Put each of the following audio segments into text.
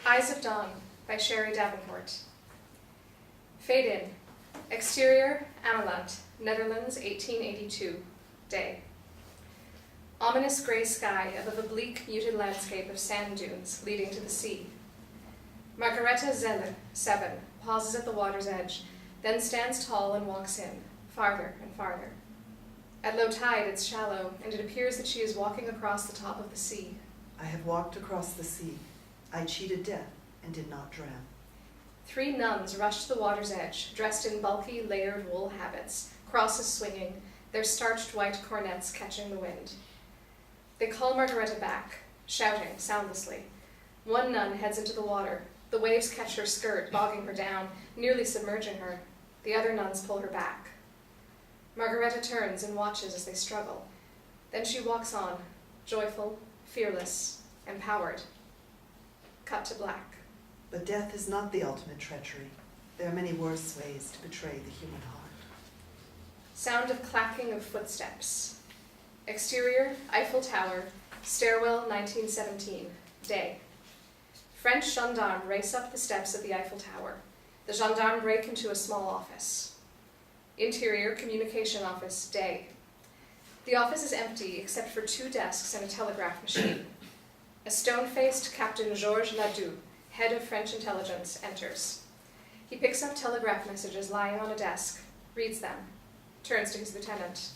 Eyes of Dawn by Sheri Davenport. Fade in. Exterior, Ameland, Netherlands, 1882. Day. Ominous grey sky above a bleak, muted landscape of sand dunes leading to the sea. Margaretha Zeller, 7, pauses at the water's edge, then stands tall and walks in, farther and farther. At low tide it's shallow, and it appears that she is walking across the top of the sea. I have walked across the sea. I cheated death and did not drown. 3 nuns rush to the water's edge, dressed in bulky, layered wool habits, crosses swinging, their starched white cornets catching the wind. They call Margaretha back, shouting soundlessly. One nun heads into the water. The waves catch her skirt, bogging her down, nearly submerging her. The other nuns pull her back. Margaretha turns and watches as they struggle. Then she walks on, joyful, fearless, empowered. Cut to black. But death is not the ultimate treachery. There are many worse ways to betray the human heart. Sound of clacking of footsteps. Exterior, Eiffel Tower, stairwell 1917, day. French gendarmes race up the steps of the Eiffel Tower. The gendarmes break into a small office. Interior, communication office, day. The office is empty except for 2 desks and a telegraph machine. A stone-faced Captain Georges Ladoux, head of French intelligence, enters. He picks up telegraph messages lying on a desk, reads them, turns to his lieutenant.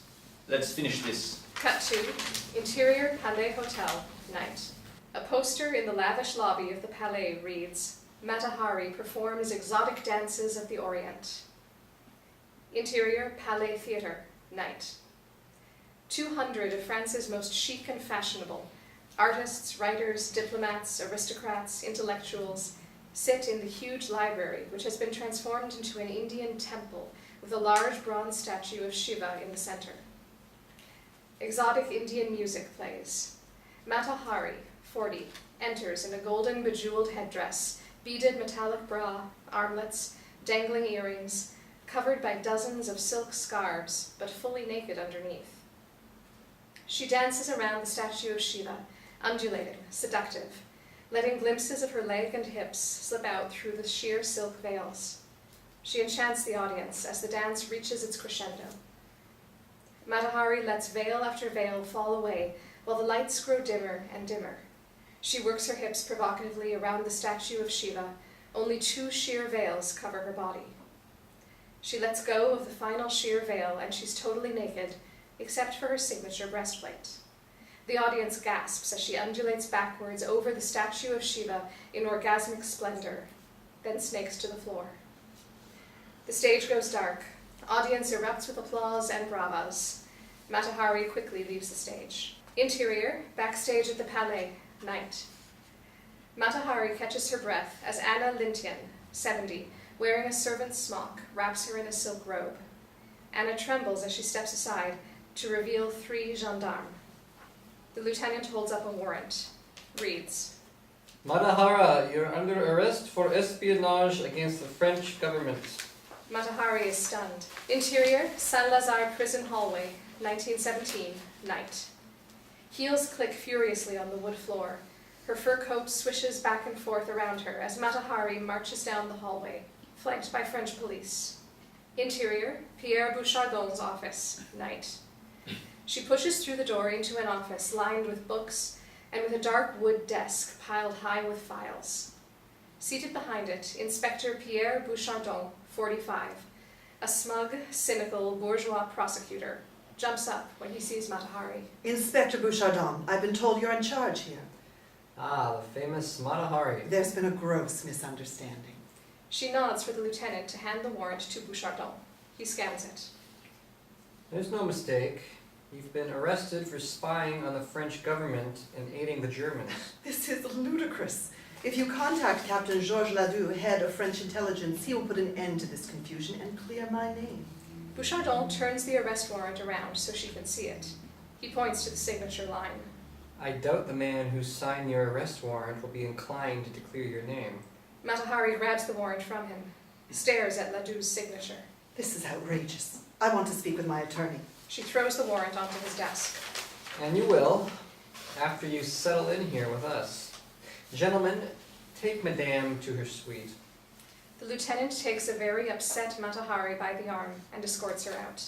Let's finish this. Cut to Interior Palais Hotel, night. A poster in the lavish lobby of the Palais reads, Matahari performs exotic dances of the Orient. Interior Palais Theatre, night. 200 of France's most chic and fashionable, artists, writers, diplomats, aristocrats, intellectuals, sit in the huge library which has been transformed into an Indian temple with a large bronze statue of Shiva in the center. Exotic Indian music plays. Matahari, 40, enters in a golden bejeweled headdress, beaded metallic bra, armlets, dangling earrings, covered by dozens of silk scarves, but fully naked underneath. She dances around the statue of Shiva, undulating, seductive, letting glimpses of her leg and hips slip out through the sheer silk veils. She enchants the audience as the dance reaches its crescendo. Matahari lets veil after veil fall away while the lights grow dimmer and dimmer. She works her hips provocatively around the statue of Shiva. Only 2 sheer veils cover her body. She lets go of the final sheer veil and she's totally naked, except for her signature breastplate. The audience gasps as she undulates backwards over the statue of Shiva in orgasmic splendor, then snakes to the floor. The stage goes dark. Audience erupts with applause and bravas. Matahari quickly leaves the stage. Interior, backstage at the Palais, night. Matahari catches her breath as Anna Lintian, 70, wearing a servant's smock, wraps her in a silk robe. Anna trembles as she steps aside to reveal 3 gendarmes. The lieutenant holds up a warrant. Reads, Matahari, you're under arrest for espionage against the French government. Matahari is stunned. Interior, Saint-Lazare prison hallway, 1917, night. Heels click furiously on the wood floor. Her fur coat swishes back and forth around her as Matahari marches down the hallway, flanked by French police. Interior, Pierre Bouchardon's office, night. She pushes through the door into an office lined with books and with a dark wood desk piled high with files. Seated behind it, Inspector Pierre Bouchardon, 45, a smug, cynical, bourgeois prosecutor, jumps up when he sees Matahari. Inspector Bouchardon, I've been told you're in charge here. Ah, the famous Matahari. There's been a gross misunderstanding. She nods for the lieutenant to hand the warrant to Bouchardon. He scans it. There's no mistake. You've been arrested for spying on the French government and aiding the Germans. This is ludicrous. If you contact Captain Georges Ladoux, head of French intelligence, he will put an end to this confusion and clear my name. Bouchardon turns the arrest warrant around so she can see it. He points to the signature line. I doubt the man who signed your arrest warrant will be inclined to clear your name. Matahari grabs the warrant from him, stares at Ladoux's signature. This is outrageous. I want to speak with my attorney. She throws the warrant onto his desk. And you will, after you settle in here with us. Gentlemen, Take Madame to her suite. The lieutenant takes a very upset Matahari by the arm and escorts her out.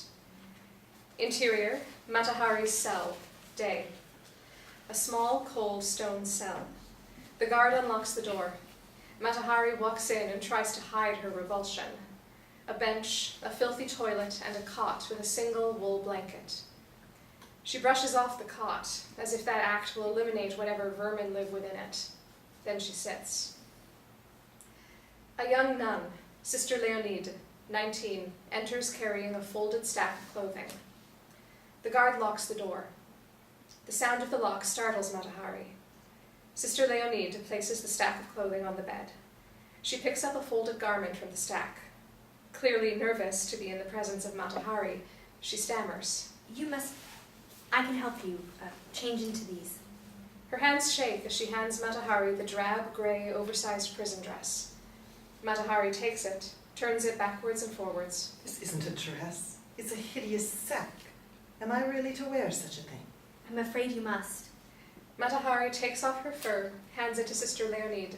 Interior, Matahari's cell, day. A small, cold stone cell. The guard unlocks the door. Matahari walks in and tries to hide her revulsion. A bench, a filthy toilet, and a cot with a single wool blanket. She brushes off the cot, as if that act will eliminate whatever vermin live within it. Then she sits. A young nun, Sister Leonide, 19, enters carrying a folded stack of clothing. The guard locks the door. The sound of the lock startles Matahari. Sister Leonide places the stack of clothing on the bed. She picks up a folded garment from the stack. Clearly nervous to be in the presence of Matahari, she stammers. I can help you change into these. Her hands shake as she hands Matahari the drab, grey, oversized prison dress. Matahari takes it, turns it backwards and forwards. This isn't a dress. It's a hideous sack. Am I really to wear such a thing? I'm afraid you must. Matahari takes off her fur, hands it to Sister Leonide.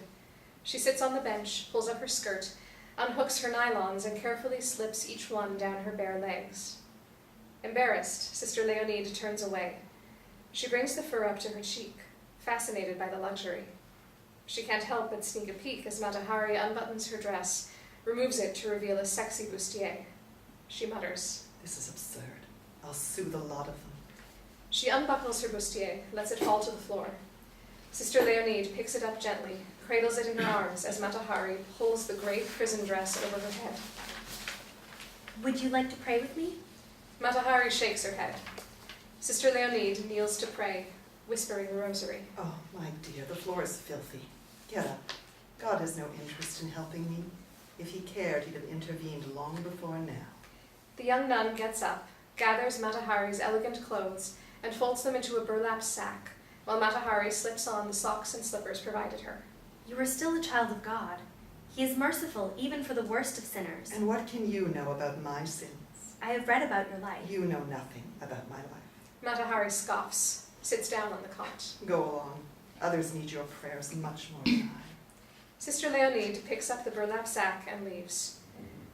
She sits on the bench, pulls up her skirt, unhooks her nylons, and carefully slips each one down her bare legs. Embarrassed, Sister Leonide turns away. She brings the fur up to her cheek, fascinated by the luxury. She can't help but sneak a peek as Matahari unbuttons her dress, removes it to reveal a sexy bustier. She mutters. This is absurd. I'll sue the lot of them. She unbuckles her bustier, lets it fall to the floor. Sister Leonide picks it up gently, cradles it in her arms as Matahari pulls the great prison dress over her head. Would you like to pray with me? Matahari shakes her head. Sister Leonide kneels to pray, whispering the rosary. Oh, my dear, the floor is filthy. Get up. God has no interest in helping me. If he cared, he'd have intervened long before now. The young nun gets up, gathers Matahari's elegant clothes, and folds them into a burlap sack, while Matahari slips on the socks and slippers provided her. You are still a child of God. He is merciful even for the worst of sinners. And what can you know about my sins? I have read about your life. You know nothing about my life. Matahari scoffs, sits down on the cot. Go along. Others need your prayers much more than I. Sister Leonide picks up the burlap sack and leaves.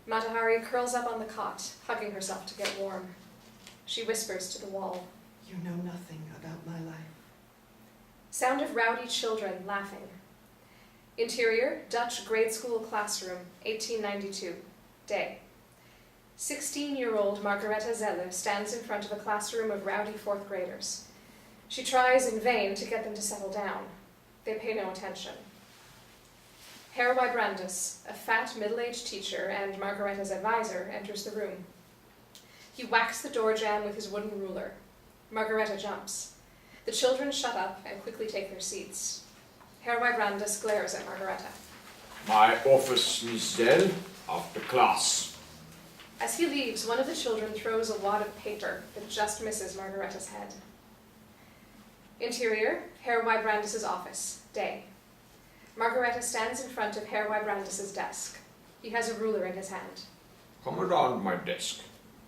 Matahari curls up on the cot, hugging herself to get warm. She whispers to the wall. You know nothing about my life. Sound of rowdy children laughing. Interior, Dutch grade school classroom, 1892. Day. 16-year-old Margaretha Zelle stands in front of a classroom of rowdy fourth graders. She tries in vain to get them to settle down. They pay no attention. Herr Wybrandus, a fat, middle-aged teacher and Margaretha's advisor, enters the room. He whacks the door jamb with his wooden ruler. Margaretha jumps. The children shut up and quickly take their seats. Herr Wybrandus glares at Margaretha. My office, Miss Dell, after class. As he leaves, one of the children throws a wad of paper that just misses Margaretha's head. Interior, Herr Wybrandus's office, day. Margaretha stands in front of Herr Wybrandus's desk. He has a ruler in his hand. Come around my desk.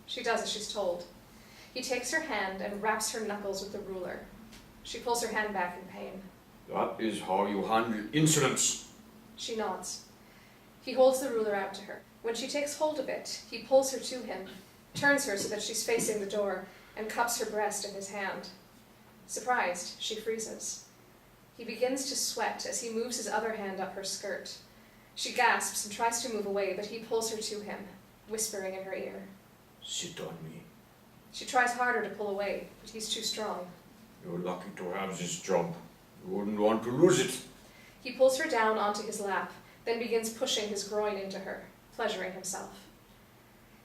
She does as she's told. He takes her hand and raps her knuckles with the ruler. She pulls her hand back in pain. That is how you handle insolence. She nods. He holds the ruler out to her. When she takes hold of it, he pulls her to him, turns her so that she's facing the door, and cups her breast in his hand. Surprised, she freezes. He begins to sweat as he moves his other hand up her skirt. She gasps and tries to move away, but he pulls her to him, whispering in her ear. Sit on me. She tries harder to pull away, but he's too strong. You're lucky to have this job. You wouldn't want to lose it. He pulls her down onto his lap, then begins pushing his groin into her, pleasuring himself.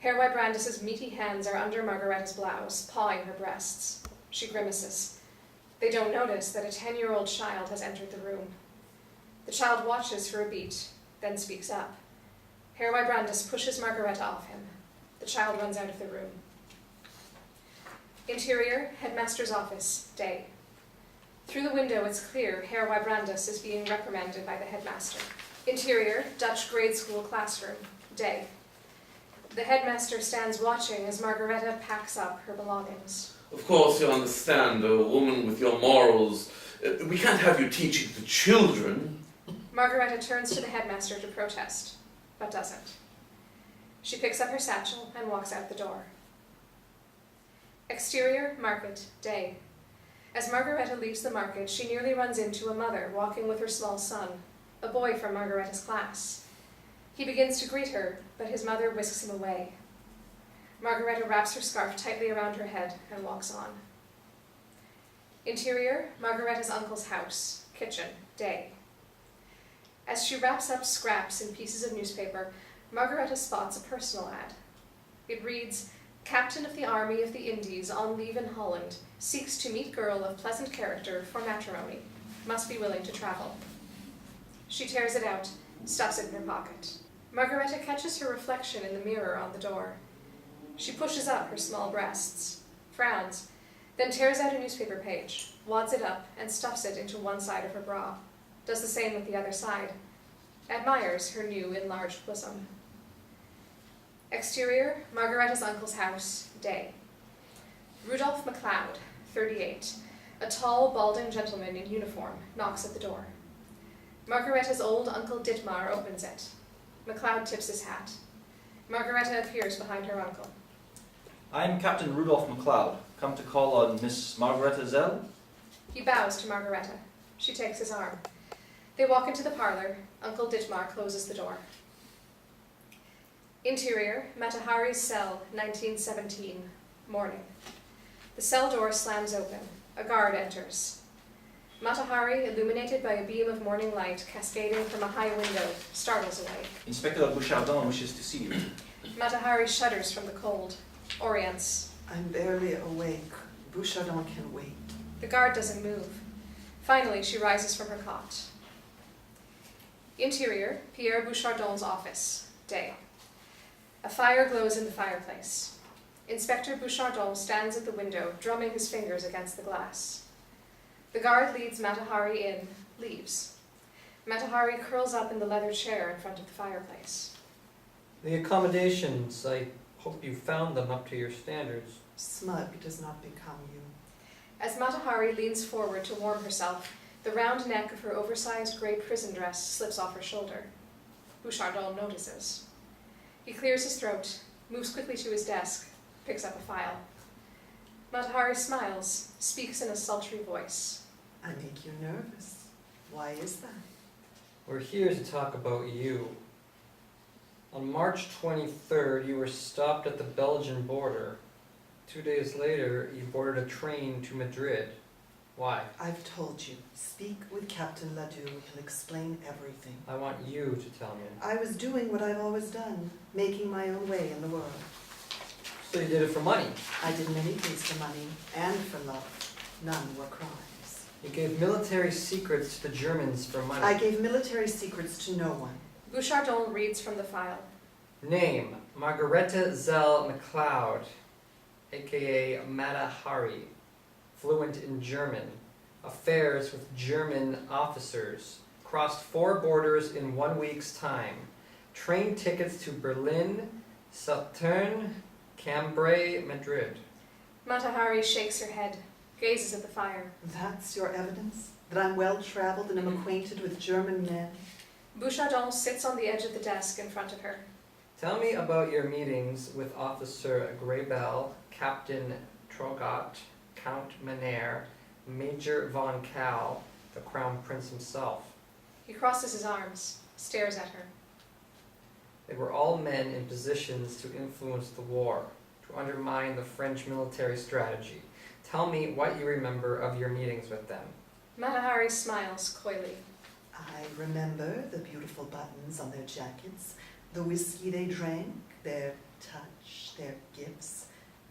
Herr Wybrandus's meaty hands are under Margaretha's blouse, pawing her breasts. She grimaces. They don't notice that a 10-year-old child has entered the room. The child watches for a beat, then speaks up. Herr Wybrandus pushes Margaretha off him. The child runs out of the room. Interior, headmaster's office, day. Through the window it's clear Herr Wybrandus is being reprimanded by the headmaster. Interior, Dutch grade school classroom, day. The headmaster stands watching as Margaretha packs up her belongings. Of course, you'll understand, a woman with your morals. We can't have you teaching the children. Margareta turns to the headmaster to protest, but doesn't. She picks up her satchel and walks out the door. Exterior, market, day. As Margareta leaves the market, she nearly runs into a mother walking with her small son, a boy from Margareta's class. He begins to greet her, but his mother whisks him away. Margareta wraps her scarf tightly around her head and walks on. Interior, Margareta's uncle's house, kitchen, day. As she wraps up scraps and pieces of newspaper, Margareta spots a personal ad. It reads, "Captain of the Army of the Indies on leave in Holland, seeks to meet girl of pleasant character for matrimony. Must be willing to travel." She tears it out, stuffs it in her pocket. Margareta catches her reflection in the mirror on the door. She pushes up her small breasts, frowns, then tears out a newspaper page, wads it up, and stuffs it into one side of her bra. Does the same with the other side. Admires her new enlarged bosom. Exterior, Margareta's uncle's house, day. Rudolph MacLeod, 38, a tall, balding gentleman in uniform, knocks at the door. Margareta's old Uncle Dietmar opens it. MacLeod tips his hat. Margareta appears behind her uncle. I'm Captain Rudolph MacLeod, come to call on Miss Margareta Zell. He bows to Margareta. She takes his arm. They walk into the parlor. Uncle Dietmar closes the door. Interior, Matahari's cell, 1917, morning. The cell door slams open. A guard enters. Matahari, illuminated by a beam of morning light cascading from a high window, startles awake. Inspector Bouchardon wishes to see you. Matahari shudders from the cold, orients. I'm barely awake. Bouchardon can wait. The guard doesn't move. Finally, she rises from her cot. Interior, Pierre Bouchardon's office, day. A fire glows in the fireplace. Inspector Bouchardon stands at the window, drumming his fingers against the glass. The guard leads Matahari in, leaves. Matahari curls up in the leather chair in front of the fireplace. The accommodations, I hope you found them up to your standards. Smug does not become you. As Matahari leans forward to warm herself, the round neck of her oversized grey prison dress slips off her shoulder. Bouchardon notices. He clears his throat, moves quickly to his desk, picks up a file. Matahari smiles, speaks in a sultry voice. I make you nervous. Why is that? We're here to talk about you. On March 23rd, you were stopped at the Belgian border. 2 days later, you boarded a train to Madrid. Why? I've told you. Speak with Captain Ladoux. He'll explain everything. I want you to tell me. I was doing what I've always done, making my own way in the world. So you did it for money. I did many things for money and for love. None were crimes. You gave military secrets to the Germans for money. I gave military secrets to no one. Bouchardon reads from the file. Name, Margareta Zell MacLeod, aka Matahari, fluent in German, affairs with German officers, crossed 4 borders in 1 week's time, train tickets to Berlin, Sauterne, Cambrai, Madrid. Matahari shakes her head, gazes at the fire. That's your evidence? That I'm well-traveled and am acquainted with German men? Bouchardon sits on the edge of the desk in front of her. Tell me about your meetings with Officer Greybel, Captain Trogot, Count Menair, Major von Kahl, the Crown Prince himself. He crosses his arms, stares at her. They were all men in positions to influence the war, to undermine the French military strategy. Tell me what you remember of your meetings with them. Matahari smiles coyly. I remember the beautiful buttons on their jackets, the whiskey they drank, their touch, their gifts.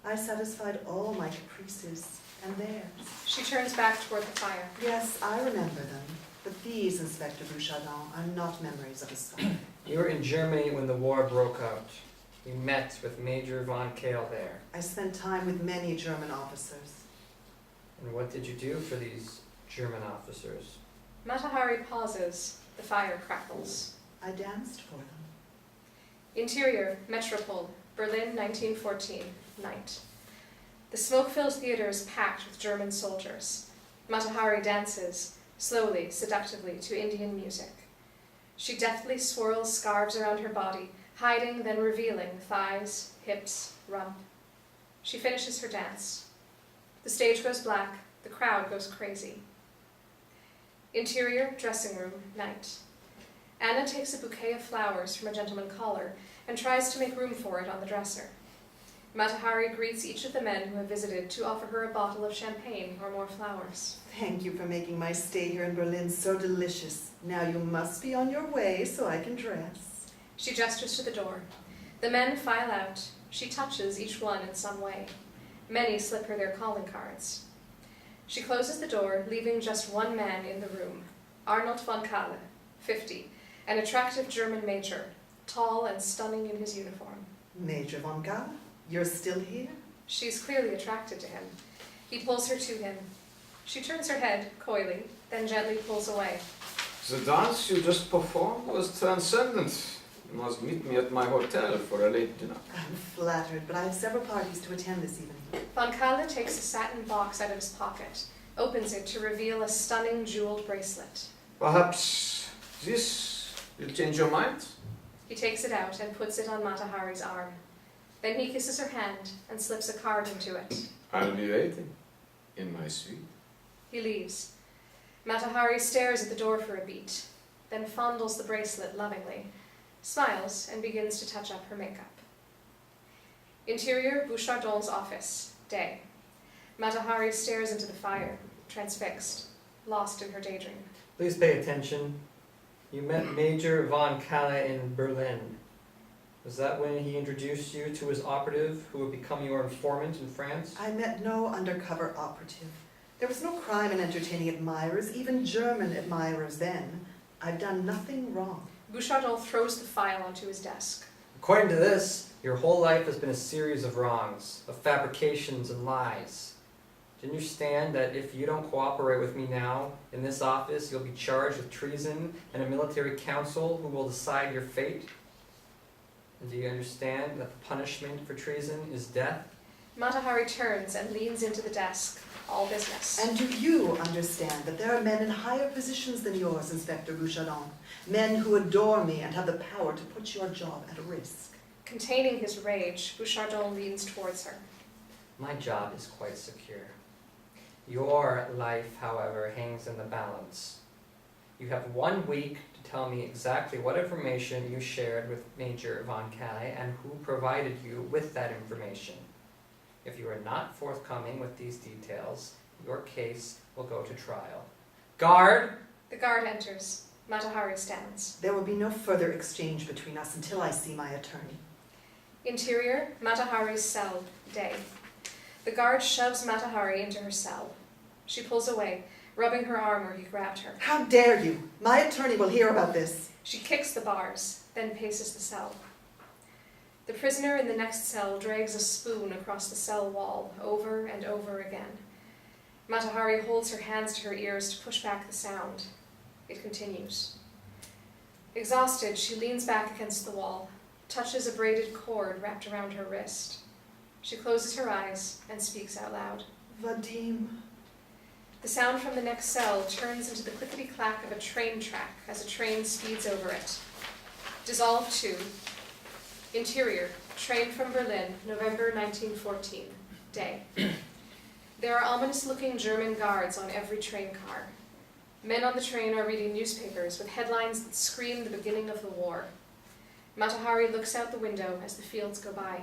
I satisfied all my caprices and theirs. She turns back toward the fire. Yes, I remember them. But these, Inspector Bouchardon, are not memories of a spy. You were in Germany when the war broke out. You met with Major von Kahl there. I spent time with many German officers. And what did you do for these German officers? Matahari pauses. The fire crackles. I danced for them. Interior, Metropole, Berlin, 1914, night. The smoke-filled theater is packed with German soldiers. Matahari dances, slowly, seductively, to Indian music. She deftly swirls scarves around her body, hiding then revealing thighs, hips, rump. She finishes her dance. The stage goes black, the crowd goes crazy. Interior, dressing room, night. Anna takes a bouquet of flowers from a gentleman caller and tries to make room for it on the dresser. Matahari greets each of the men who have visited to offer her a bottle of champagne or more flowers. Thank you for making my stay here in Berlin so delicious. Now you must be on your way so I can dress. She gestures to the door. The men file out. She touches each one in some way. Many slip her their calling cards. She closes the door, leaving just one man in the room, Arnold von Kalle, 50, an attractive German major, tall and stunning in his uniform. Major von Kalle, you're still here? She's clearly attracted to him. He pulls her to him. She turns her head, coyly, then gently pulls away. The dance you just performed was transcendent. You must meet me at my hotel for a late dinner. I'm flattered, but I have several parties to attend this evening. Von Kalle takes a satin box out of his pocket, opens it to reveal a stunning jeweled bracelet. Perhaps this will change your mind? He takes it out and puts it on Matahari's arm. Then he kisses her hand and slips a card into it. I'll be waiting in my suite. He leaves. Matahari stares at the door for a beat, then fondles the bracelet lovingly, smiles, and begins to touch up her makeup. Interior, Bouchardon's office, day. Matahari stares into the fire, transfixed, lost in her daydream. Please pay attention. You met Major von Kalle in Berlin. Was that when he introduced you to his operative who would become your informant in France? I met no undercover operative. There was no crime in entertaining admirers, even German admirers then. I've done nothing wrong. Bouchardon throws the file onto his desk. According to this, your whole life has been a series of wrongs, of fabrications and lies. Do you understand that if you don't cooperate with me now, in this office, you'll be charged with treason and a military council who will decide your fate? And do you understand that the punishment for treason is death? Matahari turns and leans into the desk, all business. And do you understand that there are men in higher positions than yours, Inspector Bouchardon? Men who adore me and have the power to put your job at risk. Containing his rage, Bouchardon leans towards her. My job is quite secure. Your life, however, hangs in the balance. You have 1 week to tell me exactly what information you shared with Major von Kalle and who provided you with that information. If you are not forthcoming with these details, your case will go to trial. Guard! The guard enters. Matahari stands. There will be no further exchange between us until I see my attorney. Interior, Matahari's cell, day. The guard shoves Matahari into her cell. She pulls away, rubbing her arm where he grabbed her. How dare you! My attorney will hear about this. She kicks the bars, then paces the cell. The prisoner in the next cell drags a spoon across the cell wall, over and over again. Matahari holds her hands to her ears to push back the sound. It continues. Exhausted, she leans back against the wall, touches a braided cord wrapped around her wrist. She closes her eyes and speaks out loud. Vadim. The sound from the next cell turns into the clickety-clack of a train track as a train speeds over it. Dissolve 2. Interior, train from Berlin, November 1914, day. There are ominous-looking German guards on every train car. Men on the train are reading newspapers with headlines that scream the beginning of the war. Matahari looks out the window as the fields go by.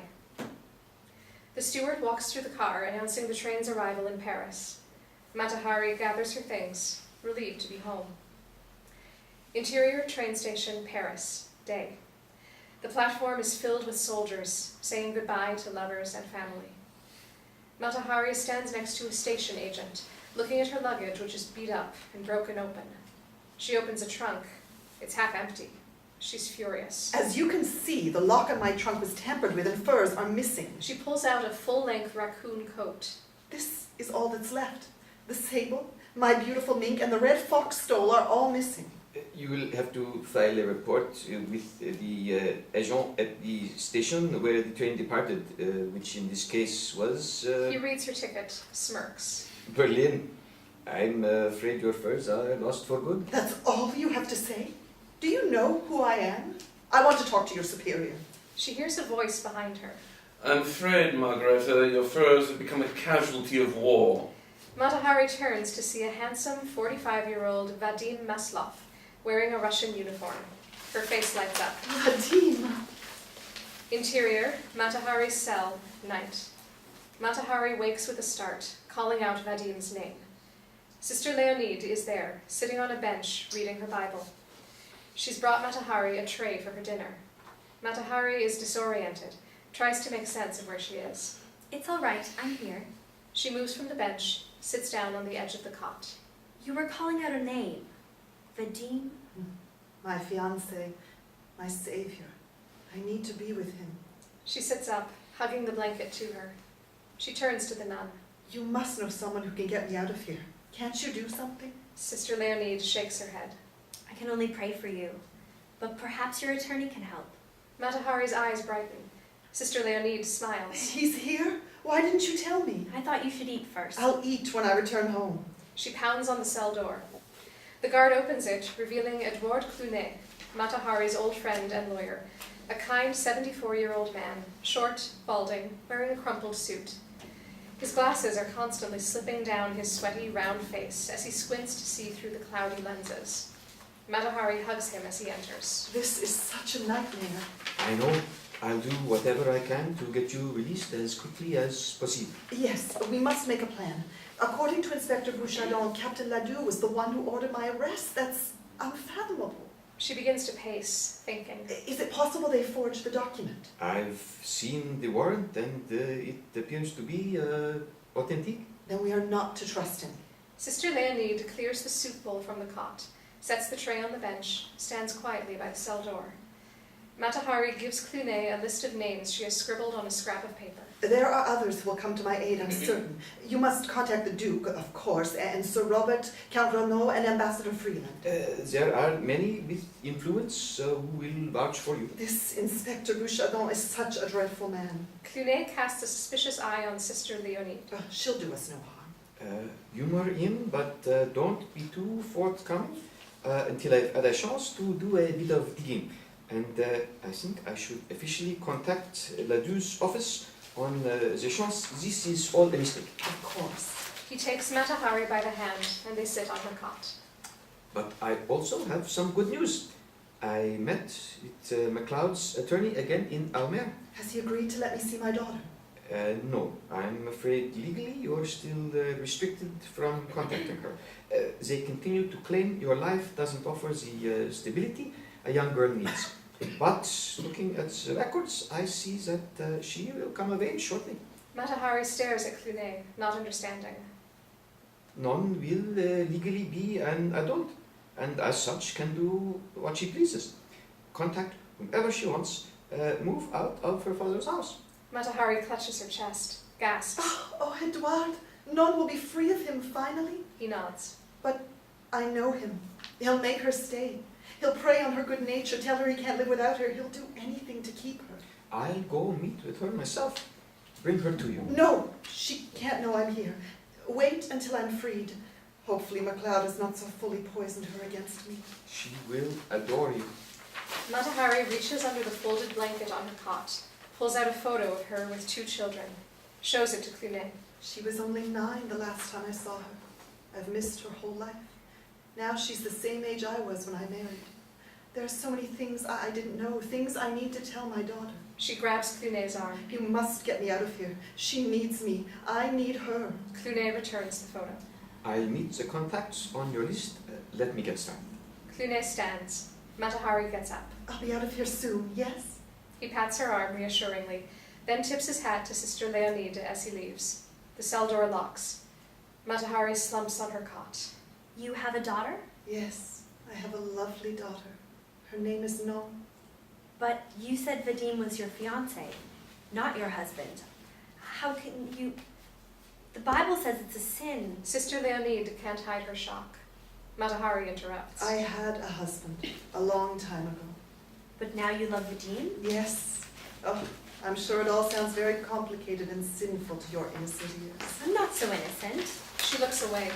The steward walks through the car, announcing the train's arrival in Paris. Matahari gathers her things, relieved to be home. Interior, train station, Paris, day. The platform is filled with soldiers, saying goodbye to lovers and family. Matahari stands next to a station agent, looking at her luggage, which is beat up and broken open. She opens a trunk. It's half empty. She's furious. As you can see, the lock on my trunk was tampered with and furs are missing. She pulls out a full-length raccoon coat. This is all that's left. The sable, my beautiful mink, and the red fox stole are all missing. You will have to file a report with the agent at the station where the train departed, which in this case was He reads her ticket, smirks. Berlin. I'm afraid your furs are lost for good. That's all you have to say? Do you know who I am? I want to talk to your superior. She hears a voice behind her. I'm afraid, Margareta, your furs have become a casualty of war. Matahari turns to see a handsome 45-year-old Vadim Maslov wearing a Russian uniform. Her face lights up. Vadim! Interior, Matahari's cell, night. Matahari wakes with a start, calling out Vadim's name. Sister Leonide is there, sitting on a bench, reading her Bible. She's brought Matahari a tray for her dinner. Matahari is disoriented, tries to make sense of where she is. It's all right, I'm here. She moves from the bench, sits down on the edge of the cot. You were calling out a name. Vadim? My fiancé, my savior. I need to be with him. She sits up, hugging the blanket to her. She turns to the nun. You must know someone who can get me out of here. Can't you do something? Sister Leonide shakes her head. I can only pray for you, but perhaps your attorney can help. Matahari's eyes brighten. Sister Leonide smiles. He's here? Why didn't you tell me? I thought you should eat first. I'll eat when I return home. She pounds on the cell door. The guard opens it, revealing Edouard Clunet, Matahari's old friend and lawyer, a kind 74-year-old man, short, balding, wearing a crumpled suit. His glasses are constantly slipping down his sweaty, round face as he squints to see through the cloudy lenses. Matahari hugs him as he enters. This is such a nightmare. I know. I'll do whatever I can to get you released as quickly as possible. Yes, we must make a plan. According to Inspector Bouchardon, Captain Ladoux was the one who ordered my arrest. That's unfathomable. She begins to pace, thinking. Is it possible they forged the document? I've seen the warrant and it appears to be authentic. Then we are not to trust him. Sister Leonide clears the soup bowl from the cot, sets the tray on the bench, stands quietly by the cell door. Matahari gives Clunet a list of names she has scribbled on a scrap of paper. There are others who will come to my aid, I'm certain. You must contact the Duke, of course, and Sir Robert, Count Renaud, and Ambassador Freeland. There are many with influence who will vouch for you. This Inspector Bouchardon is such a dreadful man. Clunet casts a suspicious eye on Sister Leonide. She'll do us no harm. Humor in, but don't be too forthcoming until I've had a chance to do a bit of digging. And I think I should officially contact Ladoux's office on the chance this is all a mistake. Of course. He takes Matahari by the hand, and they sit on her cot. But I also have some good news. I met with MacLeod's attorney again in Almer. Has he agreed to let me see my daughter? No, I'm afraid legally you're still restricted from contacting her. They continue to claim your life doesn't offer the stability a young girl needs. But looking at the records, I see that she will come of age shortly. Matahari stares at Clunet, not understanding. None will legally be an adult, and as such can do what she pleases. Contact whomever she wants, move out of her father's house. Matahari clutches her chest, gasps. Oh, Edouard, none will be free of him finally. He nods. But I know him. He'll make her stay. He'll prey on her good nature, tell her he can't live without her. He'll do anything to keep her. I'll go meet with her myself. Bring her to you. No, she can't know I'm here. Wait until I'm freed. Hopefully MacLeod has not so fully poisoned her against me. She will adore you. Matahari reaches under the folded blanket on her cot, pulls out a photo of her with 2 children, shows it to Clunet. She was only 9 the last time I saw her. I've missed her whole life. Now she's the same age I was when I married. There are so many things I didn't know, things I need to tell my daughter. She grabs Clunet's arm. You must get me out of here. She needs me. I need her. Clunet returns the photo. I'll meet the contacts on your list. Let me get started. Clunet stands. Matahari gets up. I'll be out of here soon, yes? He pats her arm reassuringly, then tips his hat to Sister Leonide as he leaves. The cell door locks. Matahari slumps on her cot. You have a daughter? Yes, I have a lovely daughter. Her name is Non. But you said Vadim was your fiancé, not your husband. How can you... The Bible says it's a sin. Sister Leonide can't hide her shock. Matahari interrupts. I had a husband a long time ago. But now you love Vadim? Yes. Oh, I'm sure it all sounds very complicated and sinful to your innocent ears. I'm not so innocent. She looks away.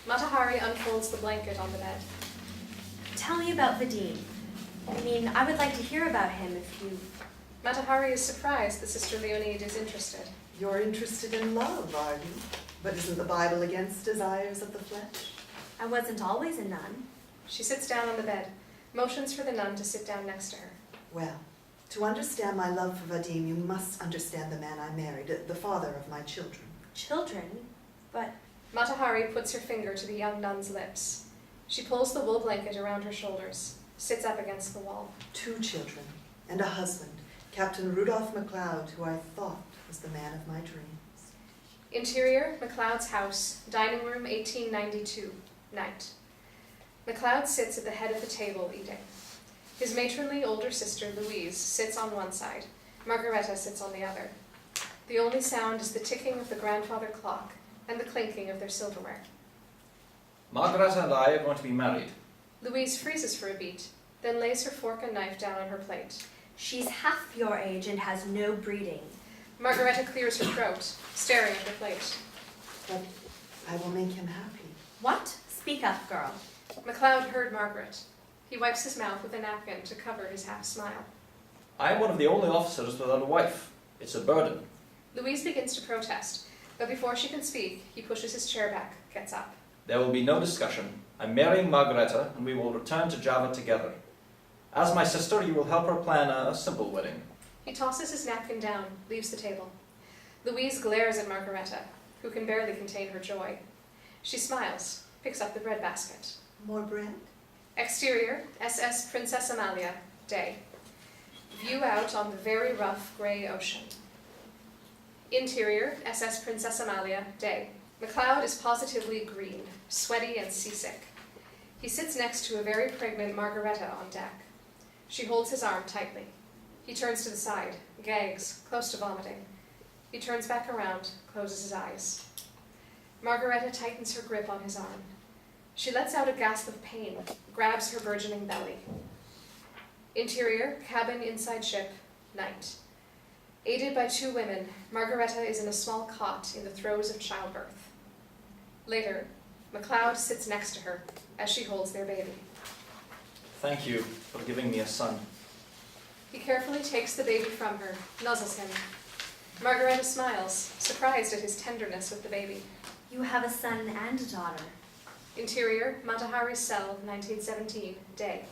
Matahari unfolds the blanket on the bed. Tell me about Vadim. I mean, I would like to hear about him if you... Matahari is surprised that Sister Leonide is interested. You're interested in love, are you? But isn't the Bible against desires of the flesh? I wasn't always a nun. She sits down on the bed, motions for the nun to sit down next to her. Well, to understand my love for Vadim, you must understand the man I married, the father of my children. Children? But Matahari puts her finger to the young nun's lips. She pulls the wool blanket around her shoulders, sits up against the wall. 2 children and a husband, Captain Rudolph MacLeod, who I thought was the man of my dreams. Interior, MacLeod's house, dining room 1892, night. MacLeod sits at the head of the table eating. His matronly older sister, Louise, sits on one side. Margareta sits on the other. The only sound is the ticking of the grandfather clock and the clinking of their silverware. Margareta and I are going to be married. Louise freezes for a beat, then lays her fork and knife down on her plate. she's half your age and has no breeding. Margareta clears her throat, staring at her plate. But I will make him happy. What? Speak up, girl. MacLeod heard Margaret. He wipes his mouth with a napkin to cover his half-smile. I am one of the only officers without a wife. It's a burden. Louise begins to protest, but before she can speak, he pushes his chair back, gets up. There will be no discussion. I'm marrying Margareta, and we will return to Java together. As my sister, you will help her plan a simple wedding. He tosses his napkin down, leaves the table. Louise glares at Margareta, who can barely contain her joy. She smiles, picks up the bread basket. More bread? Exterior, SS Princess Amalia, day. View out on the very rough grey ocean. Interior, SS Princess Amalia, day. MacLeod is positively green, sweaty and seasick. He sits next to a very pregnant Margareta on deck. She holds his arm tightly. He turns to the side, gags, close to vomiting. He turns back around, closes his eyes. Margareta tightens her grip on his arm. She lets out a gasp of pain, grabs her burgeoning belly. Interior, cabin inside ship, night. Aided by 2 women, Margareta is in a small cot in the throes of childbirth. Later, MacLeod sits next to her as she holds their baby. Thank you for giving me a son. He carefully takes the baby from her, nuzzles him. Margareta smiles, surprised at his tenderness with the baby. You have a son and a daughter. Interior, Matahari's cell, 1917, day.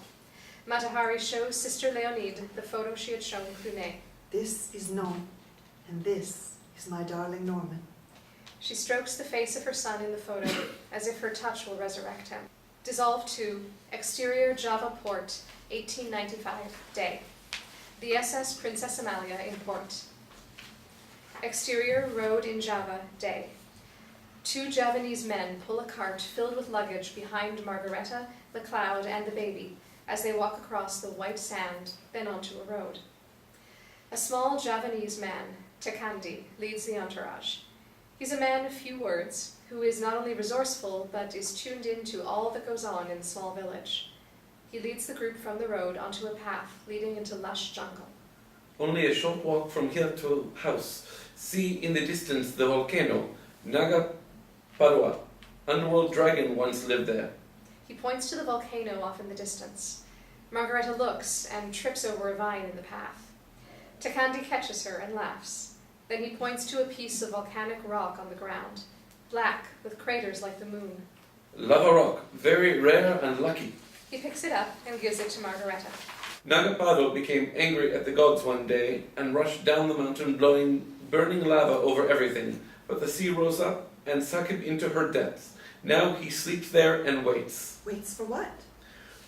Matahari shows Sister Leonide the photo she had shown Clunet. This is Norm, and this is my darling Norman. She strokes the face of her son in the photo, as if her touch will resurrect him. Dissolve 2, exterior Java port, 1895, day. The SS Princess Amalia in port. Exterior road in Java, day. 2 Javanese men pull a cart filled with luggage behind Margareta, MacLeod, and the baby as they walk across the white sand, then onto a road. A small Javanese man, Tekandi, leads the entourage. He's a man of few words, who is not only resourceful, but is tuned in to all that goes on in the small village. He leads the group from the road onto a path leading into lush jungle. Only a short walk from here to house. See in the distance the volcano, Naga Parwa. Underworld dragon once lived there. He points to the volcano off in the distance. Margareta looks and trips over a vine in the path. Tekandi catches her and laughs. Then he points to a piece of volcanic rock on the ground, black with craters like the moon. Lava rock, very rare and lucky. He picks it up and gives it to Margareta. Nagapado became angry at the gods one day and rushed down the mountain blowing burning lava over everything, but the sea rose up and sucked him into her depths. Now he sleeps there and waits. Waits for what?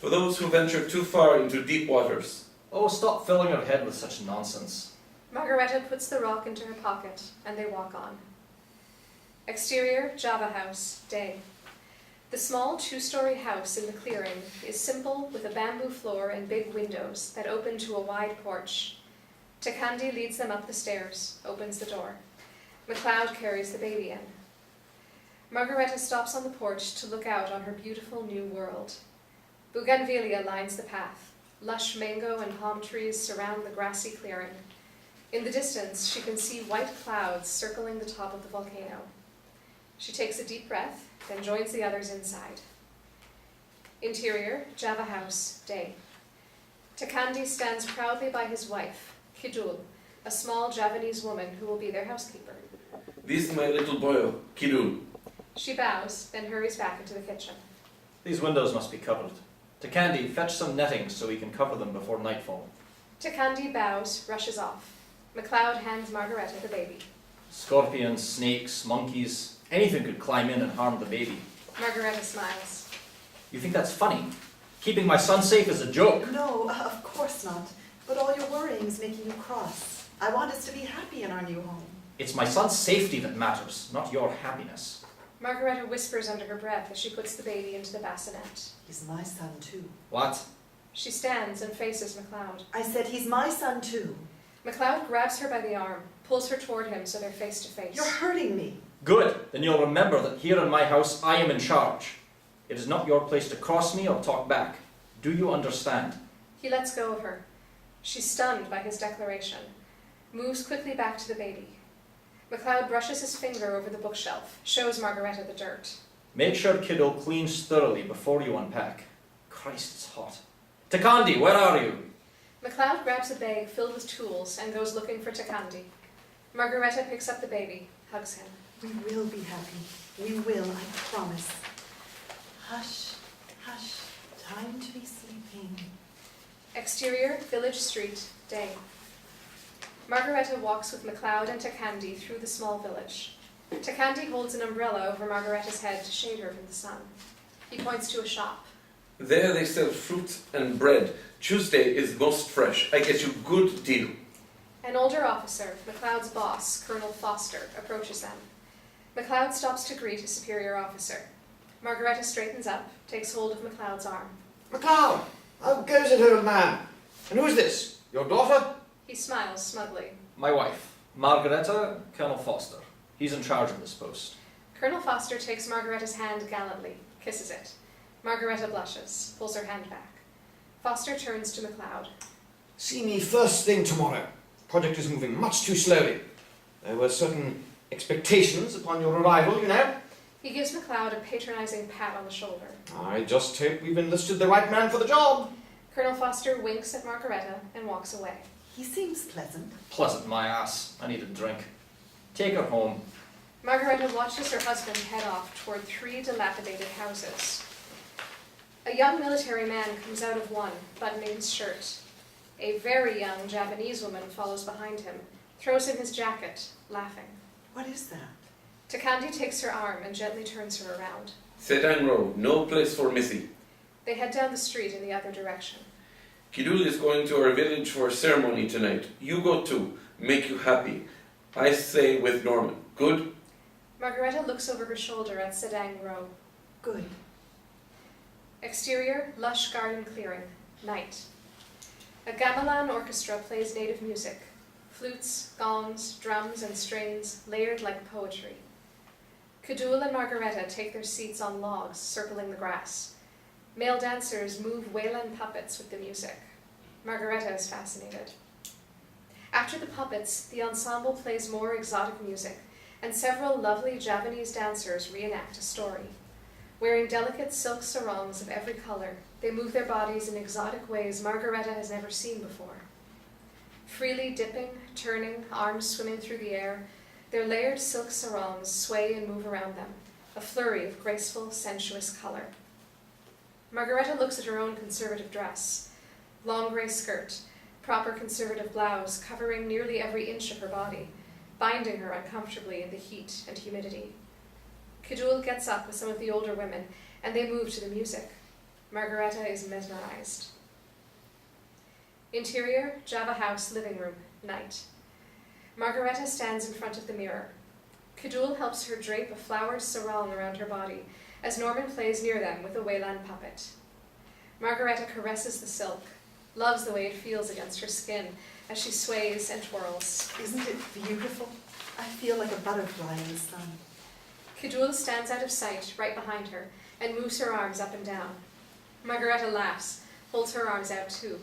For those who venture too far into deep waters. Oh, stop filling your head with such nonsense. Margareta puts the rock into her pocket and they walk on. Exterior, Java house, day. The small 2-story house in the clearing is simple with a bamboo floor and big windows that open to a wide porch. Tekandi leads them up the stairs, opens the door. MacLeod carries the baby in. Margareta stops on the porch to look out on her beautiful new world. Bougainvillea lines the path. Lush mango and palm trees surround the grassy clearing. In the distance, she can see white clouds circling the top of the volcano. She takes a deep breath, then joins the others inside. Interior, Java house, day. Takandi stands proudly by his wife, Kidul, a small Javanese woman who will be their housekeeper. This is my little boy, Kidul. She bows, then hurries back into the kitchen. These windows must be covered. Takandi, fetch some netting so we can cover them before nightfall. Takandi bows, rushes off. MacLeod hands Margareta the baby. Scorpions, snakes, monkeys, anything could climb in and harm the baby. Margareta smiles. You think that's funny? Keeping my son safe is a joke. No, of course not. But all your worrying's making you cross. I want us to be happy in our new home. It's my son's safety that matters, not your happiness. Margareta whispers under her breath as she puts the baby into the bassinet. He's my son too. What? She stands and faces MacLeod. I said he's my son too. MacLeod grabs her by the arm, pulls her toward him so they're face to face. You're hurting me. Good. Then you'll remember that here in my house I am in charge. It is not your place to cross me or talk back. Do you understand? He lets go of her. She's stunned by his declaration, moves quickly back to the baby. MacLeod brushes his finger over the bookshelf, shows Margareta the dirt. Make sure Kiddo cleans thoroughly before you unpack. Christ, it's hot. Takandi, where are you? MacLeod grabs a bag filled with tools and goes looking for Takandi. Margareta picks up the baby, hugs him. We will be happy. We will, I promise. Hush, hush. Time to be sleeping. Exterior, village street, day. Margareta walks with MacLeod and Takandi through the small village. Takandi holds an umbrella over Margareta's head to shade her from the sun. He points to a shop. There they sell fruit and bread. Tuesday is most fresh. I get you good deal. An older officer, MacLeod's boss, Colonel Foster, approaches them. MacLeod stops to greet his superior officer. Margareta straightens up, takes hold of MacLeod's arm. MacLeod, how goes it, old man? And who's this? Your daughter? He smiles smugly. My wife, Margareta, Colonel Foster. He's in charge of this post. Colonel Foster takes Margareta's hand gallantly, kisses it. Margareta blushes, pulls her hand back. Foster turns to MacLeod. See me first thing tomorrow. Project is moving much too slowly. There were certain expectations upon your arrival, you know. He gives MacLeod a patronizing pat on the shoulder. I just hope we've enlisted the right man for the job. Colonel Foster winks at Margareta and walks away. He seems pleasant. Pleasant my ass. I need a drink. Take her home. Margareta watches her husband head off toward 3 dilapidated houses. A young military man comes out of one, buttoning his shirt. A very young Japanese woman follows behind him, throws him his jacket, laughing. What is that? Takandi takes her arm and gently turns her around. Sedan Road, no place for Missy. They head down the street in the other direction. Kidul is going to our village for a ceremony tonight. You go too. Make you happy. I stay with Norman. Good? Margareta looks over her shoulder at Sedang Row. Good. Exterior, lush garden clearing. Night. A gamelan orchestra plays native music. Flutes, gongs, drums, and strings layered like poetry. Kidul and Margareta take their seats on logs circling the grass. Male dancers move Wayland puppets with the music. Margareta is fascinated. After the puppets, the ensemble plays more exotic music, and several lovely Javanese dancers reenact a story. Wearing delicate silk sarongs of every color, they move their bodies in exotic ways Margareta has never seen before. Freely dipping, turning, arms swimming through the air, their layered silk sarongs sway and move around them, a flurry of graceful, sensuous color. Margareta looks at her own conservative dress. Long gray skirt, proper conservative blouse covering nearly every inch of her body, binding her uncomfortably in the heat and humidity. Kidul gets up with some of the older women, and they move to the music. Margareta is mesmerized. Interior, Java house, living room, night. Margareta stands in front of the mirror. Kidul helps her drape a flowered sarong around her body, as Norman plays near them with a Wayland puppet. Margareta caresses the silk, loves the way it feels against her skin as she sways and twirls. Isn't it beautiful? I feel like a butterfly in the sun. Kidul stands out of sight right behind her and moves her arms up and down. Margareta laughs, holds her arms out too.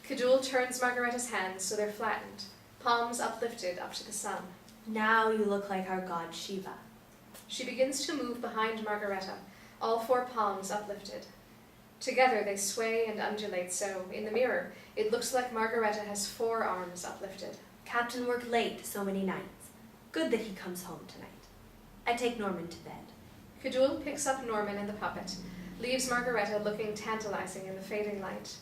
Kidul turns Margareta's hands so they're flattened, palms uplifted up to the sun. Now you look like our god Shiva. She begins to move behind Margareta, all 4 palms uplifted. Together they sway and undulate so, in the mirror, it looks like Margareta has 4 arms uplifted. Captain worked late so many nights. Good that he comes home tonight. I take Norman to bed. Kudul picks up Norman and the puppet, leaves Margareta looking tantalizing in the fading light.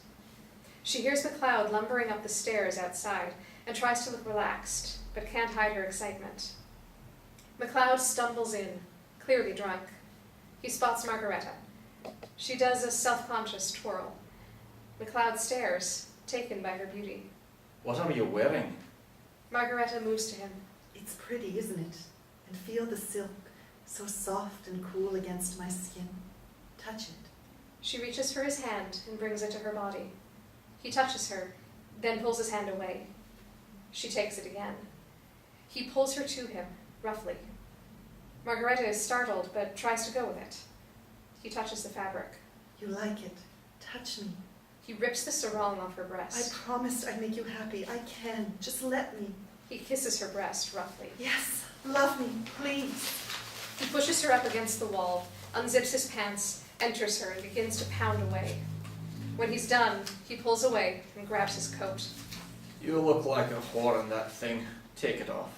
She hears MacLeod lumbering up the stairs outside and tries to look relaxed, but can't hide her excitement. MacLeod stumbles in, clearly drunk. He spots Margareta. She does a self-conscious twirl. MacLeod stares, taken by her beauty. What are you wearing? Margareta moves to him. It's pretty, isn't it? And feel the silk, so soft and cool against my skin. Touch it. She reaches for his hand and brings it to her body. He touches her, then pulls his hand away. She takes it again. He pulls her to him, roughly. Margareta is startled, but tries to go with it. He touches the fabric. You like it. Touch me. He rips the sarong off her I breast. promised I'd make you happy. I can. Just let me. He kisses her breast roughly. Yes, love me, please. He pushes her up against the wall, unzips his pants, enters her, and begins to pound away. When he's done, he pulls away and grabs his coat. You look like a whore in that thing. Take it off.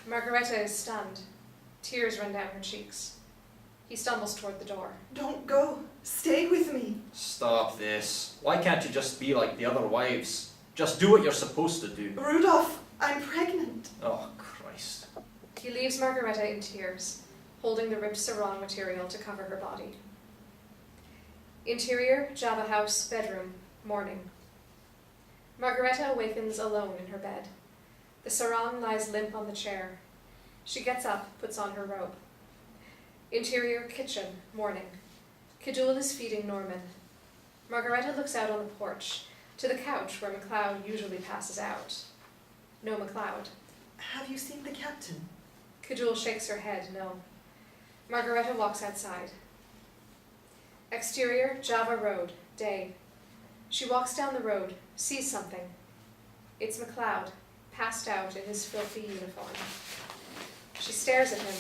Margareta is stunned. Tears run down her cheeks. He stumbles toward the door. Don't go. Stay with me. Stop this. Why can't you just be like the other wives? Just do what you're supposed to do. Rudolph, I'm pregnant. Oh, Christ. He leaves Margareta in tears, holding the ripped sarong material to cover her body. Interior, Java house, bedroom, morning. Margareta awakens alone in her bed. The sarong lies limp on the chair. She gets up, puts on her robe. Interior, kitchen, morning. Kudul is feeding Norman. Margareta looks out on the porch, to the couch where MacLeod usually passes out. No MacLeod. Have you seen the captain? Kudul shakes her head, no. Margareta walks outside. Exterior, Java Road, day. She walks down the road, sees something. It's MacLeod, passed out in his filthy uniform. She stares at him,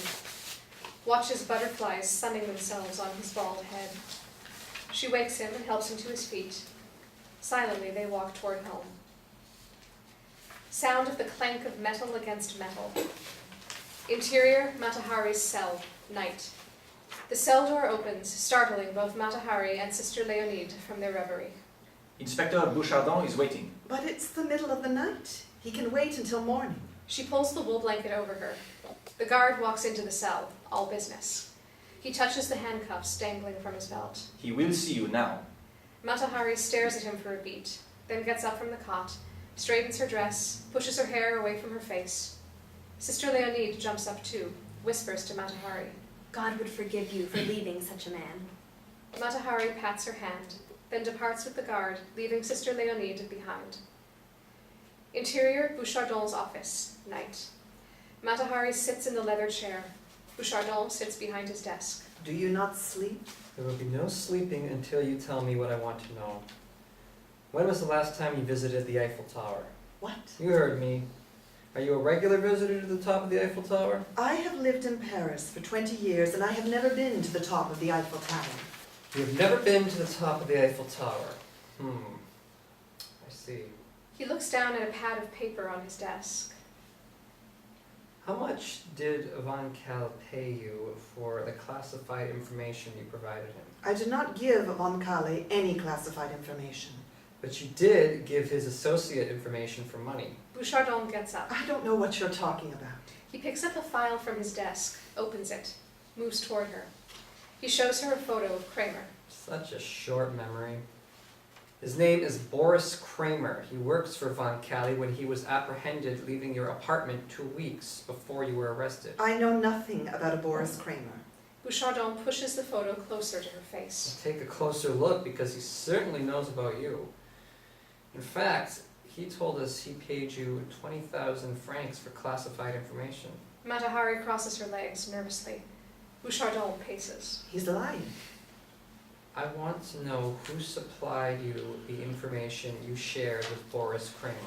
watches butterflies sunning themselves on his bald head. She wakes him and helps him to his feet. Silently, they walk toward home. Sound of the clank of metal against metal. Interior, Matahari's cell, night. The cell door opens, startling both Matahari and Sister Leonide from their reverie. Inspector Bouchardon is waiting. But it's the middle of the night. He can wait until morning. She pulls the wool blanket over her. The guard walks into the cell, all business. He touches the handcuffs dangling from his belt. He will see you now. Matahari stares at him for a beat, then gets up from the cot, straightens her dress, pushes her hair away from her face. Sister Leonide jumps up too, whispers to Matahari. God would forgive you for leaving such a man. Matahari pats her hand, then departs with the guard, leaving Sister Leonide behind. Interior, Bouchardon's office, night. Matahari sits in the leather chair. Bouchardon sits behind his desk. Do you not sleep? There will be no sleeping until you tell me what I want to know. When was the last time you visited the Eiffel Tower? What? You heard me. Are you a regular visitor to the top of the Eiffel Tower? I have lived in Paris for 20 years and I have never been to the top of the Eiffel Tower. You have never been to the top of the Eiffel Tower. I see. He looks down at a pad of paper on his desk. How much did Van Cal pay you for the classified information you provided him? I did not give Von Kale any classified information. But you did give his associate information for money. Bouchardon gets up. I don't know what you're talking about. He picks up a file from his desk, opens it, moves toward her. He shows her a photo of Kramer. Such a short memory. His name is Boris Kramer. He works for Von Kale when he was apprehended leaving your apartment 2 weeks before you were arrested. I know nothing about a Boris Kramer. Bouchardon pushes the photo closer to her face. Take a closer look because he certainly knows about you. In fact, he told us he paid you 20,000 francs for classified information. Matahari crosses her legs nervously. Bouchardon paces. He's lying. I want to know who supplied you the information you shared with Boris Kramer.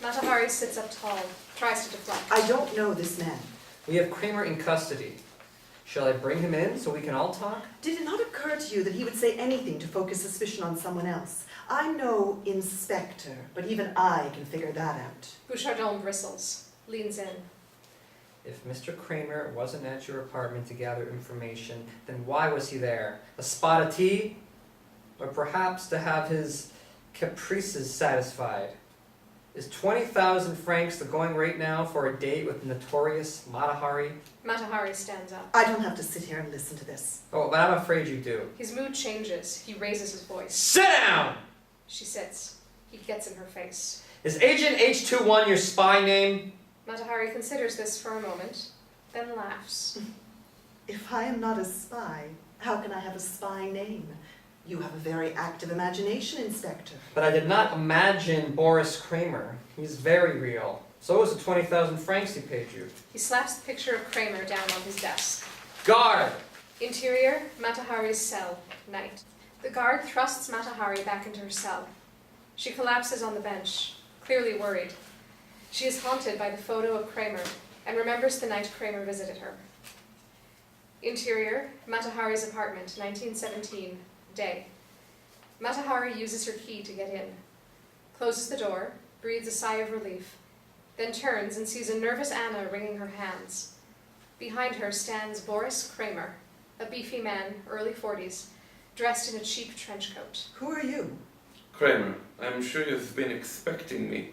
Matahari sits up tall, tries to deflect. I don't know this man. We have Kramer in custody. Shall I bring him in so we can all talk? Did it not occur to you that he would say anything to focus suspicion on someone else? I know Inspector, but even I can figure that out. Bouchardon bristles, leans in. If Mr. Kramer wasn't at your apartment to gather information, then why was he there? A spot of tea? Or perhaps to have his caprices satisfied? Is 20,000 francs the going rate now for a date with notorious Matahari? Matahari stands up. I don't have to sit here and listen to this. Oh, but I'm afraid you do. His mood changes. He raises his voice. Sit down! She sits. He gets in her face. Is Agent H21 your spy name? Matahari considers this for a moment, then laughs. If I am not a spy, how can I have a spy name? You have a very active imagination, Inspector. But I did not imagine Boris Kramer. He's very real. So was the 20,000 francs he paid you. He slaps the picture of Kramer down on his desk. Guard! Interior, Matahari's cell, night. The guard thrusts Matahari back into her cell. She collapses on the bench, clearly worried. She is haunted by the photo of Kramer and remembers the night Kramer visited her. Interior, Matahari's apartment, 1917, day. Matahari uses her key to get in, closes the door, breathes a sigh of relief, then turns and sees a nervous Anna wringing her hands. Behind her stands Boris Kramer, a beefy man, early 40s, dressed in a cheap trench coat. Who are you? Kramer, I'm sure you've been expecting me.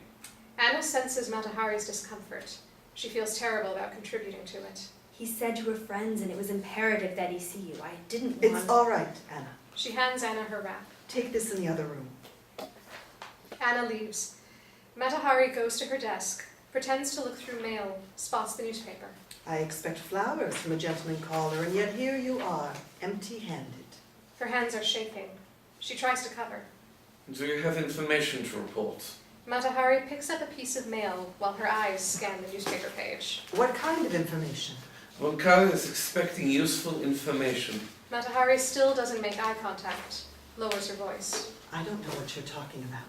Anna senses Matahari's discomfort. She feels terrible about contributing to it. He said you were friends and it was imperative that he see you. I didn't want... It's all right, Anna. She hands Anna her wrap. Take this in the other room. Anna leaves. Matahari goes to her desk, pretends to look through mail, spots the newspaper. I expect flowers from a gentleman caller, and yet here you are, empty-handed. Her hands are shaking. She tries to cover. Do you have information to report? Matahari picks up a piece of mail while her eyes scan the newspaper page. What kind of information? Wonkara is expecting useful information. Matahari still doesn't make eye contact, lowers her voice. I don't know what you're talking about.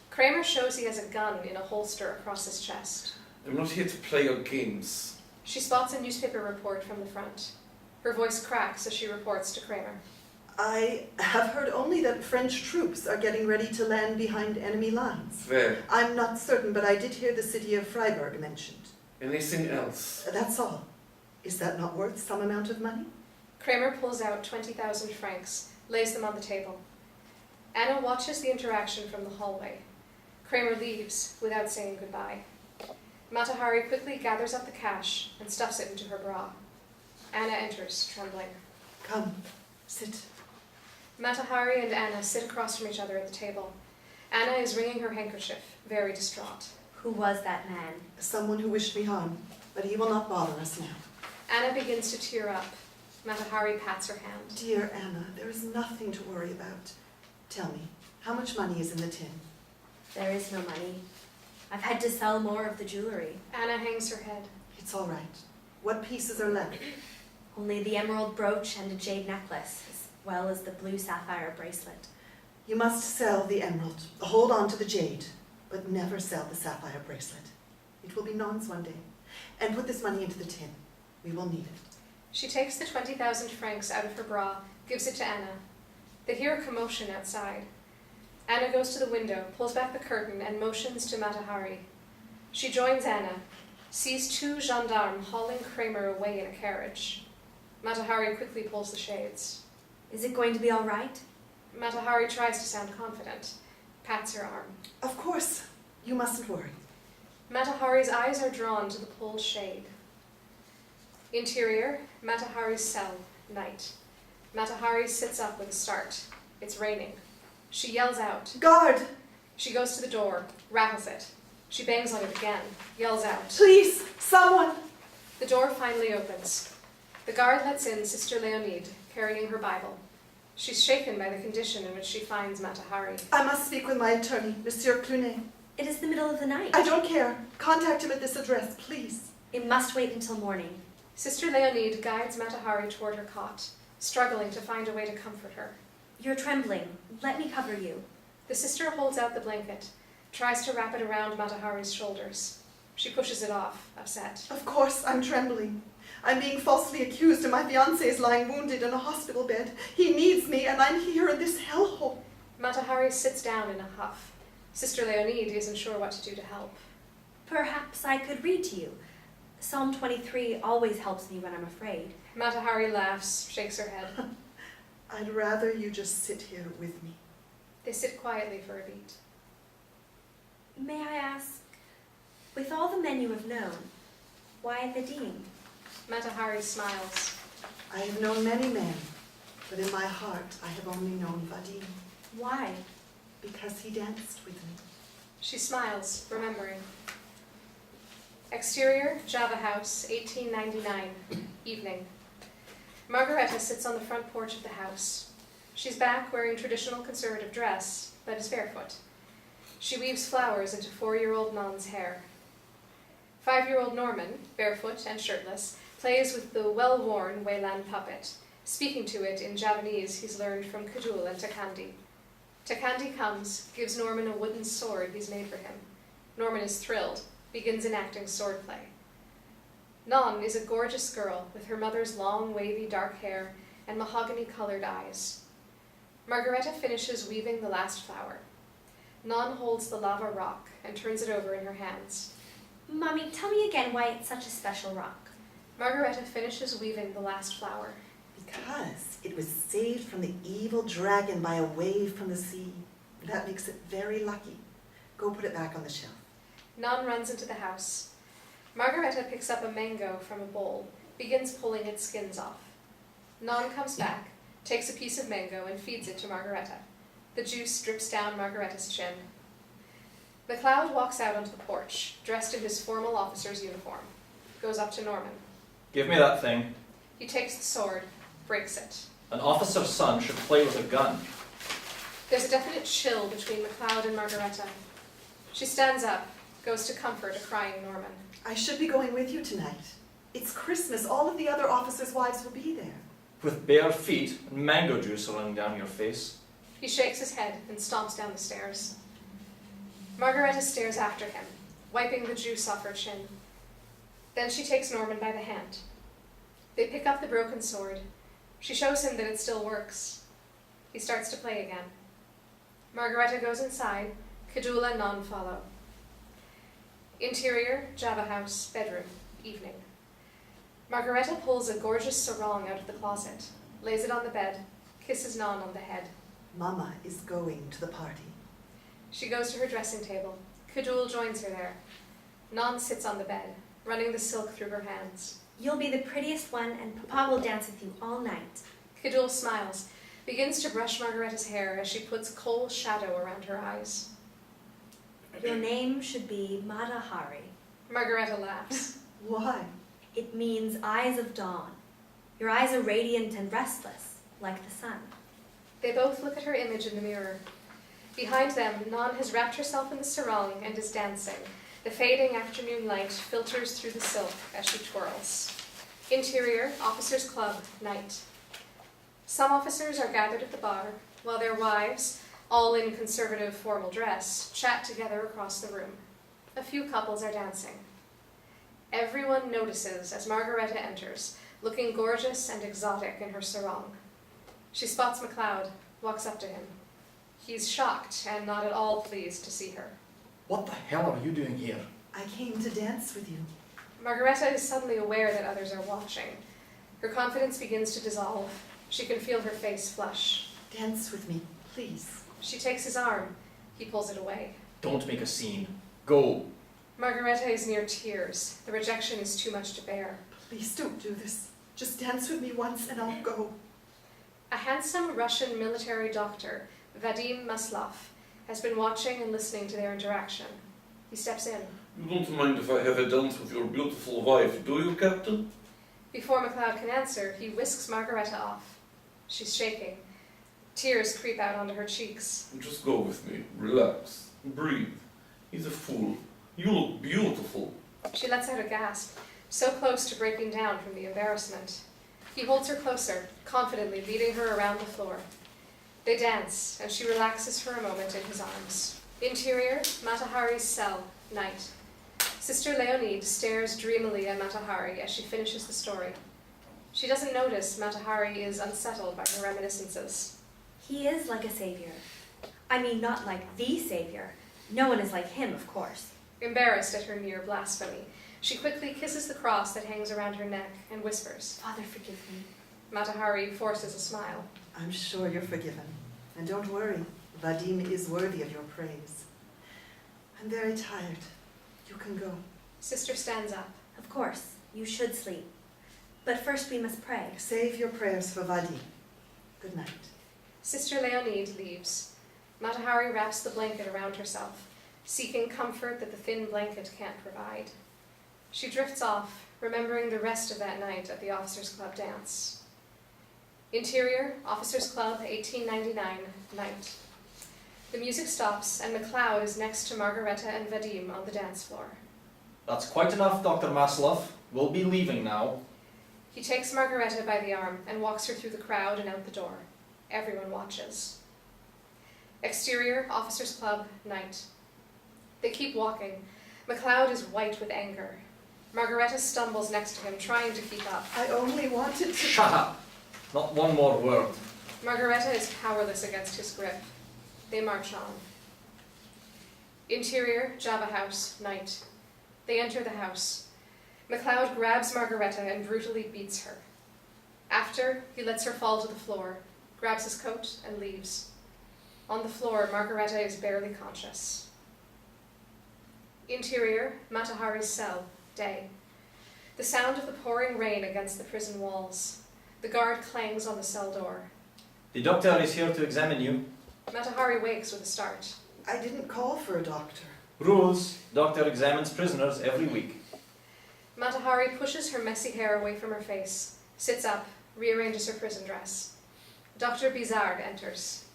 Kramer shows he has a gun in a holster across his chest. I'm not here to play your games. She spots a newspaper report from the front. Her voice cracks as she reports to Kramer. I have heard only that French troops are getting ready to land behind enemy lines. Where? I'm not certain, but I did hear the city of Freiburg mentioned. Anything else? That's all. Is that not worth some amount of money? Kramer pulls out 20,000 francs, lays them on the table. Anna watches the interaction from the hallway. Kramer leaves without saying goodbye. Matahari quickly gathers up the cash and stuffs it into her bra. Anna enters, trembling. Come, sit. Matahari and Anna sit across from each other at the table. Anna is wringing her handkerchief, very distraught. Who was that man? Someone who wished me harm, but he will not bother us now. Anna begins to tear up. Matahari pats her hand. Dear Anna, there is nothing to worry about. Tell me, how much money is in the tin? There is no money. I've had to sell more of the jewelry. Anna hangs her head. It's all right. What pieces are left? Only the emerald brooch and a jade necklace, as well as the blue sapphire bracelet. You must sell the emerald. Hold on to the jade, but never sell the sapphire bracelet. It will be Non's one day. And put this money into the tin. We will need it. She takes the 20,000 francs out of her bra, gives it to Anna. They hear a commotion outside. Anna goes to the window, pulls back the curtain, and motions to Matahari. She joins Anna, sees two gendarmes hauling Kramer away in a carriage. Matahari quickly pulls the shades. Is it going to be all right? Matahari tries to sound confident, pats her arm. Of course. You mustn't worry. Matahari's eyes are drawn to the pulled shade. Interior, Matahari's cell, night. Matahari sits up with a start. It's raining. She yells out. Guard! She goes to the door, rattles it. She bangs on it again, yells out. Please, someone! The door finally opens. The guard lets in Sister Leonide, carrying her Bible. She's shaken by the condition in which she finds Matahari. I must speak with my attorney, Monsieur Clunet. It is the middle of the night. I don't care. Contact him at this address, please. It must wait until morning. Sister Leonide guides Matahari toward her cot, struggling to find a way to comfort her. You're trembling. Let me cover you. The sister holds out the blanket, tries to wrap it around Matahari's shoulders. She pushes it off, upset. Of course, I'm trembling. I'm being falsely accused and my fiancé is lying wounded in a hospital bed. He needs me and I'm here in this hellhole. Matahari sits down in a huff. Sister Leonide isn't sure what to do to help. Perhaps I could read to you. Psalm 23 always helps me when I'm afraid. Matahari laughs, shakes her head. I'd rather you just sit here with me. They sit quietly for a beat. May I ask, with all the men you have known, why Vadim? Matahari smiles. I have known many men, but in my heart I have only known Vadim, Why? because he danced with me. She smiles, remembering. Exterior, Java House, 1899, evening. Margareta sits on the front porch of the house. She's back wearing traditional conservative dress, but is barefoot. She weaves flowers into 4-year-old Non's hair. 5-year-old Norman, barefoot and shirtless, plays with the well-worn Wayland puppet, speaking to it in Javanese he's learned from Kajul and Takandi. Takandi comes, gives Norman a wooden sword he's made for him. Norman is thrilled, begins enacting swordplay. Non is a gorgeous girl with her mother's long, wavy, dark hair and mahogany-colored eyes. Margareta finishes weaving the last flower. Non holds the lava rock and turns it over in her hands. Mommy, tell me again why it's such a special rock. Margareta finishes weaving the last flower. Because it was saved from the evil dragon by a wave from the sea. That makes it very lucky. Go put it back on the shelf. Non runs into the house. Margareta picks up a mango from a bowl, begins pulling its skins off. Non comes back, takes a piece of mango and feeds it to Margareta. The juice drips down Margareta's chin. McLeod walks out onto the porch, dressed in his formal officer's uniform. Goes up to Norman. Give me that thing. He takes the sword, breaks it. An officer's son should play with a gun. There's a definite chill between McLeod and Margareta. She stands up, goes to comfort a crying Norman. I should be going with you tonight. It's Christmas. All of the other officers' wives will be there. With bare feet and mango juice running down your face. He shakes his head and stomps down the stairs. Margareta stares after him, wiping the juice off her chin. Then she takes Norman by the hand. They pick up the broken sword. She shows him that it still works. He starts to play again. Margareta goes inside. Kajula and Non follow. Interior, Java House, bedroom, evening. Margareta pulls a gorgeous sarong out of the closet, lays it on the bed, kisses Non on the head. Mama is going to the party. She goes to her dressing table. Kajul joins her there. Non sits on the bed, running the silk through her hands. You'll be the prettiest one, and Papa will dance with you all night. Kajul smiles, begins to brush Margareta's hair as she puts coal shadow around her eyes. Your name should be Matahari. Margareta laughs. Why? It means eyes of dawn. Your eyes are radiant and restless, like the sun. They both look at her image in the mirror. Behind them, Non has wrapped herself in the sarong and is dancing. The fading afternoon light filters through the silk as she twirls. Interior, Officers' Club, night. Some officers are gathered at the bar, while their wives, all in conservative formal dress, chat together across the room. A few couples are dancing. Everyone notices as Margareta enters, looking gorgeous and exotic in her sarong. She spots McLeod, walks up to him. He's shocked and not at all pleased to see her. What the hell are you doing here? I came to dance with you. Margareta is suddenly aware that others are watching. Her confidence begins to dissolve. She can feel her face flush. Dance with me, please. She takes his arm. He pulls it away. Don't make a scene. Go. Margareta is near tears. The rejection is too much to bear. Please don't do this. Just dance with me once and I'll go. A handsome Russian military doctor, Vadim Maslov, has been watching and listening to their interaction. He steps in. You don't mind if I have a dance with your beautiful wife, do you, Captain? Before McLeod can answer, he whisks Margareta off. She's shaking. Tears creep out onto her cheeks. Just go with me. Relax. Breathe. He's a fool. You look beautiful. She lets out a gasp, so close to breaking down from the embarrassment. He holds her closer, confidently leading her around the floor. They dance, and she relaxes for a moment in his arms. Interior, Matahari's cell, night. Sister Leonide stares dreamily at Matahari as she finishes the story. She doesn't notice Matahari is unsettled by her reminiscences. He is like a savior. I mean, not like the savior. No one is like him, of course. Embarrassed at her near blasphemy, she quickly kisses the cross that hangs around her neck and whispers. Father, forgive me. Matahari forces a smile. I'm sure you're forgiven. And don't worry, Vadim is worthy of your praise. I'm very tired. You can go. Sister stands up. Of course, you should sleep. But first we must pray. Save your prayers for Vadim. Good night. Sister Leonide leaves. Matahari wraps the blanket around herself, seeking comfort that the thin blanket can't provide. She drifts off, remembering the rest of that night at the Officers' Club dance. Interior, Officers' Club, 1899, night. The music stops, and MacLeod is next to Margareta and Vadim on the dance floor. That's quite enough, Dr. Maslov. We'll be leaving now. He takes Margareta by the arm and walks her through the crowd and out the door. Everyone watches. Exterior, Officers' Club, night. They keep walking. MacLeod is white with anger. Margareta stumbles next to him, trying to keep up. I only wanted to... Shut up! Not one more word. Margareta is powerless against his grip. They march on. Interior, Java House, night. They enter the house. MacLeod grabs Margareta and brutally beats her. After, he lets her fall to the floor, grabs his coat, and leaves. On the floor, Margareta is barely conscious. Interior, Matahari's cell, day. The sound of the pouring rain against the prison walls. The guard clangs on the cell door. The doctor is here to examine you. Matahari wakes with a start. I didn't call for a doctor. Rules. Doctor examines prisoners every week. Matahari pushes her messy hair away from her face, sits up, rearranges her prison dress. Dr. Bizard enters.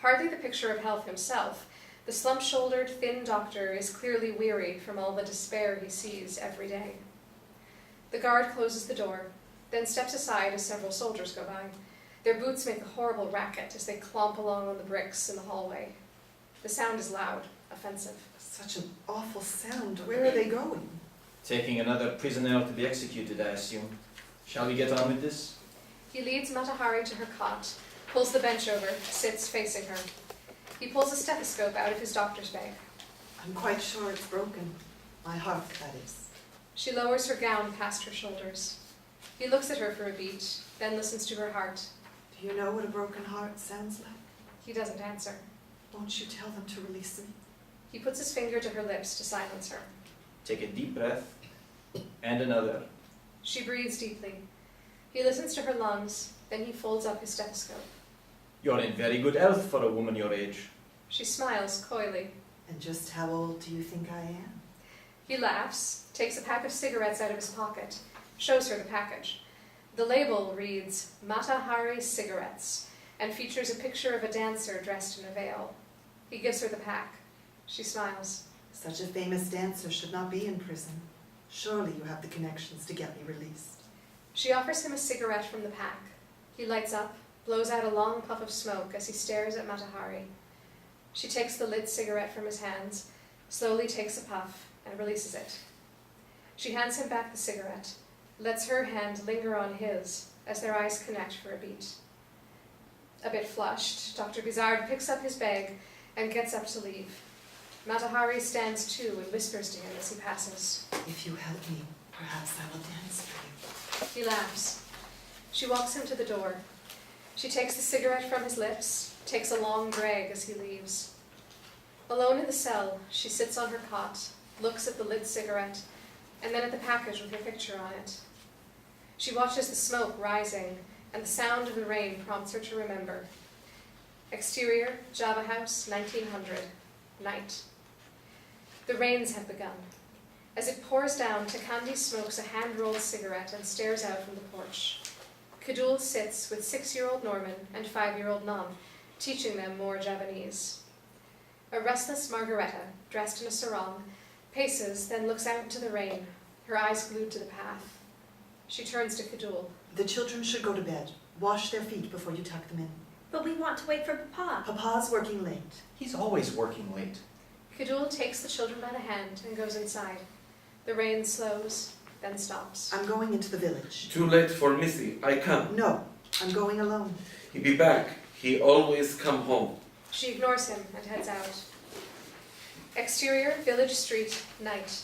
Hardly the picture of health himself, the slump-shouldered, thin doctor is clearly weary from all the despair he sees every day. The guard closes the door, then steps aside as several soldiers go by. Their boots make a horrible racket as they clomp along on the bricks in the hallway. The sound is loud, offensive. Such an awful sound. Where are they going? Taking another prisoner to be executed, I assume. Shall we get on with this? He leads Matahari to her cot, pulls the bench over, sits facing her. He pulls a stethoscope out of his doctor's bag. I'm quite sure it's broken. My heart, that is. She lowers her gown past her shoulders. He looks at her for a beat, then listens to her heart. Do you know what a broken heart sounds like? He doesn't answer. Won't you tell them to release me? He puts his finger to her lips to silence her. Take a deep breath, and another. She breathes deeply. He listens to her lungs, then he folds up his stethoscope. You're in very good health for a woman your age. She smiles coyly. And just how old do you think I am? He laughs, takes a pack of cigarettes out of his pocket, shows her the package. The label reads, Matahari Cigarettes, and features a picture of a dancer dressed in a veil. He gives her the pack. She smiles. Such a famous dancer should not be in prison. Surely you have the connections to get me released. She offers him a cigarette from the pack. He lights up, blows out a long puff of smoke as he stares at Matahari. She takes the lit cigarette from his hands, slowly takes a puff, and releases it. She hands him back the cigarette, lets her hand linger on his as their eyes connect for a beat. A bit flushed, Dr. Bizard picks up his bag and gets up to leave. Matahari stands too and whispers to him as he passes. If you help me, perhaps I will dance for you. He laughs. She walks him to the door. She takes the cigarette from his lips, takes a long drag as he leaves. Alone in the cell, she sits on her cot, looks at the lit cigarette, and then at the package with her picture on it. She watches the smoke rising, and the sound of the rain prompts her to remember. Exterior, Java House, 1900, night. The rains have begun. As it pours down, Takandi smokes a hand-rolled cigarette and stares out from the porch. Kadul sits with 6-year-old Norman and 5-year-old Nam, teaching them more Javanese. A restless Margareta, dressed in a sarong, paces, then looks out into the rain, her eyes glued to the path. She turns to Kadul. The children should go to bed. Wash their feet before you tuck them in. But we want to wait for Papa. Papa's working late. He's always working late. Kadul takes the children by the hand and goes inside. The rain slows, then stops. I'm going into the village. Too late for Missy. I come. No, I'm going alone. He be back. He always come home. She ignores him and heads out. Exterior, village street, night.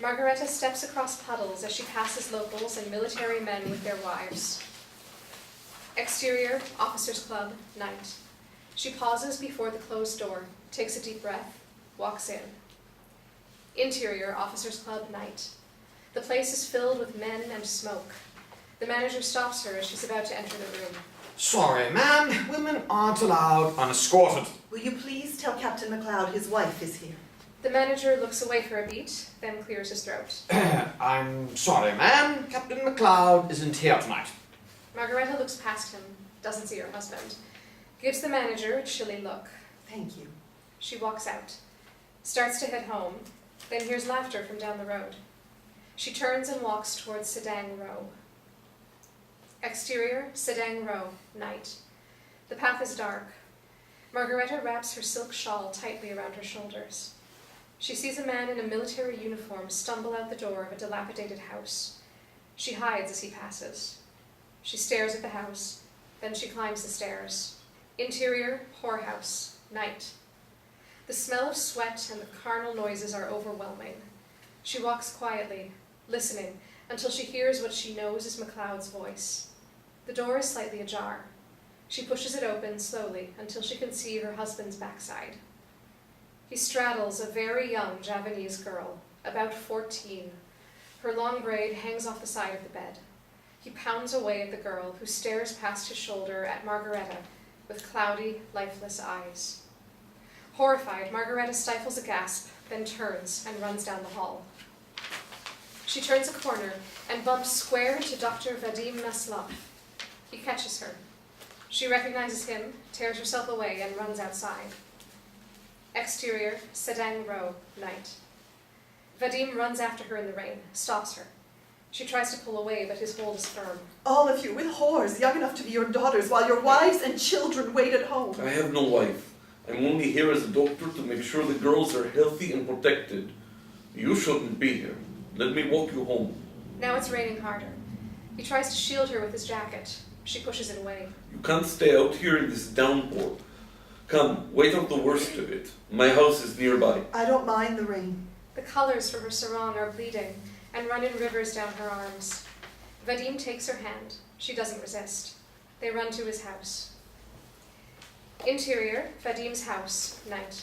Margareta steps across puddles as she passes locals and military men with their wives. Exterior, officers' club, night. She pauses before the closed door, takes a deep breath, walks in. Interior, officers' club, night. The place is filled with men and smoke. The manager stops her as she's about to enter the room. Sorry, ma'am. Women aren't allowed unescorted. Will you please tell Captain MacLeod his wife is here? The manager looks away for a beat, then clears his throat. I'm sorry, ma'am. Captain MacLeod isn't here tonight. Margareta looks past him, doesn't see her husband. Gives the manager a chilly look. Thank you. She walks out, starts to head home, then hears laughter from down the road. She turns and walks towards Sedang Row. Exterior, Sedang Row, night. The path is dark. Margareta wraps her silk shawl tightly around her shoulders. She sees a man in a military uniform stumble out the door of a dilapidated house. She hides as he passes. She stares at the house, then she climbs the stairs. Interior, whorehouse, night. The smell of sweat and the carnal noises are overwhelming. She walks quietly, listening, until she hears what she knows is MacLeod's voice. The door is slightly ajar. She pushes it open slowly until she can see her husband's backside. He straddles a very young Javanese girl, about 14. Her long braid hangs off the side of the bed. He pounds away at the girl, who stares past his shoulder at Margareta with cloudy, lifeless eyes. Horrified, Margareta stifles a gasp, then turns and runs down the hall. She turns a corner and bumps square into Dr. Vadim Maslov. He catches her. She recognizes him, tears herself away, and runs outside. Exterior, Sedang Row, night. Vadim runs after her in the rain, stops her. She tries to pull away, but his hold is firm. All of you with whores, young enough to be your daughters, while your wives and children wait at home. I have no wife. I'm only here as a doctor to make sure the girls are healthy and protected. You shouldn't be here. Let me walk you home. Now it's raining harder. He tries to shield her with his jacket. She pushes it away. You can't stay out here in this downpour. Come, wait out the worst of it. My house is nearby. I don't mind the rain. The colors from her sarong are bleeding and run in rivers down her arms. Vadim takes her hand. She doesn't resist. They run to his house. Interior, Vadim's house, night.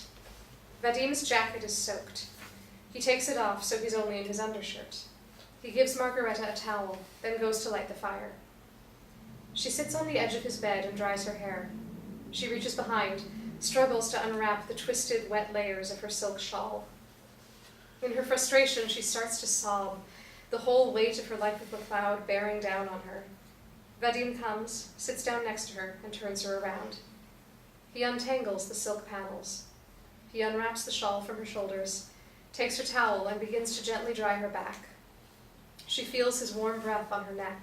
Vadim's jacket is soaked. He takes it off, so he's only in his undershirt. He gives Margareta a towel, then goes to light the fire. She sits on the edge of his bed and dries her hair. She reaches behind, struggles to unwrap the twisted, wet layers of her silk shawl. In her frustration, she starts to sob, the whole weight of her life with MacLeod bearing down on her. Vadim comes, sits down next to her, and turns her around. He untangles the silk panels. He unwraps the shawl from her shoulders, takes her towel, and begins to gently dry her back. She feels his warm breath on her neck.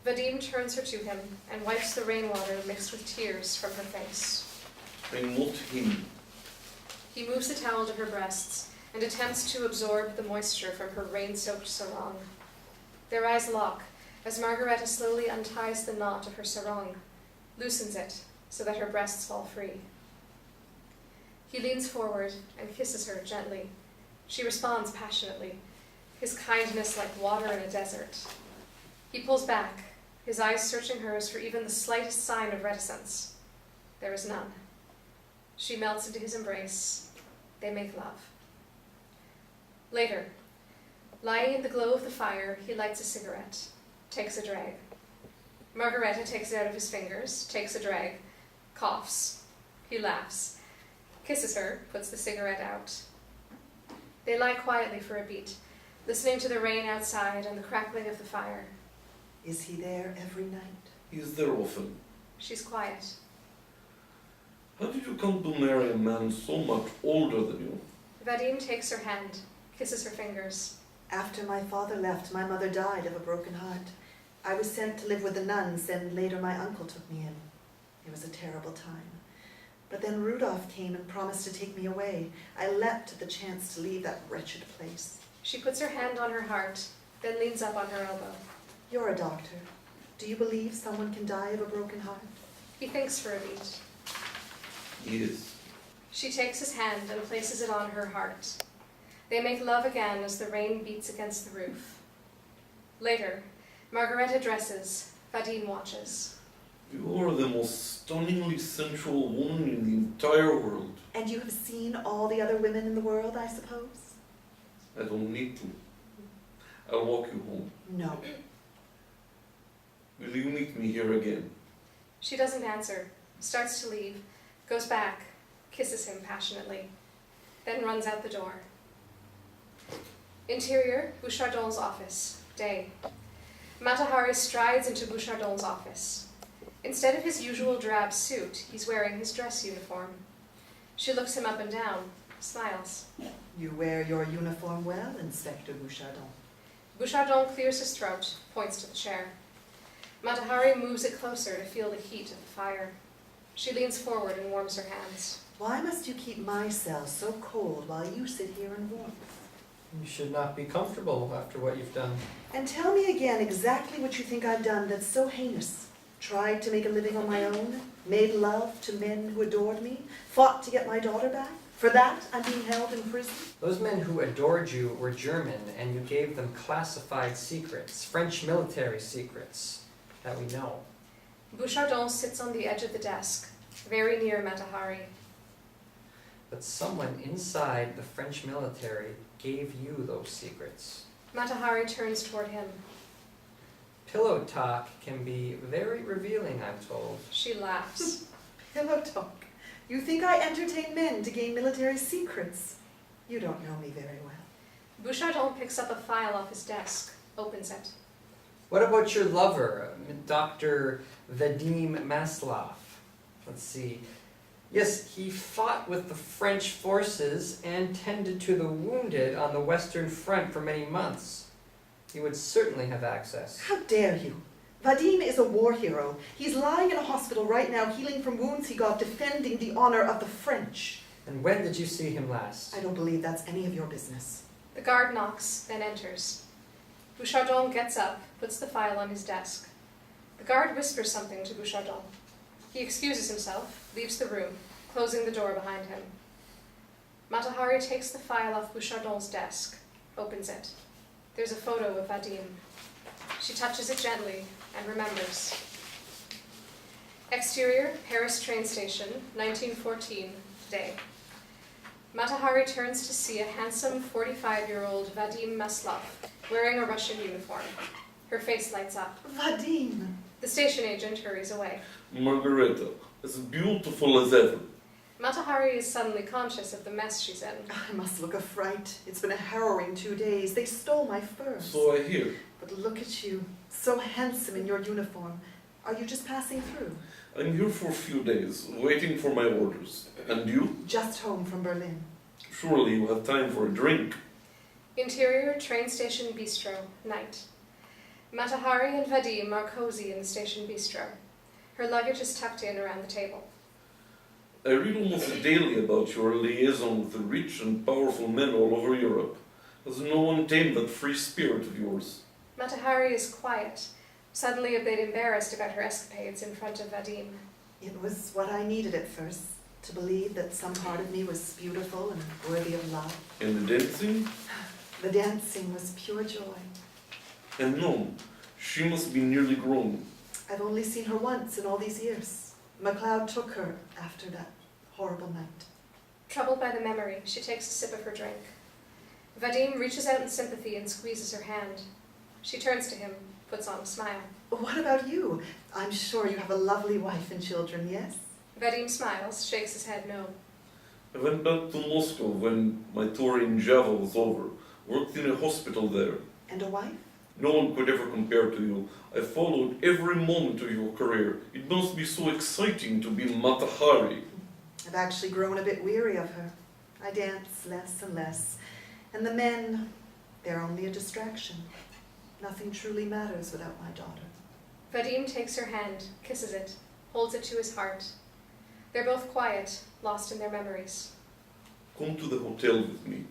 Vadim turns her to him and wipes the rainwater mixed with tears from her face. I'm not him. He moves the towel to her breasts and attempts to absorb the moisture from her rain-soaked sarong. Their eyes lock as Margareta slowly unties the knot of her sarong, loosens it so that her breasts fall free. He leans forward and kisses her gently. She responds passionately, his kindness like water in a desert. He pulls back, his eyes searching hers for even the slightest sign of reticence. There is none. She melts into his embrace. They make love. Later, lying in the glow of the fire, he lights a cigarette, takes a drag. Margareta takes it out of his fingers, takes a drag, coughs. He laughs, kisses her, puts the cigarette out. They lie quietly for a beat, listening to the rain outside and the crackling of the fire. Is he there every night? He's there often. She's quiet. How did you come to marry a man so much older than you? Vadim takes her hand, kisses her fingers. After my father left, my mother died of a broken heart. I was sent to live with the nuns, and later my uncle took me in. It was a terrible time. But then Rudolph came and promised to take me away. I leapt at the chance to leave that wretched place. She puts her hand on her heart, then leans up on her elbow. You're a doctor. Do you believe someone can die of a broken heart? He thinks for a beat. Yes. She takes his hand and places it on her heart. They make love again as the rain beats against the roof. Later, Margareta dresses, Vadim watches. You are the most stunningly sensual woman in the entire world. And you have seen all the other women in the world, I suppose? I don't need to. I'll walk you home. No. Will you meet me here again? She doesn't answer, starts to leave, goes back, kisses him passionately, then runs out the door. Interior, Bouchardon's office, day. Matahari strides into Bouchardon's office. Instead of his usual drab suit, he's wearing his dress uniform. She looks him up and down, smiles. You wear your uniform well, Inspector Bouchardon. Bouchardon clears his throat, points to the chair. Matahari moves it closer to feel the heat of the fire. She leans forward and warms her hands. Why must you keep my cell so cold while you sit here in warmth? You should not be comfortable after what you've done. And tell me again exactly what you think I've done that's so heinous. Tried to make a living on my own, made love to men who adored me, fought to get my daughter back. For that, I'm being held in prison. Those men who adored you were German, and you gave them classified secrets, French military secrets, that we know. Bouchardon sits on the edge of the desk, very near Matahari. But someone inside the French military gave you those secrets. Matahari turns toward him. Pillow talk can be very revealing, I'm told. She laughs. Pillow talk. You think I entertain men to gain military secrets? You don't know me very well. Bouchardon picks up a file off his desk, opens it. What about your lover, Dr. Vadim Maslov? Let's see. Yes, he fought with the French forces and tended to the wounded on the Western Front for many months. He would certainly have access. How dare you? Vadim is a war hero. He's lying in a hospital right now, healing from wounds he got defending the honor of the French. And when did you see him last? I don't believe that's any of your business. The guard knocks, then enters. Bouchardon gets up, puts the file on his desk. The guard whispers something to Bouchardon. He excuses himself, leaves the room, closing the door behind him. Matahari takes the file off Bouchardon's desk, opens it. There's a photo of Vadim. She touches it gently and remembers. Exterior, Paris train station, 1914, day. Matahari turns to see a handsome 45-year-old Vadim Maslov wearing a Russian uniform. Her face lights up. Vadim! The station agent hurries away. Margareta, as beautiful as ever. Matahari is suddenly conscious of the mess she's in. I must look a fright. It's been a harrowing 2 days. They stole my furs. So I hear. But look at you, so handsome in your uniform. Are you just passing through? I'm here for a few days, waiting for my orders. And you? Just home from Berlin. Surely you have time for a drink. Interior, train station bistro, night. Matahari and Vadim are cozy in the station bistro. Her luggage is tucked in around the table. I read almost daily about your liaison with the rich and powerful men all over Europe. Has no one tamed that free spirit of yours? Matahari is quiet, suddenly a bit embarrassed about her escapades in front of Vadim. It was what I needed at first, to believe that some part of me was beautiful and worthy of love. And the dancing? The dancing was pure joy. And no, she must be nearly grown. I've only seen her once in all these years. MacLeod took her after that horrible night. Troubled by the memory, she takes a sip of her drink. Vadim reaches out in sympathy and squeezes her hand. She turns to him, puts on a smile. What about you? I'm sure you have a lovely wife and children, yes? Vadim smiles, shakes his head no. I went back to Moscow when my tour in Java was over. Worked in a hospital there. And a wife? No one could ever compare to you. I followed every moment of your career. It must be so exciting to be Matahari. I've actually grown a bit weary of her. I dance less and less. And the men, they're only a distraction. Nothing truly matters without my daughter. Vadim takes her hand, kisses it, holds it to his heart. They're both quiet, lost in their memories. Come to the hotel with me.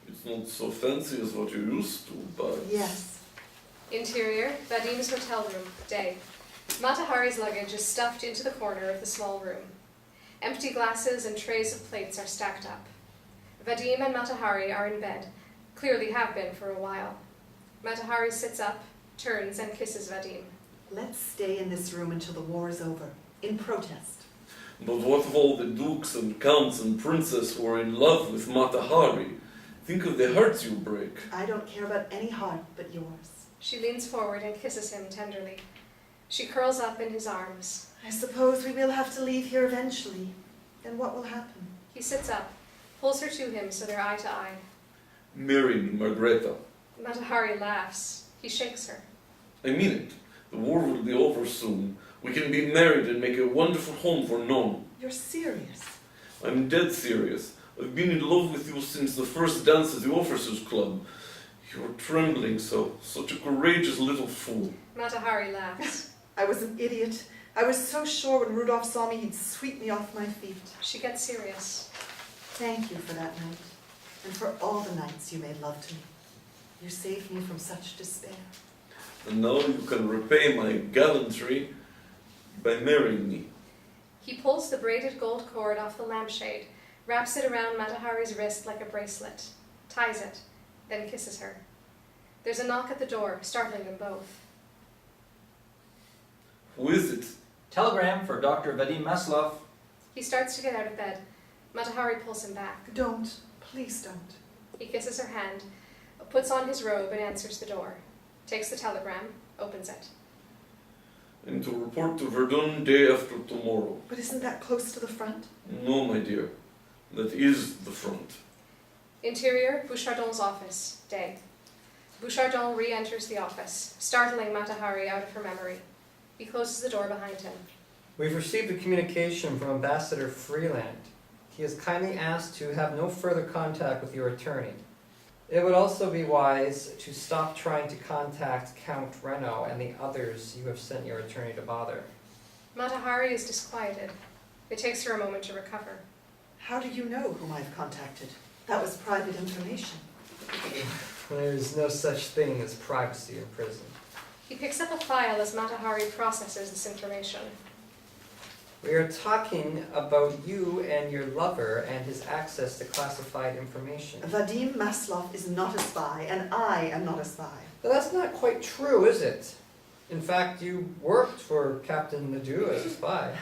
It's not so fancy as what you're used to, but... Yes. Interior, Vadim's hotel room, day. Matahari's luggage is stuffed into the corner of the small room. Empty glasses and trays of plates are stacked up. Vadim and Matahari are in bed, clearly have been for a while. Matahari sits up, turns and kisses Vadim. Let's stay in this room until the war is over, in protest. But what of all the dukes and counts and princes who are in love with Matahari? Think of the hearts you break. I don't care about any heart but yours. She leans forward and kisses him tenderly. She curls up in his arms. I suppose we will have to leave here eventually. Then what will happen? He sits up, pulls her to him so they're eye to eye. Marry me, Margreta. Matahari laughs. He shakes her. I mean it. The war will be over soon. We can be married and make a wonderful home for Non. You're serious. I'm dead serious. I've been in love with you since the first dance at the officers' club. You're trembling so. Such a courageous little fool. Matahari laughs. I was an idiot. I was so sure when Rudolph saw me he'd sweep me off my feet. She gets serious. Thank you for that night, and for all the nights you made love to me. You saved me from such despair. And now you can repay my gallantry by marrying me. He pulls the braided gold cord off the lampshade, wraps it around Matahari's wrist like a bracelet, ties it, then kisses her. There's a knock at the door, startling them both. Who is it? Telegram for Dr. Vadim Maslov. He starts to get out of bed. Matahari pulls him back. Don't. Please don't. He kisses her hand, puts on his robe and answers the door. Takes the telegram, opens it. And to report to Verdun day after tomorrow. But isn't that close to the front? No, my dear. That is the front. Interior, Bouchardon's office, day. Bouchardon re-enters the office, startling Matahari out of her memory. He closes the door behind him. We've received a communication from Ambassador Freeland. He has kindly asked to have no further contact with your attorney. It would also be wise to stop trying to contact Count Renaud and the others you have sent your attorney to bother. Matahari is disquieted. It takes her a moment to recover. How do you know whom I've contacted? That was private information. There's no such thing as privacy in prison. He picks up a file as Matahari processes this information. We are talking about you and your lover and his access to classified information. Vadim Maslov is not a spy, and I am not a spy. But that's not quite true, is it? In fact, you worked for Captain Ledoux as a spy.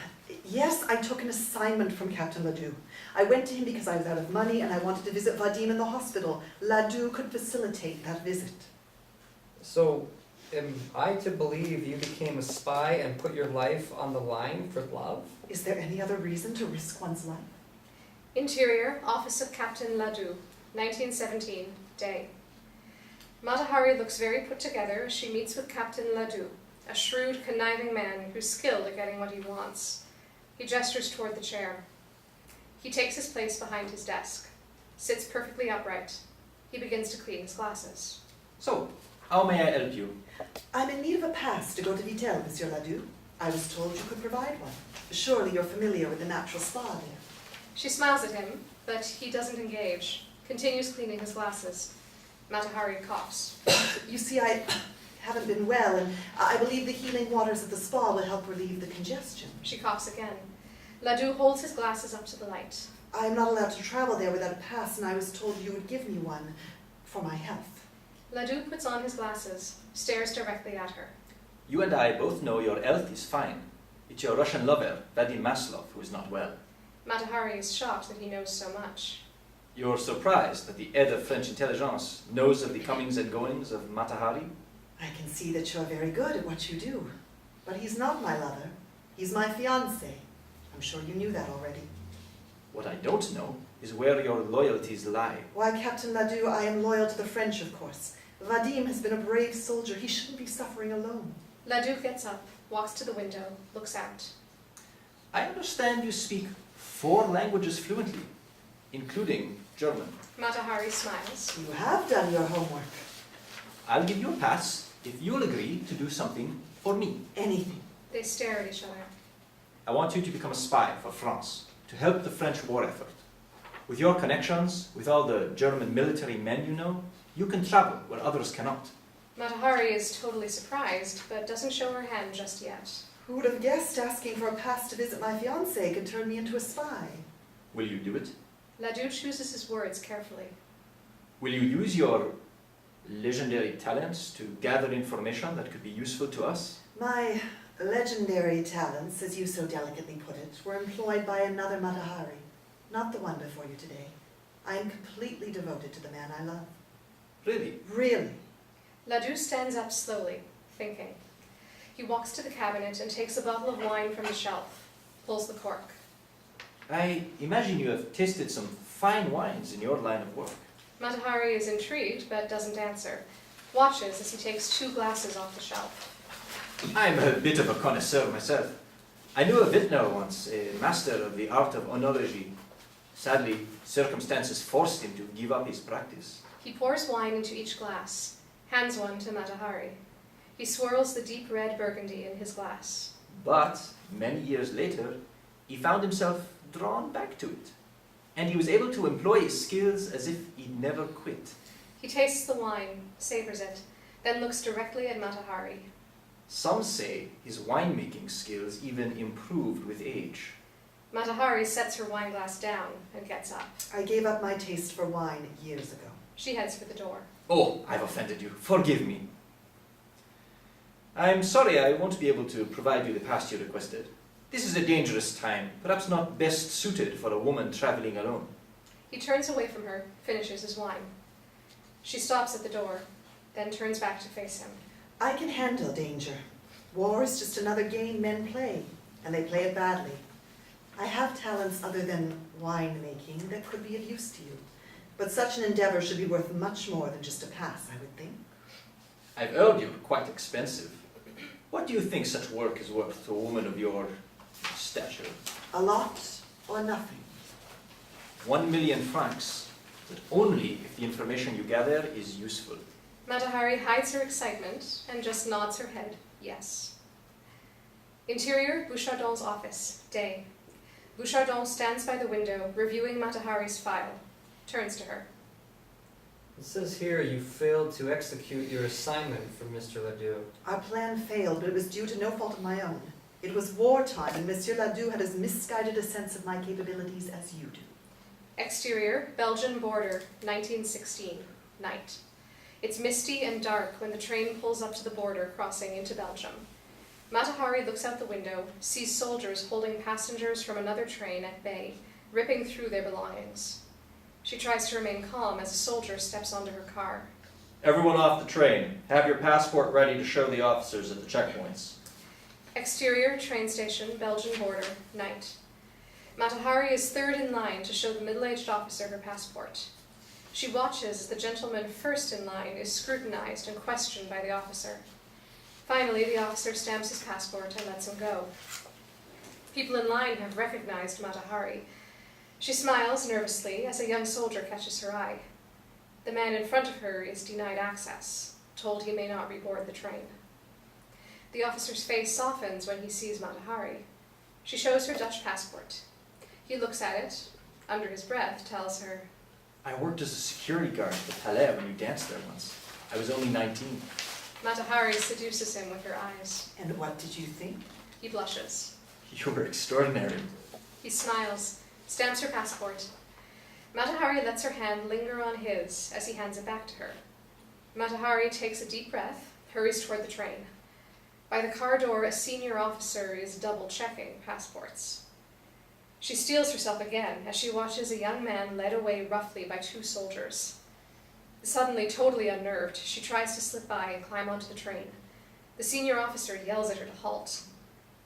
Yes, I took an assignment from Captain Ledoux. I went to him because I was out of money and I wanted to visit Vadim in the hospital. Ledoux could facilitate that visit. So, am I to believe you became a spy and put your life on the line for love? Is there any other reason to risk one's life? Interior, Office of Captain Ledoux, 1917, day. Matahari looks very put together as she meets with Captain Ledoux, a shrewd, conniving man who's skilled at getting what he wants. He gestures toward the chair. He takes his place behind his desk, sits perfectly upright. He begins to clean his glasses. So, how may I help you? I'm in need of a pass to go to Vitel, Monsieur Ledoux. I was told you could provide one. Surely you're familiar with the natural spa there. She smiles at him, but he doesn't engage, continues cleaning his glasses. Matahari coughs. You see, I haven't been well, and I believe the healing waters of the spa will help relieve the congestion. She coughs again. Ledoux holds his glasses up to the light. I'm not allowed to travel there without a pass, and I was told you would give me one for my health. Ledoux puts on his glasses, stares directly at her. You and I both know your health is fine. It's your Russian lover, Vadim Maslov, who is not well. Matahari is shocked that he knows so much. You're surprised that the head of French intelligence knows of the comings and goings of Matahari? I can see that you're very good at what you do. But he's not my lover. He's my fiancé. I'm sure you knew that already. What I don't know is where your loyalties lie. Why, Captain Ledoux, I am loyal to the French, of course. Vadim has been a brave soldier. He shouldn't be suffering alone. Ledoux gets up, walks to the window, looks out. I understand you speak 4 languages fluently, including German. Matahari smiles. You have done your homework. I'll give you a pass if you'll agree to do something for me. Anything. They stare at each other. I want you to become a spy for France, to help the French war effort. With your connections, with all the German military men you know, you can travel where others cannot. Matahari is totally surprised, but doesn't show her hand just yet. Who would have guessed asking for a pass to visit my fiancé could turn me into a spy? Will you do it? Ledoux chooses his words carefully. Will you use your legendary talents to gather information that could be useful to us? My legendary talents, as you so delicately put it, were employed by another Matahari, not the one before you today. I am completely devoted to the man I love. Really? Really. Ledoux stands up slowly, thinking. He walks to the cabinet and takes a bottle of wine from the shelf, pulls the cork. I imagine you have tasted some fine wines in your line of work. Matahari is intrigued, but doesn't answer. Watches as he takes 2 glasses off the shelf. I'm a bit of a connoisseur myself. I knew a vintner once, a master of the art of oenology. Sadly, circumstances forced him to give up his practice. He pours wine into each glass, hands one to Matahari. He swirls the deep red burgundy in his glass. But many years later, he found himself drawn back to it. And he was able to employ his skills as if he'd never quit. He tastes the wine, savors it, then looks directly at Matahari. Some say his winemaking skills even improved with age. Matahari sets her wine glass down and gets up. I gave up my taste for wine years ago. She heads for the door. Oh, I've offended you. Forgive me. I'm sorry I won't be able to provide you the pass you requested. This is a dangerous time, perhaps not best suited for a woman traveling alone. He turns away from her, finishes his wine. She stops at the door, then turns back to face him. I can handle danger. War is just another game men play, and they play it badly. I have talents other than winemaking that could be of use to you, but such an endeavor should be worth much more than just a pass, I would think. I've heard you're quite expensive. What do you think such work is worth to a woman of your stature? A lot or nothing. 1 million francs, but only if the information you gather is useful. Matahari hides her excitement and just nods her head, yes. Interior, Bouchardon's office, day. Bouchardon stands by the window, reviewing Matahari's file. Turns to her. It says here you failed to execute your assignment for Mr. Ledoux. Our plan failed, but it was due to no fault of my own. It was wartime, and Monsieur Ledoux had as misguided a sense of my capabilities as you do. Exterior, Belgian border, 1916, night. It's misty and dark when the train pulls up to the border, crossing into Belgium. Matahari looks out the window, sees soldiers holding passengers from another train at bay, ripping through their belongings. She tries to remain calm as a soldier steps onto her car. Everyone off the train. Have your passport ready to show the officers at the checkpoints. Exterior, train station, Belgian border, night. Matahari is third in line to show the middle-aged officer her passport. She watches as the gentleman first in line is scrutinized and questioned by the officer. Finally, the officer stamps his passport and lets him go. People in line have recognized Matahari. She smiles nervously as a young soldier catches her eye. The man in front of her is denied access, told he may not reboard the train. The officer's face softens when he sees Matahari. She shows her Dutch passport. He looks at it, under his breath tells her, I worked as a security guard at the Palais when you danced there once. I was only 19. Matahari seduces him with her eyes. And what did you think? He blushes. You were extraordinary. He smiles, stamps her passport. Matahari lets her hand linger on his as he hands it back to her. Matahari takes a deep breath, hurries toward the train. By the car door, a senior officer is double-checking passports. She steels herself again as she watches a young man led away roughly by 2 soldiers. Suddenly, totally unnerved, she tries to slip by and climb onto the train. The senior officer yells at her to halt.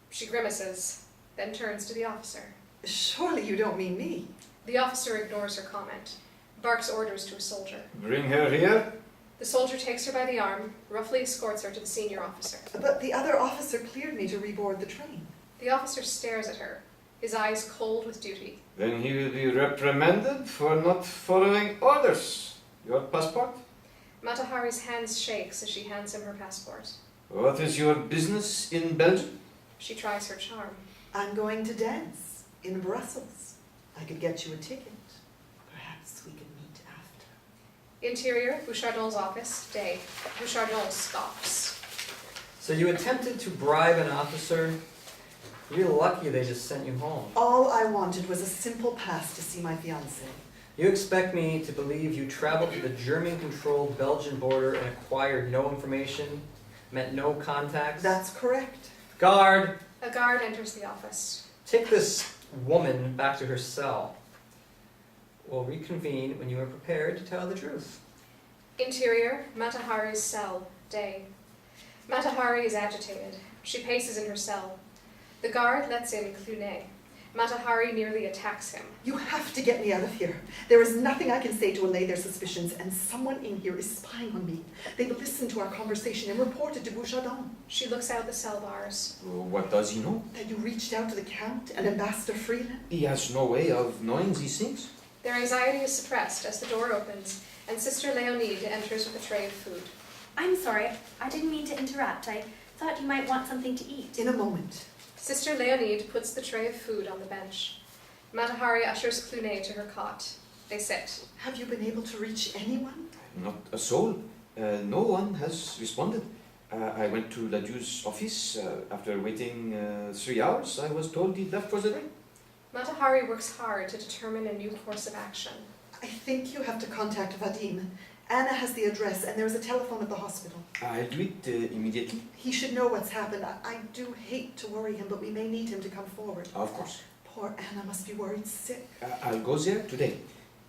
She grimaces, then turns to the officer. Surely you don't mean me. The officer ignores her comment, barks orders to a soldier. Bring her here. The soldier takes her by the arm, roughly escorts her to the senior officer. But the other officer cleared me to reboard the train. The officer stares at her, his eyes cold with duty. Then he will be reprimanded for not following orders. Your passport? Matahari's hands shakes as she hands him her passport. What is your business in Belgium? She tries her charm. I'm going to dance in Brussels. I could get you a ticket. Perhaps we can meet after. Interior, Bouchardon's office, day. Bouchardon scoffs. So you attempted to bribe an officer? You're lucky they just sent you home. All I wanted was a simple pass to see my fiancé. You expect me to believe you traveled to the German-controlled Belgian border and acquired no information, met no contacts? That's correct. Guard! A guard enters the office. Take this woman back to her cell. We'll reconvene when you are prepared to tell the truth. Interior, Matahari's cell, day. Matahari is agitated. She paces in her cell. The guard lets in Clunet. Matahari nearly attacks him. You have to get me out of here. There is nothing I can say to allay their suspicions, and someone in here is spying on me. They've listened to our conversation and reported to Bouchardon. She looks out the cell bars. What does he know? That you reached out to the Count and Ambassador Freeland? He has no way of knowing these things. Their anxiety is suppressed as the door opens and Sister Leonide enters with a tray of food. I'm sorry, I didn't mean to interrupt. I thought you might want something to eat. In a moment. Sister Leonide puts the tray of food on the bench. Matahari ushers Clunet to her cot. They sit. Have you been able to reach anyone? Not a soul. No one has responded. I went to Ladou's office. After waiting 3 hours, I was told he left for the day. Matahari works hard to determine a new course of action. I think you have to contact Vadim. Anna has the address, and there is a telephone at the hospital. I'll do it immediately. He should know what's happened. I do hate to worry him, but we may need him to come forward. Of course. Poor Anna must be worried sick. I'll go there today.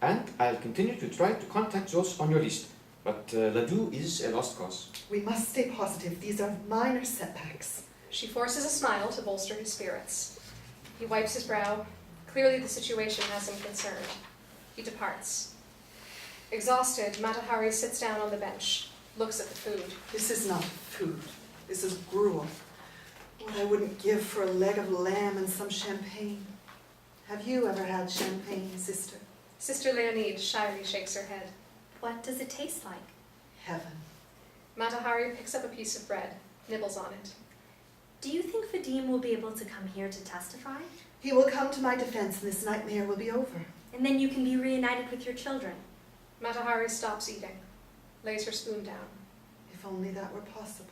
And I'll continue to try to contact those on your list. But Ladou is a lost cause. We must stay positive. These are minor setbacks. She forces a smile to bolster his spirits. He wipes his brow. Clearly the situation has him concerned. He departs. Exhausted, Matahari sits down on the bench, looks at the food. This is not food. This is gruel. What I wouldn't give for a leg of lamb and some champagne. Have you ever had champagne, sister? Sister Leonide shyly shakes her head. What does it taste like? Heaven. Matahari picks up a piece of bread, nibbles on it. Do you think Vadim will be able to come here to testify? He will come to my defense and this nightmare will be over. And then you can be reunited with your children. Matahari stops eating, lays her spoon down. If only that were possible.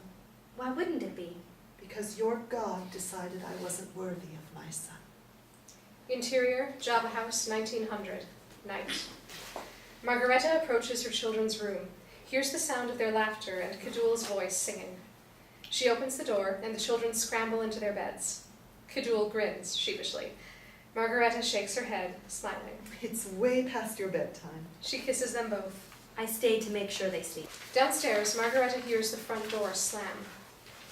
Why wouldn't it be? Because your God decided I wasn't worthy of my son. Interior, Java House, 1900, night. Margareta approaches her children's room, hears the sound of their laughter and Kadul's voice singing. She opens the door and the children scramble into their beds. Kadul grins sheepishly. Margareta shakes her head, smiling. It's way past your bedtime. She kisses them both. I stayed to make sure they sleep. Downstairs, Margareta hears the front door slam.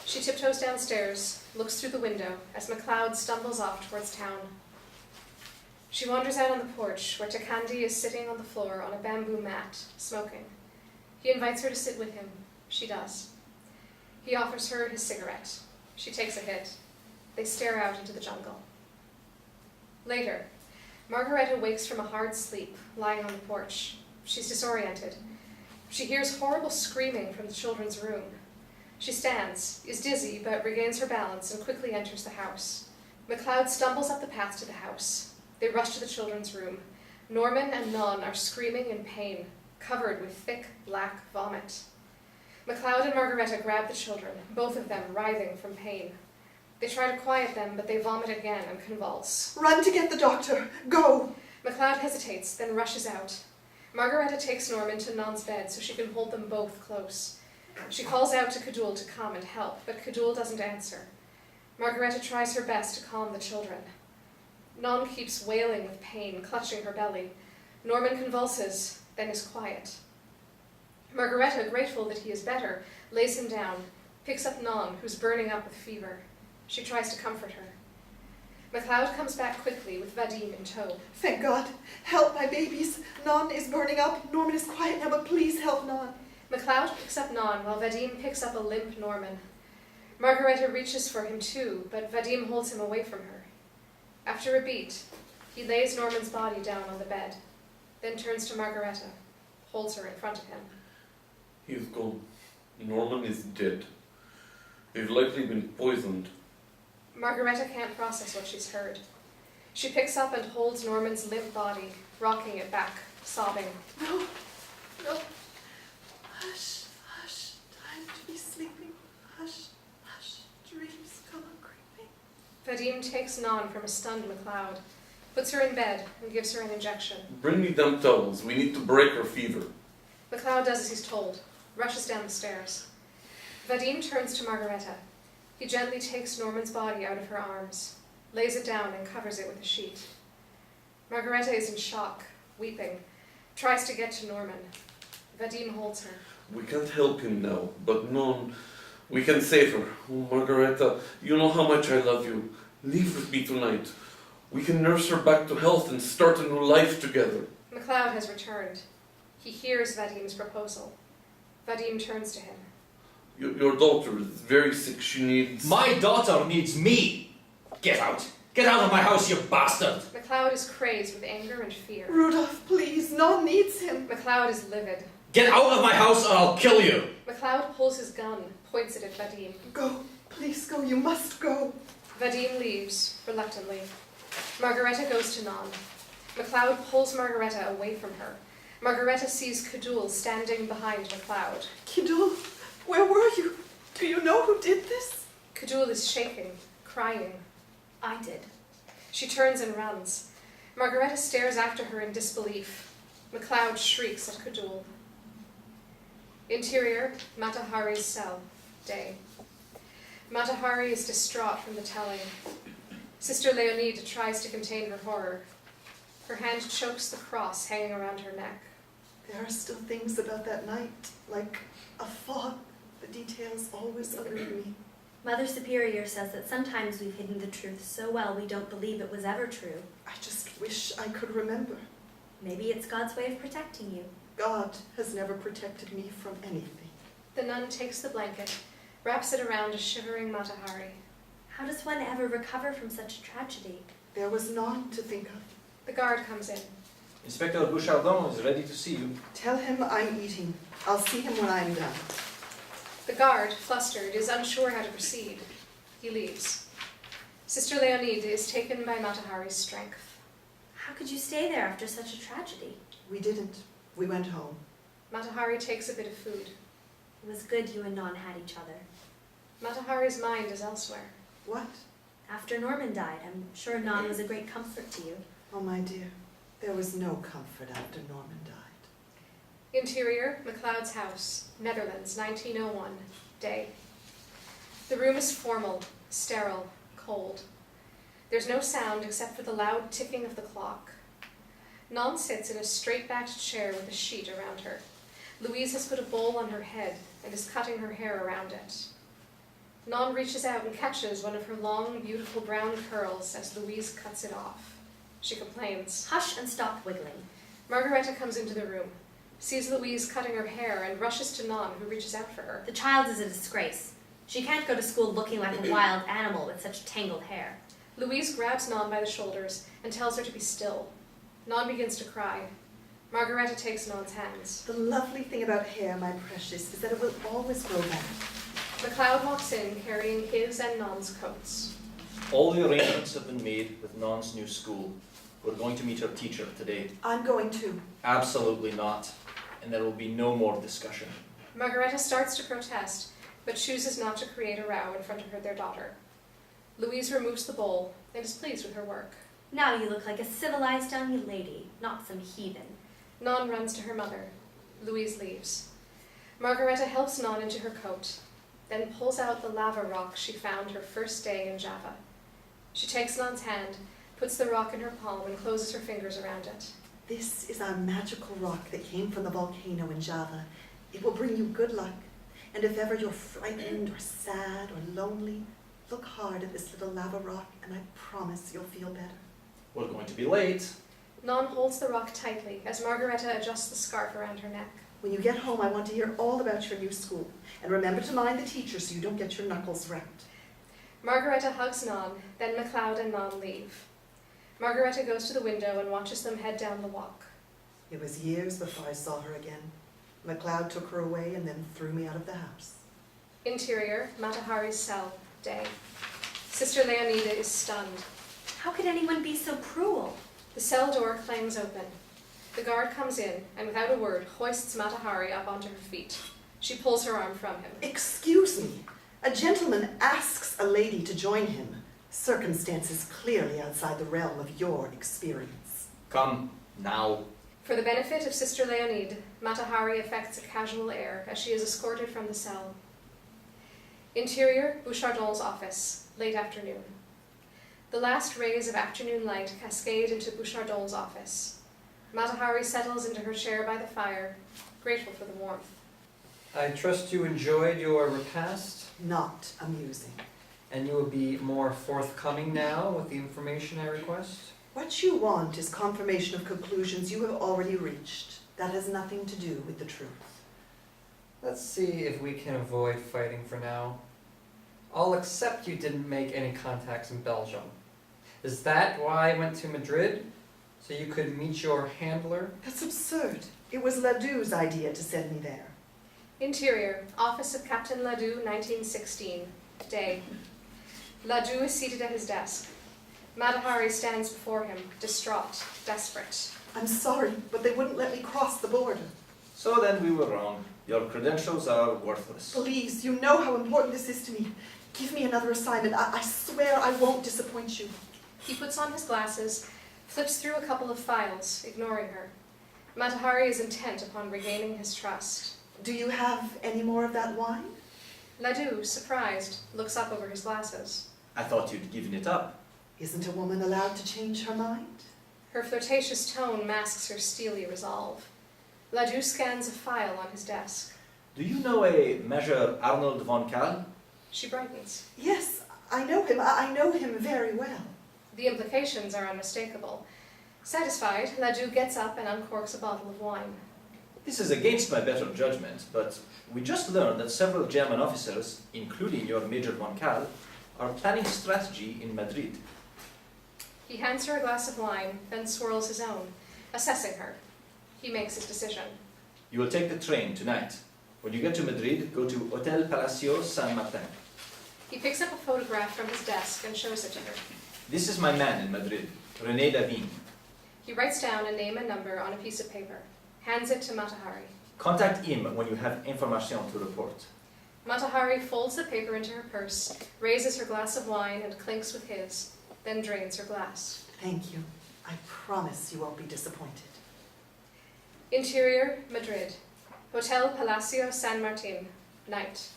She tiptoes downstairs, looks through the window as MacLeod stumbles off towards town. She wanders out on the porch where Takandi is sitting on the floor on a bamboo mat, smoking. He invites her to sit with him. She does. He offers her his cigarette. She takes a hit. They stare out into the jungle. Later, Margareta wakes from a hard sleep, lying on the porch. She's disoriented. She hears horrible screaming from the children's room. She stands, is dizzy, but regains her balance and quickly enters the house. MacLeod stumbles up the path to the house. They rush to the children's room. Norman and Non are screaming in pain, covered with thick, black vomit. MacLeod and Margareta grab the children, both of them writhing from pain. They try to quiet them, but they vomit again and convulse. Run to get the doctor! Go! MacLeod hesitates, then rushes out. Margareta takes Norman to Non's bed so she can hold them both close. She calls out to Kadul to come and help, but Kadul doesn't answer. Margareta tries her best to calm the children. Non keeps wailing with pain, clutching her belly. Norman convulses, then is quiet. Margareta, grateful that he is better, lays him down, picks up Non, who's burning up with fever. She tries to comfort her. MacLeod comes back quickly with Vadim in tow. Thank God. Help my babies. Non is burning up. Norman is quiet now, but please help Non. MacLeod picks up Non while Vadim picks up a limp Norman. Margareta reaches for him too, but Vadim holds him away from her. After a beat, he lays Norman's body down on the bed, then turns to Margareta, holds her in front of him. He's gone. Norman is dead. They've likely been poisoned. Margareta can't process what she's heard. She picks up and holds Norman's limp body, rocking it back, sobbing. No, no. Hush, hush, time to be sleeping. Hush, hush, dreams come creeping. Vadim takes Non from a stunned MacLeod, puts her in bed, and gives her an injection. Bring me damp towels. We need to break her fever. MacLeod does as he's told, rushes down the stairs. Vadim turns to Margareta. He gently takes Norman's body out of her arms, lays it down and covers it with a sheet. Margareta is in shock, weeping, tries to get to Norman. Vadim holds her. We can't help him now, but none. We can save her. Oh, Margareta, you know how much I love you. Leave with me tonight. We can nurse her back to health and start a new life together. MacLeod has returned. He hears Vadim's proposal. Vadim turns to him. Your daughter is very sick. She needs... My daughter needs me! Get out! Get out of my house, you bastard! MacLeod is crazed with anger and fear. Rudolph, please, Non needs him. MacLeod is livid. Get out of my house or I'll kill you! MacLeod pulls his gun, points it at Vadim. Go, please go, you must go. Vadim leaves, reluctantly. Margareta goes to Non. MacLeod pulls Margareta away from her. Margareta sees Kudul standing behind MacLeod. Kidul, where were you? Do you know who did this? Kudul is shaking, crying. I did. She turns and runs. Margareta stares after her in disbelief. MacLeod shrieks at Kudul. Interior, Matahari's cell. Day. Matahari is distraught from the telling. Sister Leonide tries to contain her horror. Her hand chokes the cross hanging around her neck. There are still things about that night, like a fog. The details always elude me. Mother Superior says that sometimes we've hidden the truth so well we don't believe it was ever true. I just wish I could remember. Maybe it's God's way of protecting you. God has never protected me from anything. The nun takes the blanket, wraps it around a shivering Matahari. How does one ever recover from such a tragedy? There was none to think of. The guard comes in. Inspector Bouchardon is ready to see you. Tell him I'm eating. I'll see him when I'm done. The guard, flustered, is unsure how to proceed. He leaves. Sister Leonide is taken by Matahari's strength. How could you stay there after such a tragedy? We didn't. We went home. Matahari takes a bit of food. It was good you and Non had each other. Matahari's mind is elsewhere. What? After Norman died, I'm sure Non was a great comfort to you. Oh, my dear, there was no comfort after Norman died. Interior, MacLeod's house, Netherlands, 1901. Day. The room is formal, sterile, cold. There's no sound except for the loud ticking of the clock. Non sits in a straight-backed chair with a sheet around her. Louise has put a bowl on her head and is cutting her hair around it. Non reaches out and catches one of her long, beautiful brown curls as Louise cuts it off. She complains. Hush and stop wiggling. Margareta comes into the room, sees Louise cutting her hair, and rushes to Non, who reaches out for her. The child is a disgrace. She can't go to school looking like a wild animal with such tangled hair. Louise grabs Non by the shoulders and tells her to be still. Non begins to cry. Margareta takes Non's hands. The lovely thing about hair, my precious, is that it will always grow back. MacLeod walks in carrying his and Non's coats. All the arrangements have been made with Non's new school. We're going to meet her teacher today. I'm going too. Absolutely not. And there will be no more discussion. Margareta starts to protest, but chooses not to create a row in front of their daughter. Louise removes the bowl and is pleased with her work. Now you look like a civilized young lady, not some heathen. Non runs to her mother. Louise leaves. Margareta helps Non into her coat, then pulls out the lava rock she found her first day in Java. She takes Non's hand, puts the rock in her palm, and closes her fingers around it. This is our magical rock that came from the volcano in Java. It will bring you good luck. And if ever you're frightened or sad or lonely, look hard at this little lava rock, and I promise you'll feel better. We're going to be late. Non holds the rock tightly as Margareta adjusts the scarf around her neck. When you get home, I want to hear all about your new school. And remember to mind the teacher so you don't get your knuckles wrapped. Margareta hugs Non, then MacLeod and Non leave. Margareta goes to the window and watches them head down the walk. It was years before I saw her again. MacLeod took her away and then threw me out of the house. Interior, Matahari's cell. Day. Sister Leonida is stunned. How could anyone be so cruel? The cell door clangs open. The guard comes in and without a word hoists Matahari up onto her feet. She pulls her arm from him. Excuse me. A gentleman asks a lady to join him. Circumstances clearly outside the realm of your experience. Come, now. For the benefit of Sister Leonide, Matahari affects a casual air as she is escorted from the cell. Interior, Bouchardon's office, late afternoon. The last rays of afternoon light cascade into Bouchardon's office. Matahari settles into her chair by the fire, grateful for the warmth. I trust you enjoyed your repast, Not amusing. and you will be more forthcoming now with the information I request. What you want is confirmation of conclusions you have already reached. That has nothing to do with the truth. Let's see if we can avoid fighting for now. I'll accept you didn't make any contacts in Belgium. Is that why I went to Madrid? So you could meet your handler? That's absurd. It was Ladou's idea to send me there. Interior, office of Captain Ladou, 1916. Day. Ladou is seated at his desk. Matahari stands before him, distraught, desperate. I'm sorry, but they wouldn't let me cross the border. So then we were wrong. Your credentials are worthless. Please, you know how important this is to me. Give me another assignment. I swear I won't disappoint you. He puts on his glasses, flips through a couple of files, ignoring her. Matahari is intent upon regaining his trust. Do you have any more of that wine? Ladou, surprised, looks up over his glasses. I thought you'd given it up. Isn't a woman allowed to change her mind? Her flirtatious tone masks her steely resolve. Ladou scans a file on his desk. Do you know a Major Arnold von Kahl? She brightens. Yes, I know him. I know him very well. The implications are unmistakable. Satisfied, Ladou gets up and uncorks a bottle of wine. This is against my better judgment, but we just learned that several German officers, including your Major von Kahl, are planning a strategy in Madrid. He hands her a glass of wine, then swirls his own, assessing her. He makes his decision. You will take the train tonight. When you get to Madrid, go to Hotel Palacio San Martin. He picks up a photograph from his desk and shows it to her. This is my man in Madrid, René Davin. He writes down a name and number on a piece of paper, hands it to Matahari. Contact him when you have information to report. Matahari folds the paper into her purse, raises her glass of wine and clinks with his, then drains her glass. Thank you. I promise you won't be disappointed. Interior, Madrid. Hotel Palacio San Martin. Night.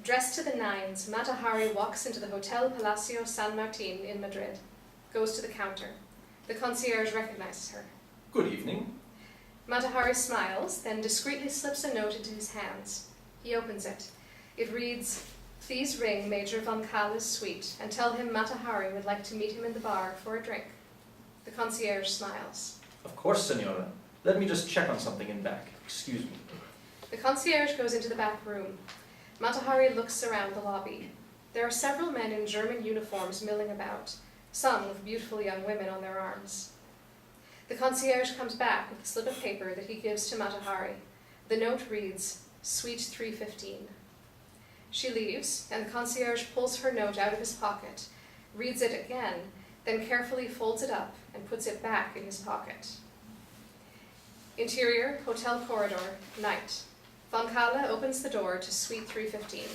Dressed to the nines, Matahari walks into the Hotel Palacio San Martin in Madrid. Goes to the counter. The concierge recognizes her. Good evening. Matahari smiles, then discreetly slips a note into his hands. He opens it. It reads, "Please ring Major von Kahl's suite and tell him Matahari would like to meet him in the bar for a drink." The concierge smiles. Of course, Senora. Let me just check on something in back. Excuse me. The concierge goes into the back room. Matahari looks around the lobby. There are several men in German uniforms milling about, some with beautiful young women on their arms. The concierge comes back with a slip of paper that he gives to Matahari. The note reads, "Suite 315. She leaves, and the concierge pulls her note out of his pocket, reads it again, then carefully folds it up and puts it back in his pocket. Interior, hotel corridor, night. Von Kahle opens the door to suite 315.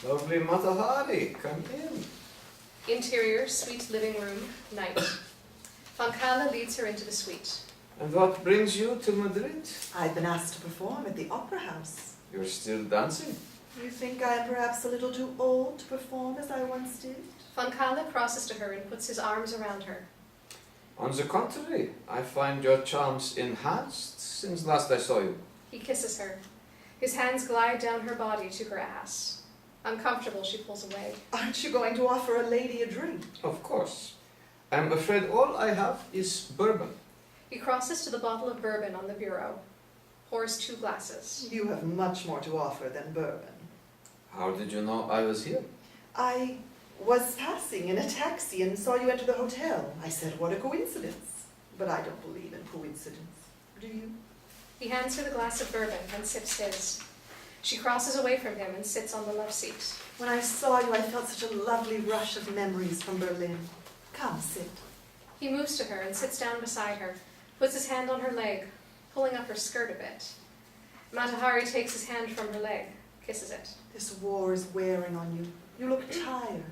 Lovely Matahari, come in. Interior, suite living room, night. Von Kahle leads her into the suite. And what brings you to Madrid? I've been asked to perform at the Opera House. You're still dancing? You think I am perhaps a little too old to perform as I once did? Von Kahle crosses to her and puts his arms around her. On the contrary, I find your charms enhanced since last I saw you. He kisses her. His hands glide down her body to her ass. Uncomfortable, she pulls away. Aren't you going to offer a lady a drink? Of course. I'm afraid all I have is bourbon. He crosses to the bottle of bourbon on the bureau. Pours 2 glasses. You have much more to offer than bourbon. How did you know I was here? I was passing in a taxi and saw you enter the hotel. I said, what a coincidence. But I don't believe in coincidence. Do you? He hands her the glass of bourbon and sips his. She crosses away from him and sits on the love seat. When I saw you, I felt such a lovely rush of memories from Berlin. Come, sit. He moves to her and sits down beside her, puts his hand on her leg, pulling up her skirt a bit. Matahari takes his hand from her leg, kisses it. This war is wearing on you. You look tired.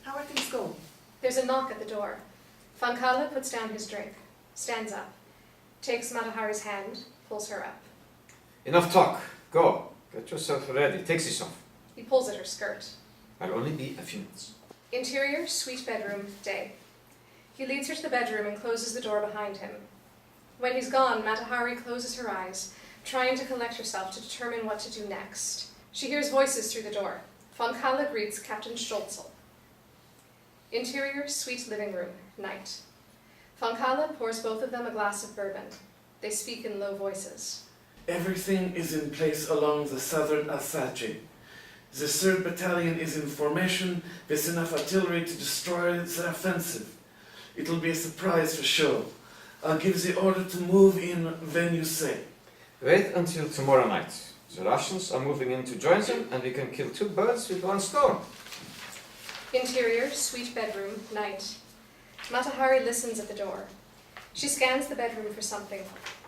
How are things going? There's a knock at the door. Fankala puts down his drink, stands up, takes Matahari's hand, pulls her up. Enough talk. Go. Get yourself ready. Take this off. He pulls at her skirt. I'll only be a few minutes. Interior, suite bedroom, day. He leads her to the bedroom and closes the door behind him. When he's gone, Matahari closes her eyes, trying to collect herself to determine what to do next. She hears voices through the door. Fankala greets Captain Stolzel. Interior, suite living room, night. Fankala pours both of them a glass of bourbon. They speak in low voices. Everything is in place along the southern Alsace. The 3rd Battalion is in formation with enough artillery to destroy the offensive. It'll be a surprise for sure. I'll give the order to move in when you say. Wait until tomorrow night. The Russians are moving in to join them, and we can kill 2 birds with 1 stone. Interior, suite bedroom, night. Matahari listens at the door. She scans the bedroom for something,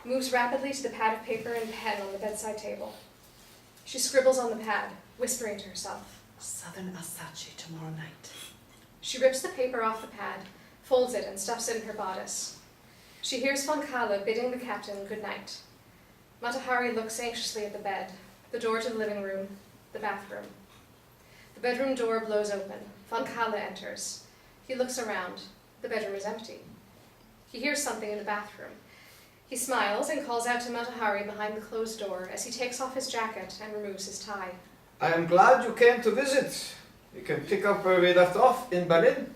moves rapidly to the pad of paper and pen on the bedside table. She scribbles on the pad, whispering to herself. Southern Alsace tomorrow night. She rips the paper off the pad, folds it and stuffs it in her bodice. She hears Fankala bidding the captain good night. Matahari looks anxiously at the bed, the door to the living room, the bathroom. The bedroom door blows open. Fankala enters. He looks around. The bedroom is empty. He hears something in the bathroom. He smiles and calls out to Matahari behind the closed door as he takes off his jacket and removes his tie. I am glad you came to visit. We can pick up where we left off in Berlin.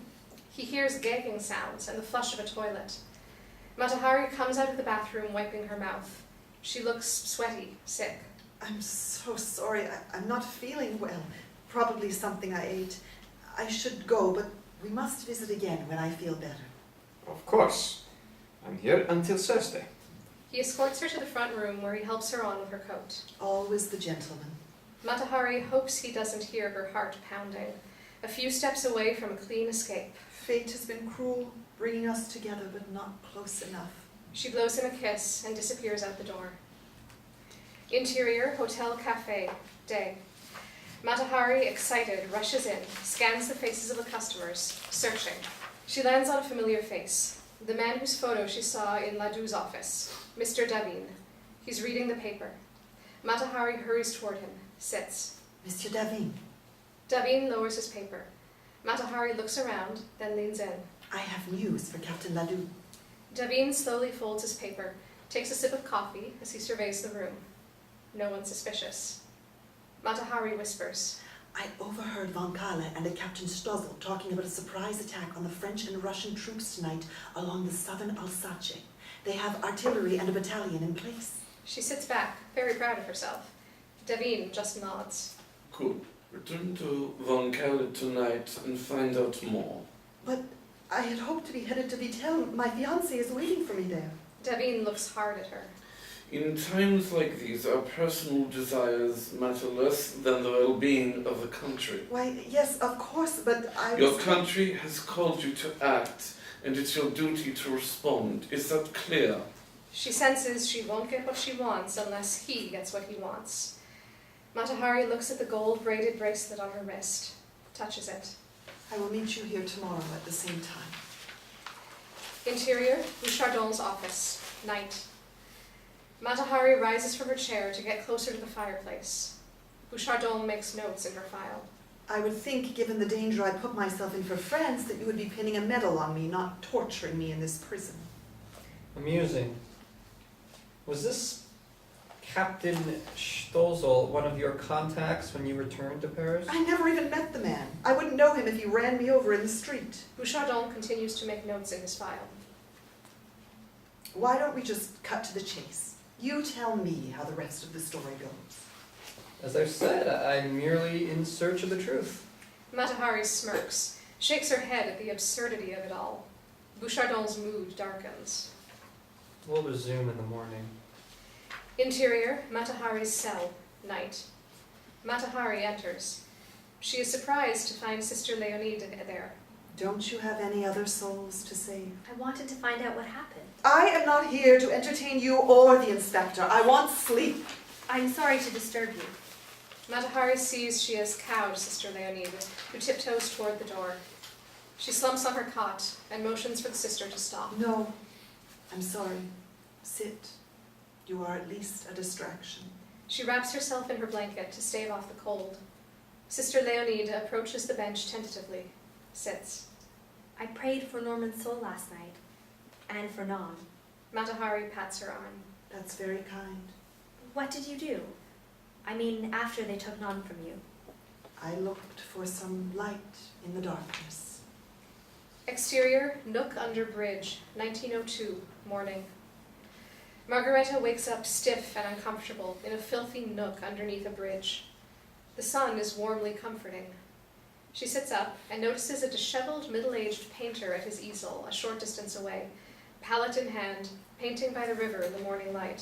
He hears gagging sounds and the flush of a toilet. Matahari comes out of the bathroom wiping her mouth. She looks sweaty, sick. I'm so sorry. I'm not feeling well. Probably something I ate. I should go, but we must visit again when I feel better. Of course. I'm here until Thursday. He escorts her to the front room where he helps her on with her coat. Always the gentleman. Matahari hopes he doesn't hear her heart pounding, a few steps away from a clean escape. Fate has been cruel, bringing us together, but not close enough. She blows him a kiss and disappears out the door. Interior, hotel cafe, day. Matahari, excited, rushes in, scans the faces of the customers, searching. She lands on a familiar face, the man whose photo she saw in Ladou's office, Mr. Davin. He's reading the paper. Matahari hurries toward him, sits. Monsieur Davin, Davin lowers his paper. Matahari looks around, then leans in. I have news for Captain Ladou. Davin slowly folds his paper, takes a sip of coffee as he surveys the room. No one suspicious. Matahari whispers. I overheard Von Kahle and a Captain Stozzle talking about a surprise attack on the French and Russian troops tonight along the southern Alsace. They have artillery and a battalion in place. She sits back, very proud of herself. Davin just nods. Good. Return to Von Kalle tonight and find out more. But I had hoped to be headed to Vittel. My fiancé is waiting for me there. Davin looks hard at her. In times like these, our personal desires matter less than the well-being of the country. Why, yes, of course, but I Your was... country has called you to act, and it's your duty to respond. Is that clear? She senses she won't get what she wants unless he gets what he wants. Matahari looks at the gold-braided bracelet on her wrist, touches it. I will meet you here tomorrow at the same time. Interior, Bouchardon's office, night. Matahari rises from her chair to get closer to the fireplace. Bouchardon makes notes in her file. I would think, given the danger I put myself in for France, that you would be pinning a medal on me, not torturing me in this prison. Amusing. Was this Captain Stozzle one of your contacts when you returned to Paris? I never even met the man. I wouldn't know him if he ran me over in the street. Bouchardon continues to make notes in his file. Why don't we just cut to the chase? You tell me how the rest of the story goes. As I've said, I'm merely in search of the truth. Matahari smirks, shakes her head at the absurdity of it all. Bouchardon's mood darkens. We'll resume in the morning. Interior, Matahari's cell, night. Matahari enters. She is surprised to find Sister Leonide there. Don't you have any other souls to save? I wanted to find out what happened. I am not here to entertain you or the inspector. I want sleep. I'm sorry to disturb you. Matahari sees she has cowed Sister Leonide, who tiptoes toward the door. She slumps on her cot and motions for the sister to stop. No, I'm sorry. Sit. You are at least a distraction. She wraps herself in her blanket to stave off the cold. Sister Leonide approaches the bench tentatively, sits. I prayed for Norman's soul last night, and for Non. Matahari pats her arm. That's very kind. What did you do? I mean, after they took Non from you. I looked for some light in the darkness. Exterior, nook under bridge, 1902, morning. Margareta wakes up stiff and uncomfortable in a filthy nook underneath a bridge. The sun is warmly comforting. She sits up and notices a disheveled, middle-aged painter at his easel a short distance away, palette in hand, painting by the river in the morning light.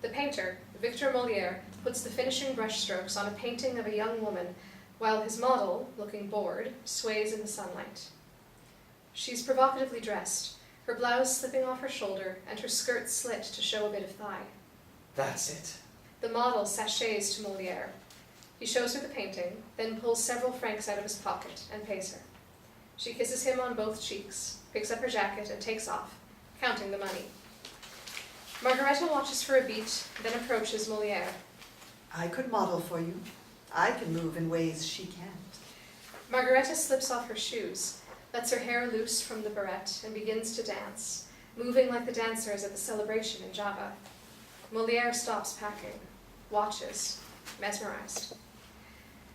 The painter, Victor Molière, puts the finishing brushstrokes on a painting of a young woman, while his model, looking bored, sways in the sunlight. She's provocatively dressed, her blouse slipping off her shoulder and her skirt slit to show a bit of thigh. That's it. The model sachets to Molière. He shows her the painting, then pulls several francs out of his pocket and pays her. She kisses him on both cheeks, picks up her jacket and takes off, counting the money. Margareta watches for a beat, then approaches Molière. I could model for you. I can move in ways she can't. Margareta slips off her shoes, lets her hair loose from the barrette, and begins to dance, moving like the dancers at the celebration in Java. Molière stops packing, watches, mesmerized.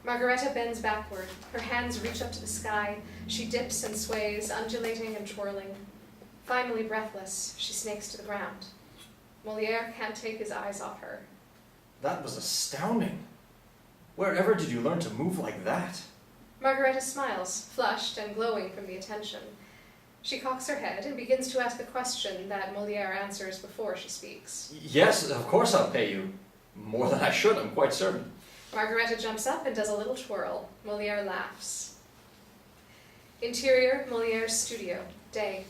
Margareta bends backward, her hands reach up to the sky, she dips and sways, undulating and twirling. Finally breathless, she snakes to the ground. Molière can't take his eyes off her. That was astounding. Wherever did you learn to move like that? Margareta smiles, flushed and glowing from the attention. She cocks her head and begins to ask a question that Molière answers before she speaks. Yes, of course I'll pay you. More than I should, I'm quite certain. Margareta jumps up and does a little twirl. Molière laughs. Interior, Molière's studio, day.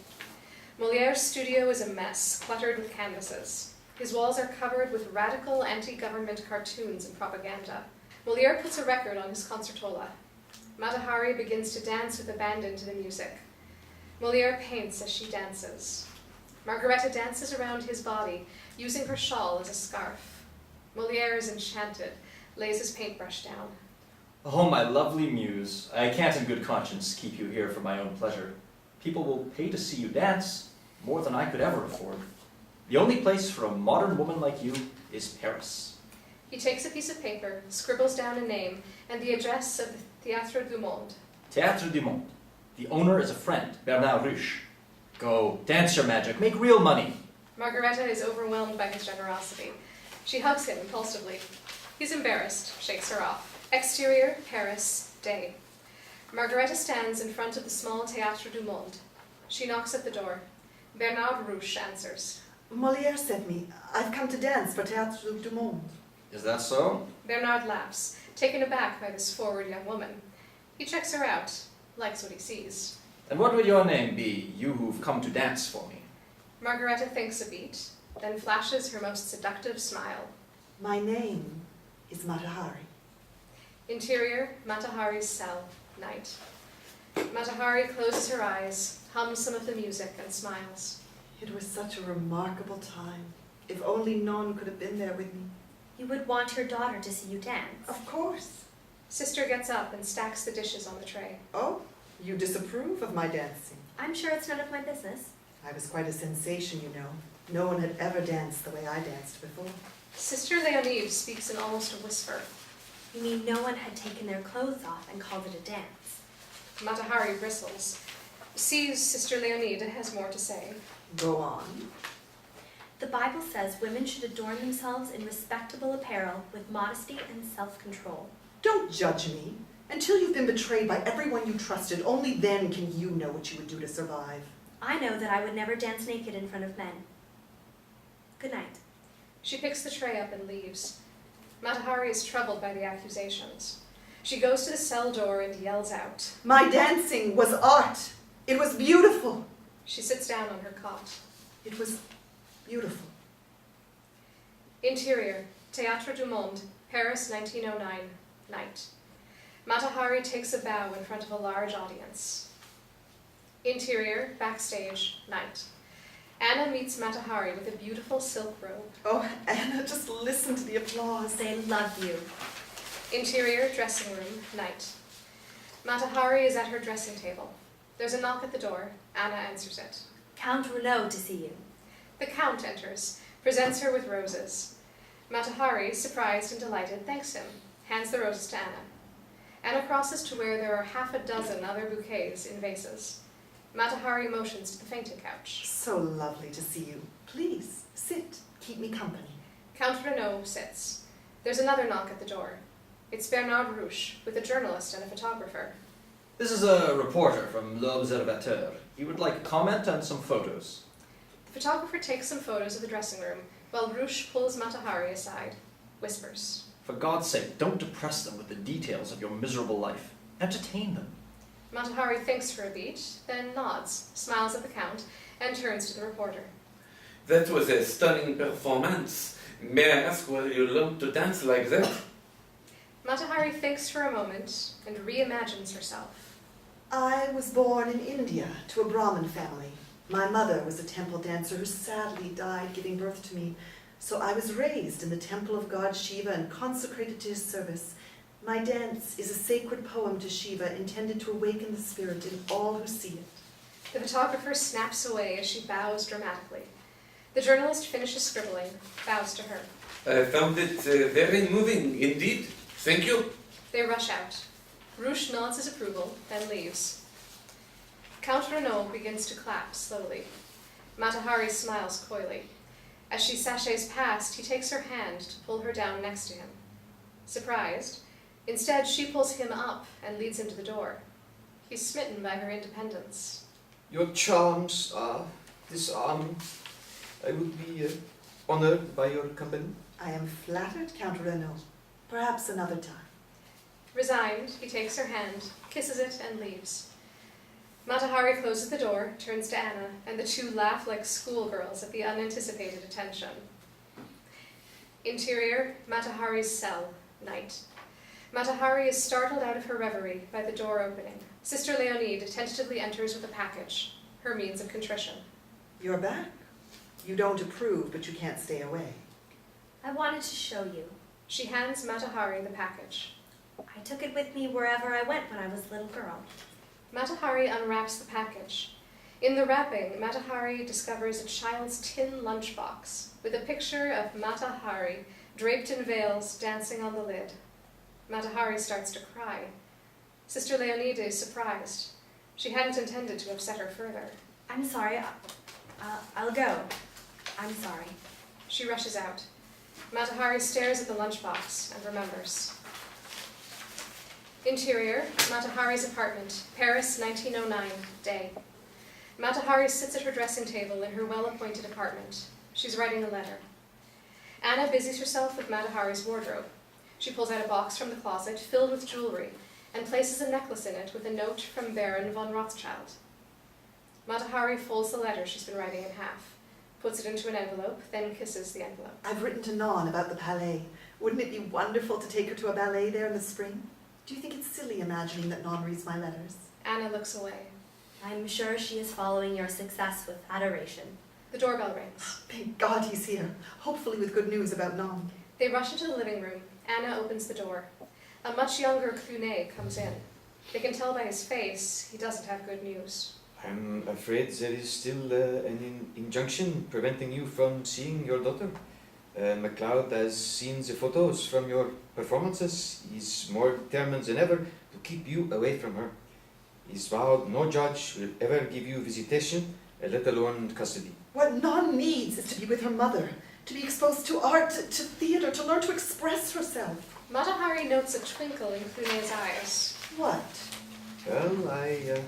Molière's studio is a mess, cluttered with canvases. His walls are covered with radical anti-government cartoons and propaganda. Molière puts a record on his concertola. Matahari begins to dance with abandon to the music. Molière paints as she dances. Margareta dances around his body, using her shawl as a scarf. Molière is enchanted, lays his paintbrush down. Oh, my lovely muse, I can't in good conscience keep you here for my own pleasure. People will pay to see you dance, more than I could ever afford. The only place for a modern woman like you is Paris. He takes a piece of paper, scribbles down a name, and the address of the Théâtre du Monde. Théâtre du Monde. The owner is a friend, Bernard Ruche. Go, dance your magic, make real money. Margareta is overwhelmed by his generosity. She hugs him impulsively. He's embarrassed, shakes her off. Exterior, Paris, day. Margareta stands in front of the small Théâtre du Monde. She knocks at the door. Bernard Ruche answers. Molière sent me. I've come to dance for Théâtre du Monde. Is that so? Bernard laughs, taken aback by this forward young woman. He checks her out, likes what he sees. And what would your name be, you who've come to dance for me? Margareta thinks a beat, then flashes her most seductive smile. My name is Matahari. Interior, Matahari's cell, night. Matahari closes her eyes, hums some of the music, and smiles. It was such a remarkable time. If only Non could have been there with me. You would want your daughter to see you dance. Of course. Sister gets up and stacks the dishes on the tray. Oh, you disapprove of my dancing. I'm sure it's none of my business. I was quite a sensation, you know. No one had ever danced the way I danced before. Sister Leonide speaks in almost a whisper. You mean no one had taken their clothes off and called it a dance? Matahari bristles. Sees Sister Leonide has more to say. Go on. The Bible says women should adorn themselves in respectable apparel with modesty and self-control. Don't judge me. Until you've been betrayed by everyone you trusted, only then can you know what you would do to survive. I know that I would never dance naked in front of men. Good night. She picks the tray up and leaves. Matahari is troubled by the accusations. She goes to the cell door and yells out. My dancing was art. It was beautiful. She sits down on her cot. It was beautiful. Interior, Théâtre du Monde, Paris, 1909, night. Matahari takes a bow in front of a large audience. Interior, backstage, night. Anna meets Matahari with a beautiful silk robe. Oh, Anna, just listen to the applause. They love you. Interior, dressing room, night. Matahari is at her dressing table. There's a knock at the door. Anna answers it. Count Renaud to see you. The Count enters, presents her with roses. Matahari, surprised and delighted, thanks him, hands the roses to Anna. Anna crosses to where there are half a dozen other bouquets in vases. Matahari motions to the fainting couch. So lovely to see you. Please, sit. Keep me company. Count Renaud sits. There's another knock at the door. It's Bernard Rouche, with a journalist and a photographer. This is a reporter from L'Observateur. He would like a comment and some photos. The photographer takes some photos of the dressing room, while Rouche pulls Matahari aside, whispers. For God's sake, don't depress them with the details of your miserable life. Entertain them. Matahari thinks for a beat, then nods, smiles at the Count, and turns to the reporter. That was a stunning performance. May I ask whether you learned to dance like that? Matahari thinks for a moment and reimagines herself. I was born in India to a Brahmin family. My mother was a temple dancer who sadly died giving birth to me, so I was raised in the temple of god Shiva and consecrated to his service. My dance is a sacred poem to Shiva intended to awaken the spirit in all who see it. The photographer snaps away as she bows dramatically. The journalist finishes scribbling, bows to her. I found it very moving indeed. Thank you. They rush out. Rouche nods his approval, then leaves. Count Renaud begins to clap slowly. Matahari smiles coyly. As she sachets past, he takes her hand to pull her down next to him. Surprised, instead she pulls him up and leads him to the door. He's smitten by her independence. Your charms are disarming. I would be honored by your company. I am flattered, Count Renaud. Perhaps another time. Resigned, he takes her hand, kisses it, and leaves. Matahari closes the door, turns to Anna, and the two laugh like schoolgirls at the unanticipated attention. Interior, Matahari's cell, night. Matahari is startled out of her reverie by the door opening. Sister Leonide tentatively enters with a package, her means of contrition. You're back. You don't approve, but you can't stay away. I wanted to show you. She hands Matahari the package. I took it with me wherever I went when I was a little girl. Matahari unwraps the package. In the wrapping, Matahari discovers a child's tin lunchbox with a picture of Matahari draped in veils dancing on the lid. Matahari starts to cry. Sister Leonide is surprised. She hadn't intended to upset her further. I'm sorry. I'll go. I'm sorry. She rushes out. Matahari stares at the lunchbox and remembers. Interior, Matahari's apartment, Paris, 1909, day. Matahari sits at her dressing table in her well-appointed apartment. She's writing a letter. Anna busies herself with Matahari's wardrobe. She pulls out a box from the closet filled with jewelry and places a necklace in it with a note from Baron von Rothschild. Matahari folds the letter she's been writing in half, puts it into an envelope, then kisses the envelope. I've written to Non about the ballet. Wouldn't it be wonderful to take her to a ballet there in the spring? Do you think it's silly imagining that Non reads my letters? Anna looks away. I'm sure she is following your success with adoration. The doorbell rings. Thank God he's here, hopefully with good news about Non. They rush into the living room. Anna opens the door. A much younger Clunet comes in. They can tell by his face he doesn't have good news. I'm afraid there is still an injunction preventing you from seeing your daughter. MacLeod has seen the photos from your performances. He's more determined than ever to keep you away from her. He's vowed no judge will ever give you visitation, let alone custody. What Non needs is to be with her mother, to be exposed to art, to theater, to learn to express herself. Matahari notes a twinkle in Clunet's eyes. What? Well, I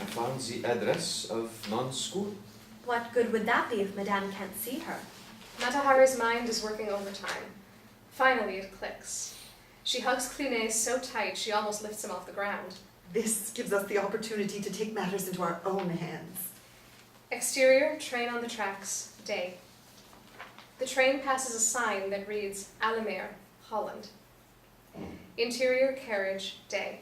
found the address of Non's school. What good would that be if Madame can't see her? Matahari's mind is working overtime. Finally, it clicks. She hugs Clunet so tight she almost lifts him off the ground. This gives us the opportunity to take matters into our own hands. Exterior, train on the tracks, day. The train passes a sign that reads Alameer, Holland. Interior, carriage, day.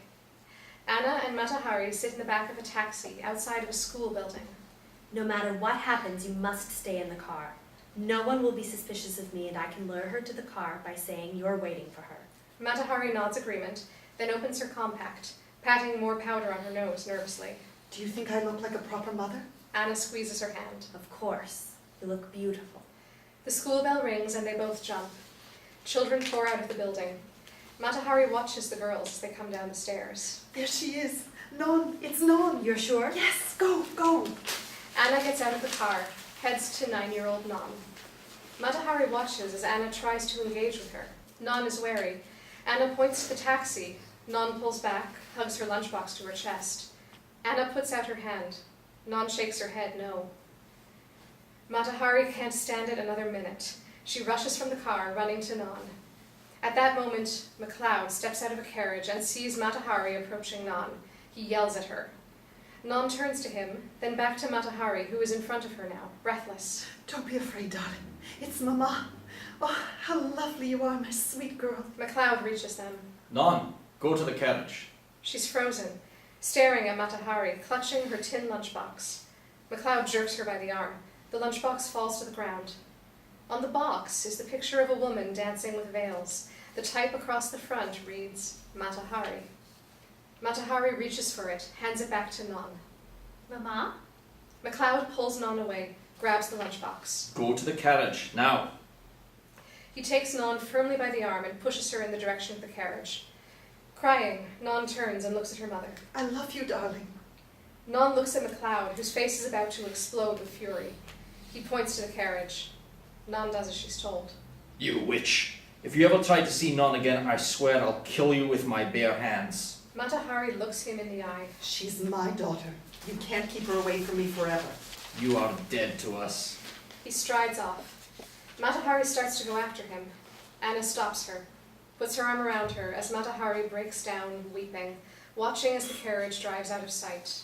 Anna and Matahari sit in the back of a taxi outside of a school building. No matter what happens, you must stay in the car. No one will be suspicious of me, and I can lure her to the car by saying you're waiting for her. Matahari nods agreement, then opens her compact, patting more powder on her nose nervously. Do you think I look like a proper mother? Anna squeezes her hand. Of course. You look beautiful. The school bell rings and they both jump. Children pour out of the building. Matahari watches the girls as they come down the stairs. There she is. Non, it's Non. You're sure? Yes, go, go. Anna gets out of the car, heads to 9-year-old Non. Matahari watches as Anna tries to engage with her. Non is wary. Anna points to the taxi. Non pulls back, hugs her lunchbox to her chest. Anna puts out her hand. Non shakes her head no. Matahari can't stand it another minute. She rushes from the car, running to Non. At that moment, MacLeod steps out of a carriage and sees Matahari approaching Non. He yells at her. Non turns to him, then back to Matahari, who is in front of her now, breathless. Don't be afraid, darling. It's Mama. Oh, how lovely you are, my sweet girl. MacLeod reaches them. Non, go to the carriage. She's frozen, staring at Matahari, clutching her tin lunchbox. MacLeod jerks her by the arm. The lunchbox falls to the ground. On the box is the picture of a woman dancing with veils. The type across the front reads, Matahari. Matahari reaches for it, hands it back to Non. Mama? MacLeod pulls Non away, grabs the lunchbox. Go to the carriage, now. He takes Non firmly by the arm and pushes her in the direction of the carriage. Crying, Non turns and looks at her mother. I love you, darling. Non looks at MacLeod, whose face is about to explode with fury. He points to the carriage. Non does as she's told. You witch. If you ever try to see Non again, I swear I'll kill you with my bare hands. Matahari looks him in the eye. She's my daughter. You can't keep her away from me forever. You are dead to us. He strides off. Matahari starts to go after him. Anna stops her, puts her arm around her as Matahari breaks down, weeping, watching as the carriage drives out of sight.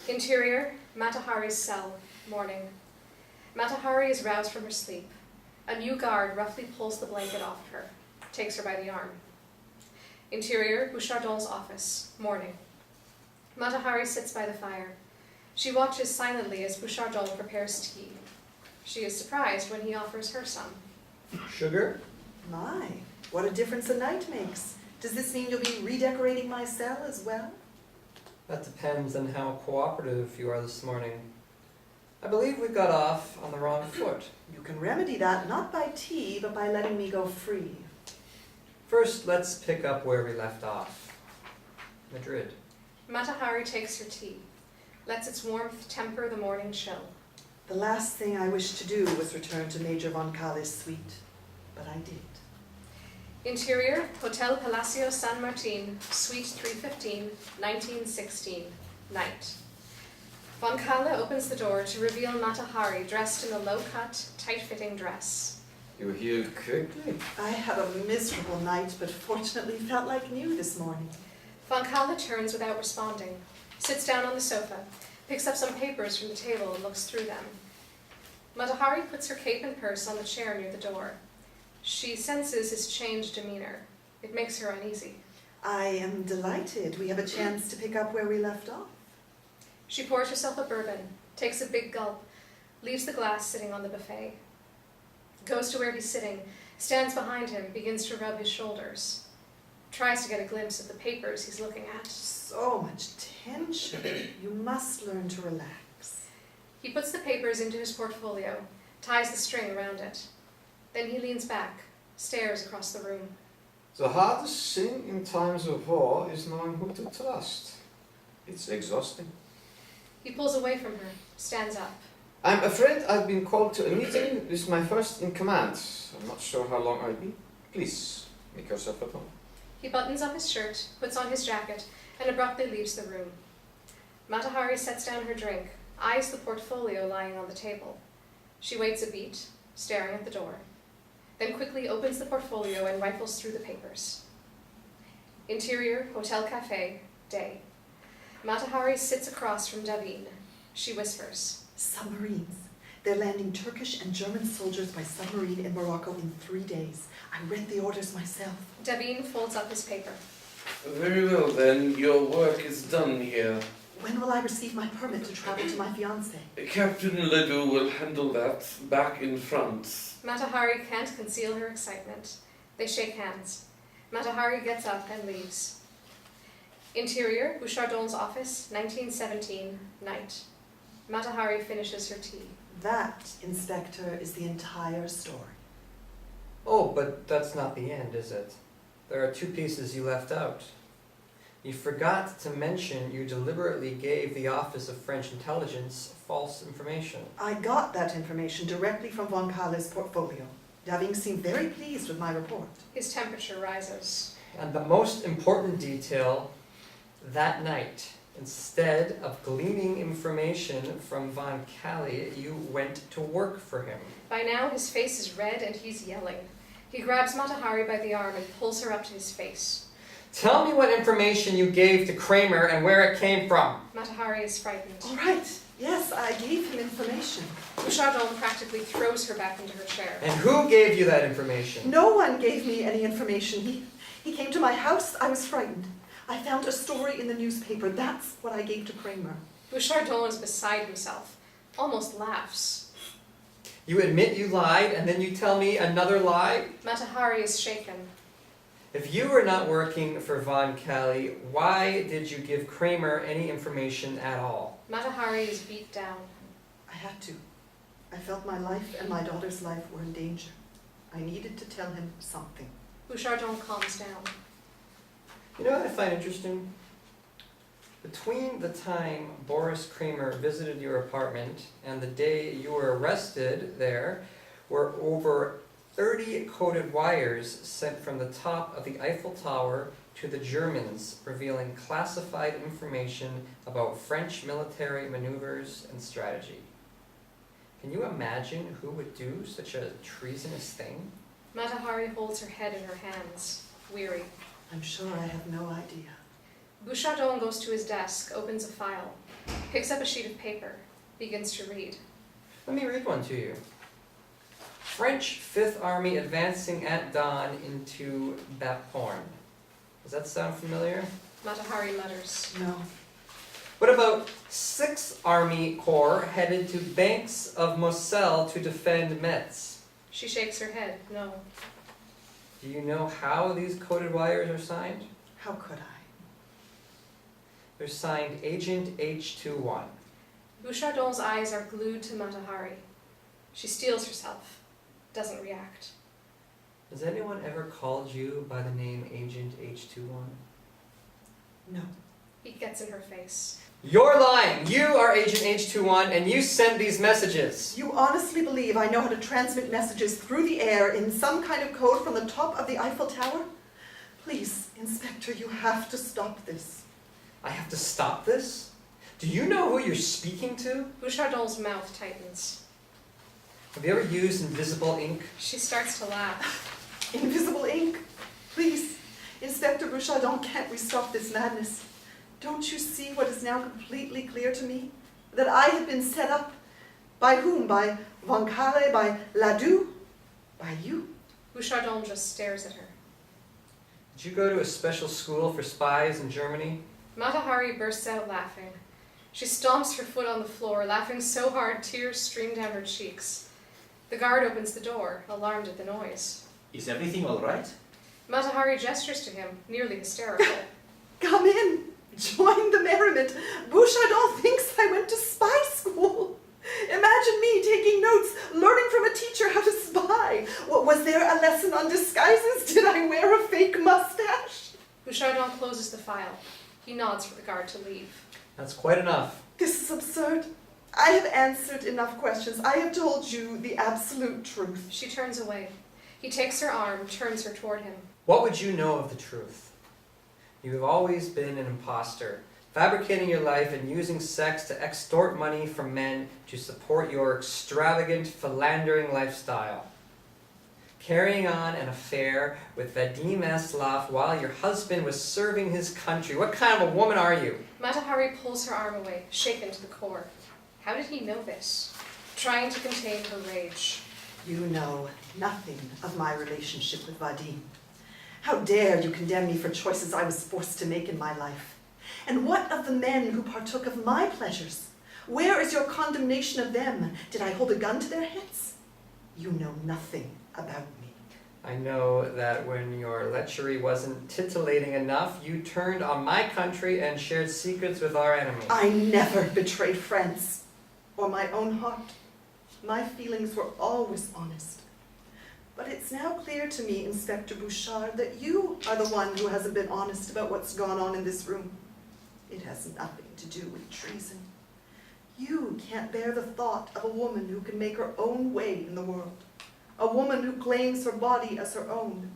Interior, Matahari's cell, morning. Matahari is roused from her sleep. A new guard roughly pulls the blanket off of her, takes her by the arm. Interior, Bouchardon's office, morning. Matahari sits by the fire. She watches silently as Bouchardon prepares tea. She is surprised when he offers her some. Sugar? My, what a difference a night makes. Does this mean you'll be redecorating my cell as well? That depends on how cooperative you are this morning. I believe we got off on the wrong foot. You can remedy that not by tea, but by letting me go free. First, let's pick up where we left off. Madrid. Matahari takes her tea, lets its warmth temper the morning chill. The last thing I wished to do was return to Major von Kale's suite, but I did. Interior, Hotel Palacio San Martin, Suite 315, 1916, night. Von Kale opens the door to reveal Matahari dressed in a low-cut, tight-fitting dress. You're here quickly. I had a miserable night, but fortunately felt like new this morning. Von Kale turns without responding, sits down on the sofa, picks up some papers from the table and looks through them. Matahari puts her cape and purse on the chair near the door. She senses his changed demeanor. It makes her uneasy. I am delighted we have a chance to pick up where we left off. She pours herself a bourbon, takes a big gulp, leaves the glass sitting on the buffet. Goes to where he's sitting, stands behind him, begins to rub his shoulders. Tries to get a glimpse of the papers he's looking at. So much tension. You must learn to relax. He puts the papers into his portfolio, ties the string around it. Then he leans back, stares across the room. The hardest thing in times of war is knowing who to trust. It's exhausting. He pulls away from her, stands up. I'm afraid I've been called to a meeting. This is my first in command. I'm not sure how long I'll be. Please, make yourself at home. He buttons up his shirt, puts on his jacket, and abruptly leaves the room. Matahari sets down her drink, eyes the portfolio lying on the table. She waits a beat, staring at the door, then quickly opens the portfolio and rifles through the papers. Interior, Hotel Cafe, day. Matahari sits across from Davin. She whispers. Submarines. They're landing Turkish and German soldiers by submarine in Morocco in 3 days. I read the orders myself. Davin folds up his paper. Very well then, your work is done here. When will I receive my permit to travel to my fiancé? Captain Ledoux will handle that back in France. Matahari can't conceal her excitement. They shake hands. Matahari gets up and leaves. Interior, Bouchardon's office, 1917, night. Matahari finishes her tea. That, Inspector, is the entire story. Oh, but that's not the end, is it? There are 2 pieces you left out. You forgot to mention you deliberately gave the Office of French Intelligence false information. I got that information directly from Von Kahle's portfolio. Davin seemed very pleased with my report. His temperature rises. And the most important detail, that night, instead of gleaning information from Von Kalle, you went to work for him. By now his face is red and he's yelling. He grabs Matahari by the arm and pulls her up to his face. Tell me what information you gave to Kramer and where it came from. Matahari is frightened. All right. Yes, I gave him information. Bouchardon practically throws her back into her chair. And who gave you that information? No one gave me any information. He came to my house. I was frightened. I found a story in the newspaper. That's what I gave to Kramer. Bouchardon is beside himself, almost laughs. You admit you lied, and then you tell me another lie? Matahari is shaken. If you were not working for Von Kalle, why did you give Kramer any information at all? Matahari is beat down. I had to. I felt my life and my daughter's life were in danger. I needed to tell him something. Bouchardon calms down. You know what I find interesting? Between the time Boris Kramer visited your apartment and the day you were arrested there were over 30 coded wires sent from the top of the Eiffel Tower to the Germans, revealing classified information about French military maneuvers and strategy. Can you imagine who would do such a treasonous thing? Matahari holds her head in her hands, weary. I'm sure I have no idea. Bouchardon goes to his desk, opens a file, picks up a sheet of paper, begins to read. Let me read one to you. French Fifth Army advancing at dawn into Bapaume. Does that sound familiar? Matahari mutters. No. What about 6th Army Corps headed to banks of Moselle to defend Metz? She shakes her head. No. Do you know how these coded wires are signed? How could I? They're signed Agent H21. Bouchardon's eyes are glued to Matahari. She steels herself, doesn't react. Has anyone ever called you by the name Agent H21? No. He gets in her face. You're lying! You are Agent H21 and you sent these messages! You honestly believe I know how to transmit messages through the air in some kind of code from the top of the Eiffel Tower? Please, Inspector, you have to stop this. I have to stop this? Do you know who you're speaking to? Bouchardon's mouth tightens. Have you ever used invisible ink? She starts to laugh. Invisible ink. Please, Inspector Bouchardon, can't we stop this madness? Don't you see what is now completely clear to me? That I have been set up. By whom? By Von Kalle? By Ledoux? By you? Bouchardon just stares at her. Did you go to a special school for spies in Germany? Matahari bursts out laughing. She stomps her foot on the floor, laughing so hard tears stream down her cheeks. The guard opens the door, alarmed at the noise. Is everything all right? Matahari gestures to him, nearly hysterical. Come in. Join the merriment. Bouchardon thinks I went to spy school. Imagine me taking notes, learning from a teacher how to spy. Was there a lesson on disguises? Did I wear a fake mustache? Bouchardon closes the file. He nods for the guard to leave. That's quite enough. This is absurd. I have answered enough questions. I have told you the absolute truth. She turns away. He takes her arm, turns her toward him. What would you know of the truth? You have always been an imposter, fabricating your life and using sex to extort money from men to support your extravagant, philandering lifestyle. carrying on an affair with Vadim Aslov while your husband was serving his country. What kind of a woman are you? Matahari pulls her arm away, shaken to the core. How did he know this? Trying to contain her rage. You know nothing of my relationship with Vadim. How dare you condemn me for choices I was forced to make in my life? And what of the men who partook of my pleasures? Where is your condemnation of them? Did I hold a gun to their heads? You know nothing about me. I know that when your lechery wasn't titillating enough, you turned on my country and shared secrets with our enemy. I never betrayed friends or my own heart. My feelings were always honest. But it's now clear to me, Inspector Bouchard, that you are the one who hasn't been honest about what's gone on in this room. It has nothing to do with treason. You can't bear the thought of a woman who can make her own way in the world. A woman who claims her body as her own.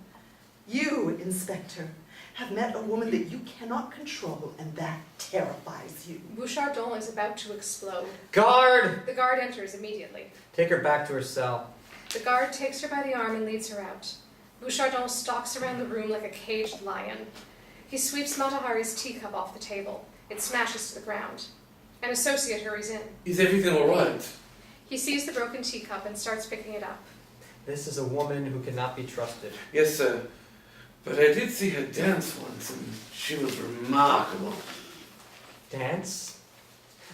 You, Inspector, have met a woman that you cannot control, and that terrifies you. Bouchardon is about to explode. Guard! The guard enters immediately. Take her back to her cell. The guard takes her by the arm and leads her out. Bouchardon stalks around the room like a caged lion. He sweeps Matahari's teacup off the table. It smashes to the ground. An associate hurries in. Is everything all right? He sees the broken teacup and starts picking it up. This is a woman who cannot be trusted. Yes, sir. But I did see her dance once, and she was remarkable. Dance?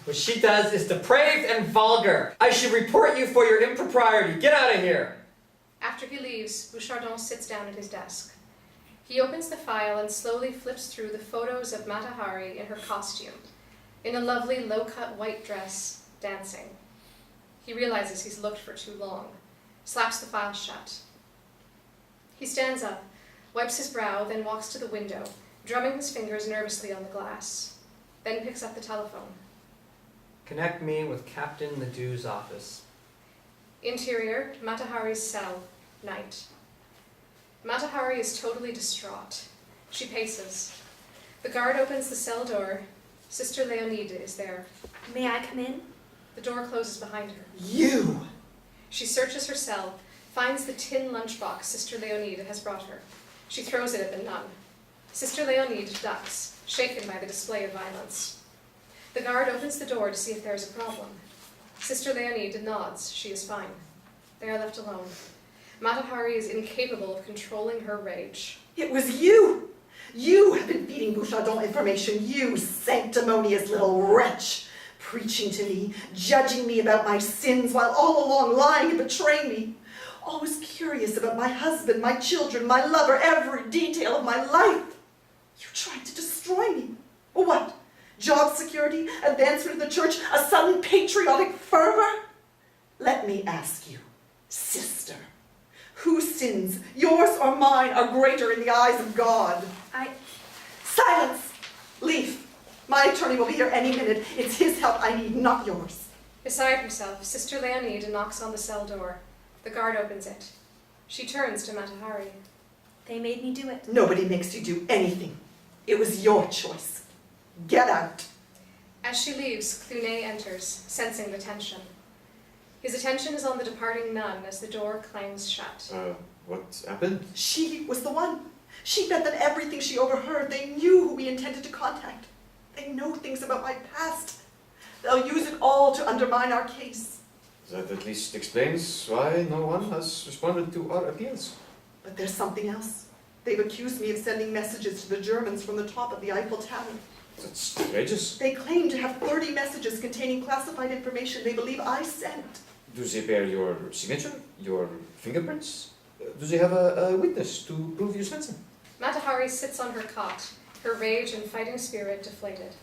What she does is depraved and vulgar. I should report you for your impropriety. Get out of here! After he leaves, Bouchardon sits down at his desk. He opens the file and slowly flips through the photos of Matahari in her costume, in a lovely low-cut white dress, dancing. He realizes he's looked for too long, slaps the file shut. He stands up, wipes his brow, then walks to the window, drumming his fingers nervously on the glass, then picks up the telephone. Connect me with Captain Ledoux's office. Interior, Matahari's cell, night. Matahari is totally distraught. She paces. The guard opens the cell door. Sister Leonide is there. May I come in? The door closes behind her. You! She searches her cell, finds the tin lunchbox Sister Leonide has brought her. She throws it at the nun. Sister Leonide ducks, shaken by the display of violence. The guard opens the door to see if there is a problem. Sister Leonide nods. She is fine. They are left alone. Matahari is incapable of controlling her rage. It was you! You have been feeding Bouchardon information, you sanctimonious little wretch! Preaching to me, judging me about my sins, while all along lying and betraying me. Always curious about my husband, my children, my lover, every detail of my life. You tried to destroy me. Well, what? Job security, advancement of the church, a sudden patriotic fervor? Let me ask you, sister, whose sins, yours or mine, are greater in the eyes of God? Silence! Leave. My attorney will be here any minute. It's his help I need, not yours. Beside herself, Sister Leonide knocks on the cell door. The guard opens it. She turns to Matahari. They made me do it. Nobody makes you do anything. It was your choice. Get out. As she leaves, Clunet enters, sensing the tension. His attention is on the departing nun as the door clangs shut. What happened? She was the one. She bet that everything she overheard, they knew who we intended to contact. They know things about my past. They'll use it all to undermine our case. That at least explains why no one has responded to our appeals. But there's something else. They've accused me of sending messages to the Germans from the top of the Eiffel Tower. That's outrageous. They claim to have 30 messages containing classified information they believe I sent. Do they bear your signature, your fingerprints? Do they have a witness to prove you sent them? Matahari sits on her cot, her rage and fighting spirit deflated.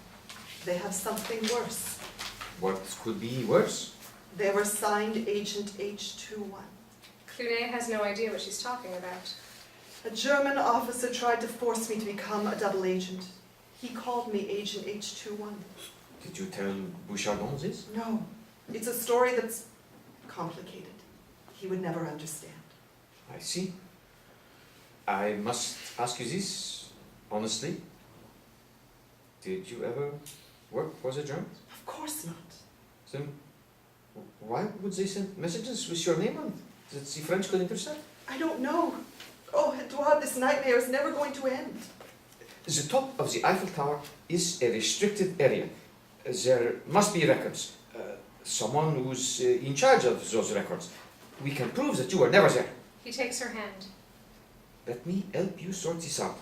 They have something worse. What could be worse? They were signed Agent H21. Clunet has no idea what she's talking about. A German officer tried to force me to become a double agent. He called me Agent H21. Did you tell Bouchardon this? No, it's a story that's complicated. He would never understand. I see. I must ask you this, honestly. Did you ever work for the Germans? Of course not. Then why would they send messages with your name on it that the French could intercept? I don't know. Oh, Edouard, this nightmare is never going to end. The top of the Eiffel Tower is a restricted area. There must be records. Someone who's in charge of those records. We can prove that you were never there. He takes her hand. Let me help you sort this out.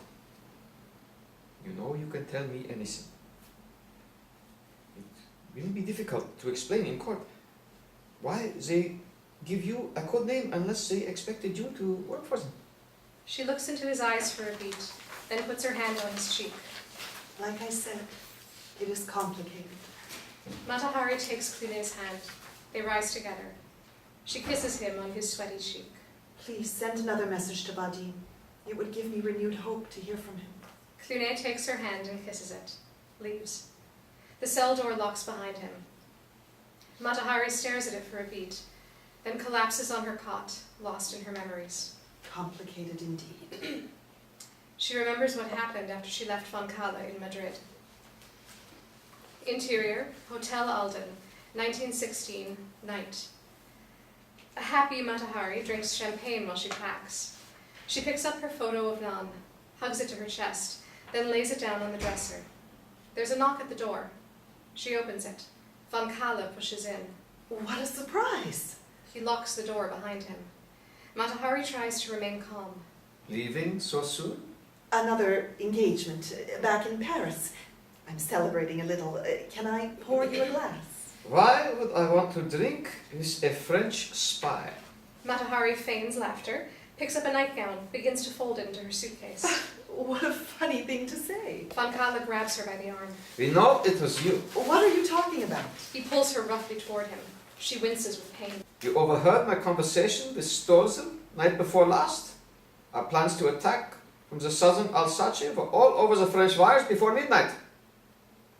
You know you can tell me anything. It will be difficult to explain in court why they give you a code name unless they expected you to work for them. She looks into his eyes for a beat, then puts her hand on his cheek. Like I said, it is complicated. Matahari takes Clunet's hand. They rise together. She kisses him on his sweaty cheek. Please send another message to Vadim. It would give me renewed hope to hear from him. Clunet takes her hand and kisses it. Leaves. The cell door locks behind him. Matahari stares at it for a beat, then collapses on her cot, lost in her memories. Complicated indeed. She remembers what happened after she left Von Kala in Madrid. Interior, Hotel Alden, 1916, night. A happy Matahari drinks champagne while she packs. She picks up her photo of Nan, hugs it to her chest, then lays it down on the dresser. There's a knock at the door. She opens it. Von Kala pushes in. What a surprise! He locks the door behind him. Matahari tries to remain calm. Leaving so soon? Another engagement back in Paris. I'm celebrating a little. Can I pour you a glass? Why would I want to drink with a French spy? Matahari feigns laughter, picks up a nightgown, begins to fold it into her suitcase. What a funny thing to say. Von Kala grabs her by the arm. We know it was you. What are you talking about? He pulls her roughly toward him. She winces with pain. You overheard my conversation with Stolzen night before last? Our plans to attack from the southern Alsace were all over the French wires before midnight.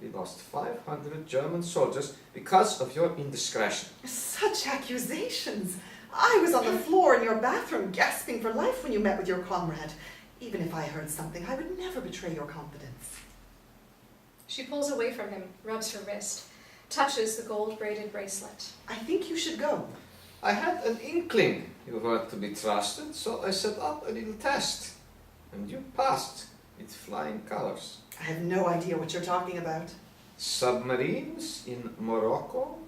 We lost 500 German soldiers because of your indiscretion. Such accusations! I was on the floor in your bathroom gasping for life when you met with your comrade. Even if I heard something, I would never betray your confidence. She pulls away from him, rubs her wrist, touches the gold-braided bracelet. I think you should go. I had an inkling you weren't to be trusted, so I set up a little test. And you passed with flying colors. I have no idea what you're talking about. Submarines in Morocco?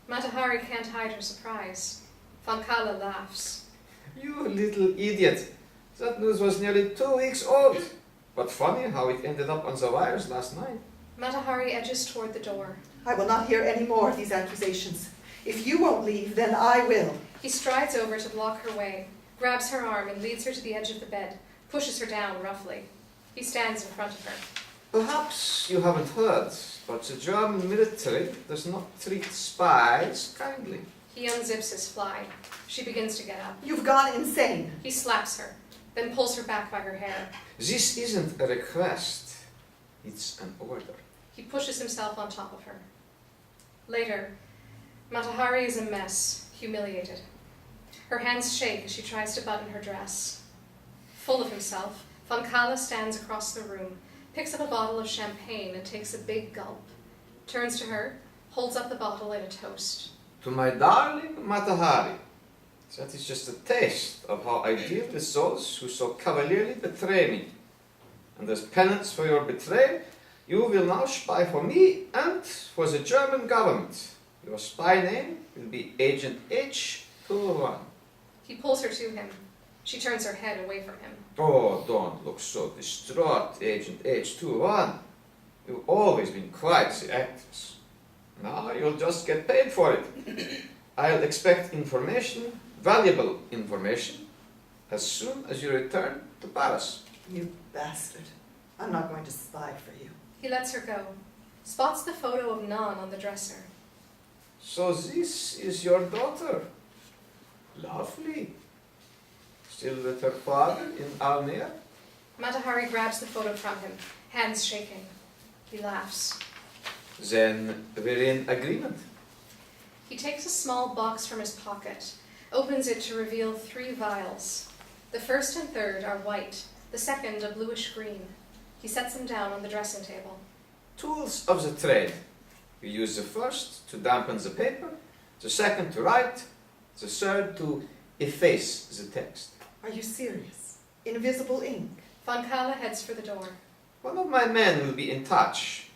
Matahari can't hide her surprise. Von Kala laughs. You little idiot. That news was nearly 2 weeks old. But funny how it ended up on the wires last night. Matahari edges toward the door. I will not hear any more of these accusations. If you won't leave, then I will. He strides over to block her way, grabs her arm and leads her to the edge of the bed, pushes her down roughly. He stands in front of her. Perhaps you haven't heard, but the German military does not treat spies kindly. He unzips his fly. She begins to get up. You've gone insane. He slaps her, then pulls her back by her hair. This isn't a request, it's an order. He pushes himself on top of her. Later, Matahari is a mess, humiliated. Her hands shake as she tries to button her dress. Full of himself, Von Kala stands across the room, picks up a bottle of champagne and takes a big gulp, turns to her, holds up the bottle in a toast. To my darling Matahari, that is just a taste of how I deal with those who so cavalierly betray me. And as penance for your betrayal, you will now spy for me and for the German government. Your spy name will be Agent H201. He pulls her to him. She turns her head away from him. Oh, don't look so distraught, Agent H201. You've always been quite the actress. Now you'll just get paid for it. I'll expect information, valuable information, as soon as you return to Paris. You bastard. I'm not going to spy for you. He lets her go, spots the photo of Nan on the dresser. So this is your daughter. Lovely. Still with her father in Almere? Matahari grabs the photo from him, hands shaking. He laughs. Then we're in agreement. He takes a small box from his pocket, opens it to reveal 3 vials. The first and third are white, the second a bluish-green. He sets them down on the dressing table. Tools of the trade. We use the first to dampen the paper, the second to write, the third to efface the text. Are you serious? Invisible ink? Von Kala heads for the door. One of my men will be in touch.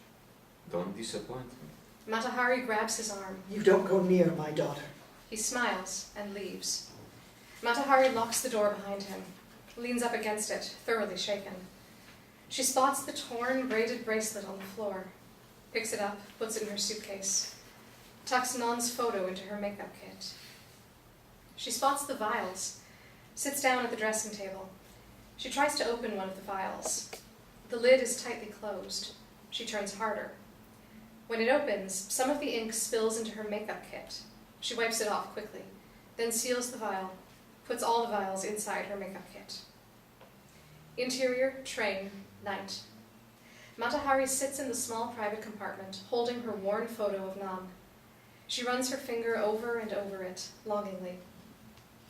Don't disappoint me. Matahari grabs his arm. You don't go near my daughter. He smiles and leaves. Matahari locks the door behind him, leans up against it, thoroughly shaken. She spots the torn, braided bracelet on the floor, picks it up, puts it in her suitcase, tucks Non's photo into her makeup kit. She spots the vials, sits down at the dressing table. She tries to open one of the vials. The lid is tightly closed. She turns harder. When it opens, some of the ink spills into her makeup kit. She wipes it off quickly, then seals the vial, puts all the vials inside her makeup kit. Interior, train, night. Matahari sits in the small private compartment, holding her worn photo of Nan. She runs her finger over and over it, longingly.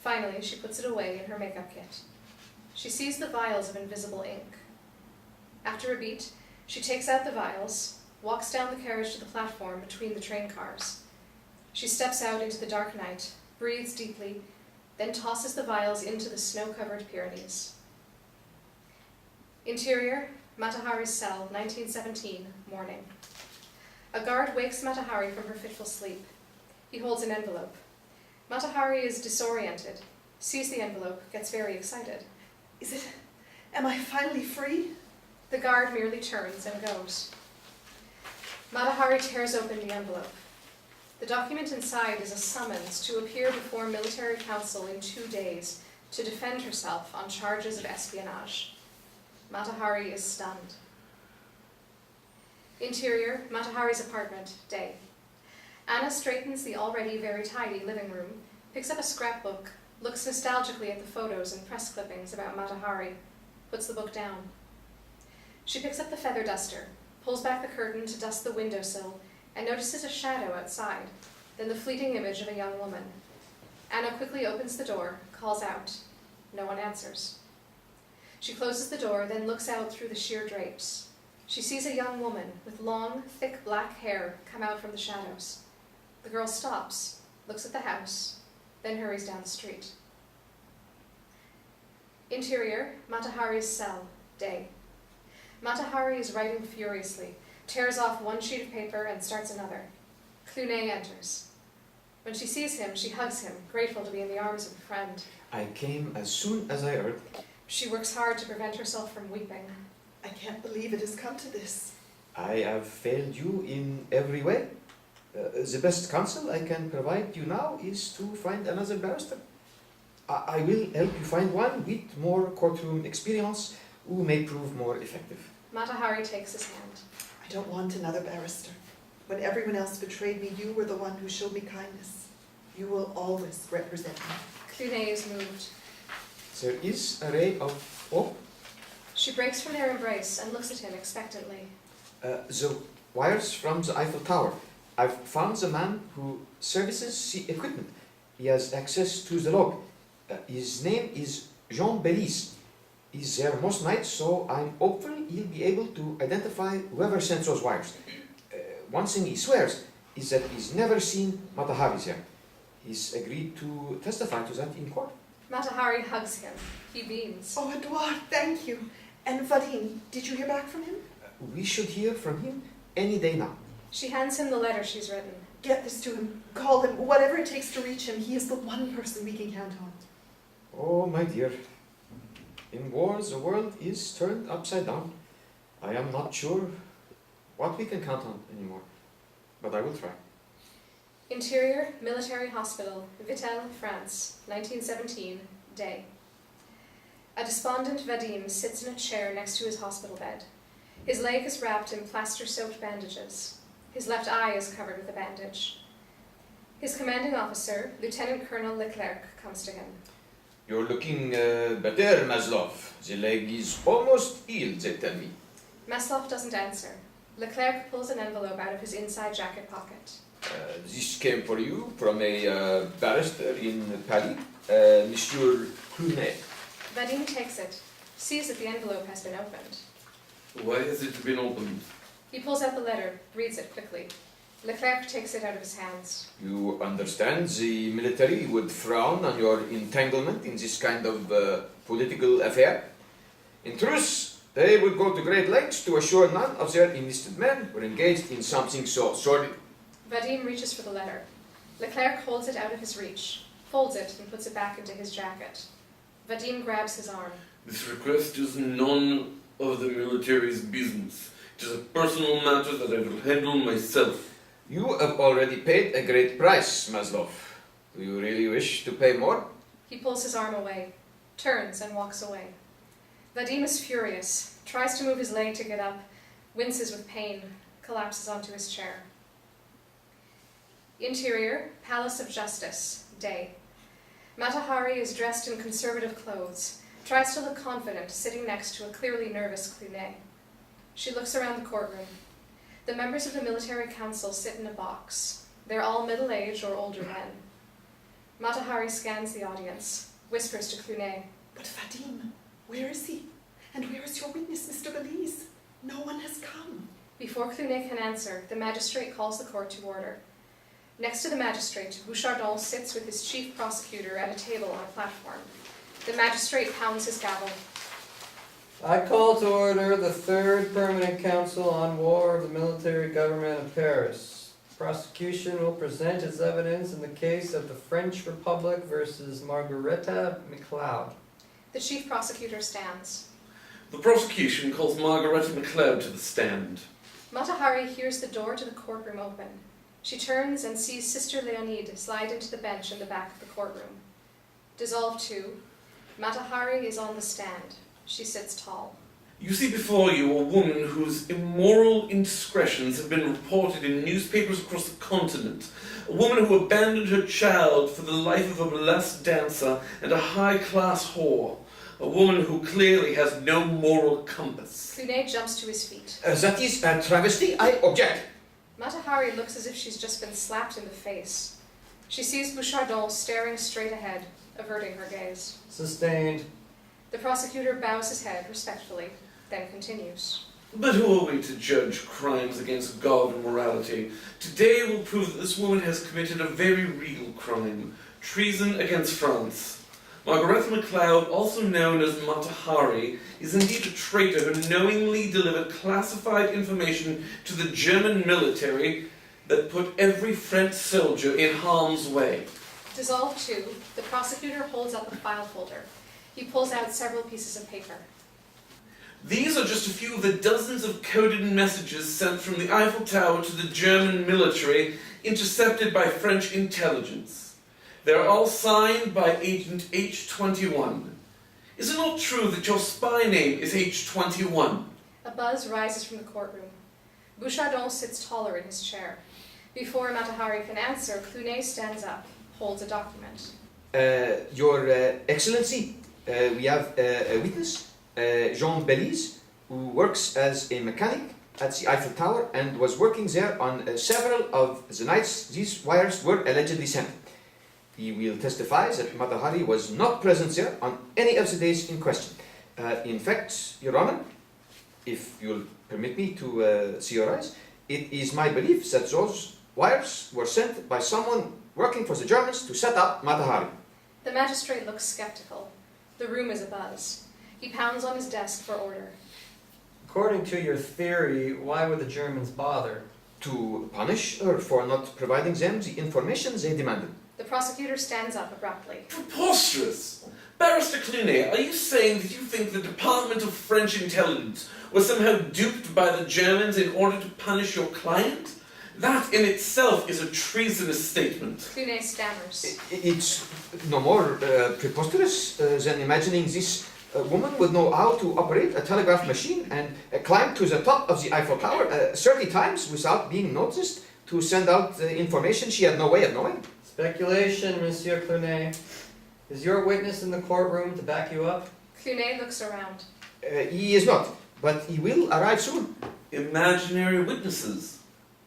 Finally, she puts it away in her makeup kit. She sees the vials of invisible ink. After a beat, she takes out the vials, walks down the carriage to the platform between the train cars. She steps out into the dark night, breathes deeply, then tosses the vials into the snow-covered Pyrenees. Interior, Matahari's cell, 1917, morning. A guard wakes Matahari from her fitful sleep. He holds an envelope. Matahari is disoriented, sees the envelope, gets very excited. Is it? Am I finally free? The guard merely turns and goes. Matahari tears open the envelope. The document inside is a summons to appear before military council in 2 days to defend herself on charges of espionage. Matahari is stunned. Interior, Matahari's apartment, day. Anna straightens the already very tidy living room, picks up a scrapbook, looks nostalgically at the photos and press clippings about Matahari, puts the book down. She picks up the feather duster, pulls back the curtain to dust the windowsill, and notices a shadow outside, then the fleeting image of a young woman. Anna quickly opens the door, calls out. No one answers. She closes the door, then looks out through the sheer drapes. She sees a young woman with long, thick black hair come out from the shadows. The girl stops, looks at the house, then hurries down the street. Interior, Matahari's cell, day. Matahari is writing furiously, tears off one sheet of paper and starts another. Clunet enters. When she sees him, she hugs him, grateful to be in the arms of a friend. I came as soon as I heard. She works hard to prevent herself from weeping. I can't believe it has come to this. I have failed you in every way. The best counsel I can provide you now is to find another barrister. I will help you find one with more courtroom experience who may prove more effective. Matahari takes his hand. I don't want another barrister. When everyone else betrayed me, you were the one who showed me kindness. You will always represent me. Clunet is moved. There is a ray of hope. She breaks from their embrace and looks at him expectantly. The wires from the Eiffel Tower. I've found the man who services the equipment. He has access to the log. His name is Jean Belize. He's there most nights, so I'm hopeful he'll be able to identify whoever sent those wires. One thing he swears is that he's never seen Matahari there. He's agreed to testify to that in court. Matahari hugs him. He beams. Oh, Edouard, thank you. And Vadim, did you hear back from him? We should hear from him any day now. She hands him the letter she's written. Get this to him. Call him. Whatever it takes to reach him. He is the one person we can count on. Oh, my dear. In wars, the world is turned upside down. I am not sure what we can count on anymore, but I will try. Interior, Military Hospital, Vittel, France, 1917, day. A despondent Vadim sits in a chair next to his hospital bed. His leg is wrapped in plaster-soaked bandages. His left eye is covered with a bandage. His commanding officer, Lieutenant Colonel Leclerc, comes to him. You're looking better, Maslov. The leg is almost healed, they tell me. Maslov doesn't answer. Leclerc pulls an envelope out of his inside jacket pocket. This came for you from a barrister in Paris, Monsieur Clunet. Vadim takes it, sees that the envelope has been opened. Why has it been opened? He pulls out the letter, reads it quickly. Leclerc takes it out of his hands. You understand the military would frown on your entanglement in this kind of political affair? In truth, they would go to great lengths to assure none of their enlisted men were engaged in something so sordid. Vadim reaches for the letter. Leclerc holds it out of his reach, folds it, and puts it back into his jacket. Vadim grabs his arm. This request is none of the military's business. It is a personal matter that I will handle myself. You have already paid a great price, Maslov. Do you really wish to pay more? He pulls his arm away, turns, and walks away. Vadim is furious, tries to move his leg to get up, winces with pain, collapses onto his chair. Interior, Palace of Justice, day. Matahari is dressed in conservative clothes, tries to look confident, sitting next to a clearly nervous Clunet. She looks around the courtroom. The members of the military council sit in a box. They're all middle-aged or older men. Matahari scans the audience, whispers to Clunet. But Vadim, where is he? And where is your witness, Mr. Belize? No one has come. Before Clunet can answer, the magistrate calls the court to order. Next to the magistrate, Bouchardon sits with his chief prosecutor at a table on a platform. The magistrate pounds his gavel. I call to order the Third Permanent Council on War of the Military Government of Paris. Prosecution will present its evidence in the case of the French Republic versus Margareta MacLeod. The chief prosecutor stands. The prosecution calls Margareta MacLeod to the stand. Matahari hears the door to the courtroom open. She turns and sees Sister Leonide slide into the bench in the back of the courtroom. Dissolve 2. Matahari is on the stand. She sits tall. You see before you a woman whose immoral indiscretions have been reported in newspapers across the continent. A woman who abandoned her child for the life of a burlesque dancer and a high-class whore. A woman who clearly has no moral compass. Clunet jumps to his feet. That is a travesty. I object. Matahari looks as if she's just been slapped in the face. She sees Bouchardon staring straight ahead, averting her gaze. Sustained. The prosecutor bows his head respectfully, then continues. But who are we to judge crimes against God and morality? Today will prove that this woman has committed a very real crime. Treason against France. Margareta MacLeod, also known as Matahari, is indeed a traitor who knowingly delivered classified information to the German military that put every French soldier in harm's way. Dissolve 2, the prosecutor holds up a file folder. He pulls out several pieces of paper. These are just a few of the dozens of coded messages sent from the Eiffel Tower to the German military, intercepted by French intelligence. They are all signed by Agent H21. Is it not true that your spy name is H21? A buzz rises from the courtroom. Bouchardon sits taller in his chair. Before Matahari can answer, Clunet stands up, holds a document. Your Excellency, we have a witness, Jean Belize, who works as a mechanic at the Eiffel Tower and was working there on several of the nights these wires were allegedly sent. He will testify that Matahari was not present there on any of the days in question. In fact, Your Honor, if you'll permit me to see your eyes, it is my belief that those wires were sent by someone working for the Germans to set up Matahari. The magistrate looks skeptical. The room is abuzz. He pounds on his desk for order. According to your theory, why would the Germans bother? To punish her for not providing them the information they demanded. The prosecutor stands up abruptly. Preposterous! Barrister Clunet, are you saying that you think the Department of French Intelligence was somehow duped by the Germans in order to punish your client? That in itself is a treasonous statement. Clunet stammers. It's no more preposterous than imagining this woman would know how to operate a telegraph machine and climb to the top of the Eiffel Tower 30 times without being noticed to send out information she had no way of knowing. Speculation, Monsieur Clunet. Is your witness in the courtroom to back you up? Clunet looks around. He is not, but he will arrive soon. Imaginary witnesses.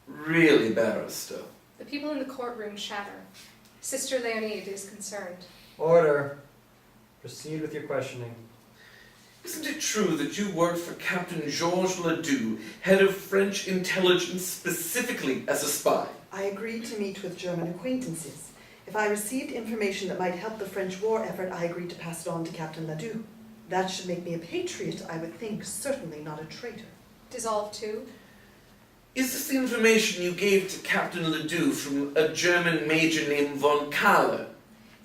Really, Barrister. The people in the courtroom chatter. Sister Leonide is concerned. Order. Proceed with your questioning. Isn't it true that you worked for Captain Georges Ledoux, head of French intelligence, specifically as a spy? I agreed to meet with German acquaintances. If I received information that might help the French war effort, I agreed to pass it on to Captain Ledoux. That should make me a patriot, I would think, certainly not a traitor. Dissolve 2. Is this the information you gave to Captain Ledoux from a German major named von Kahle?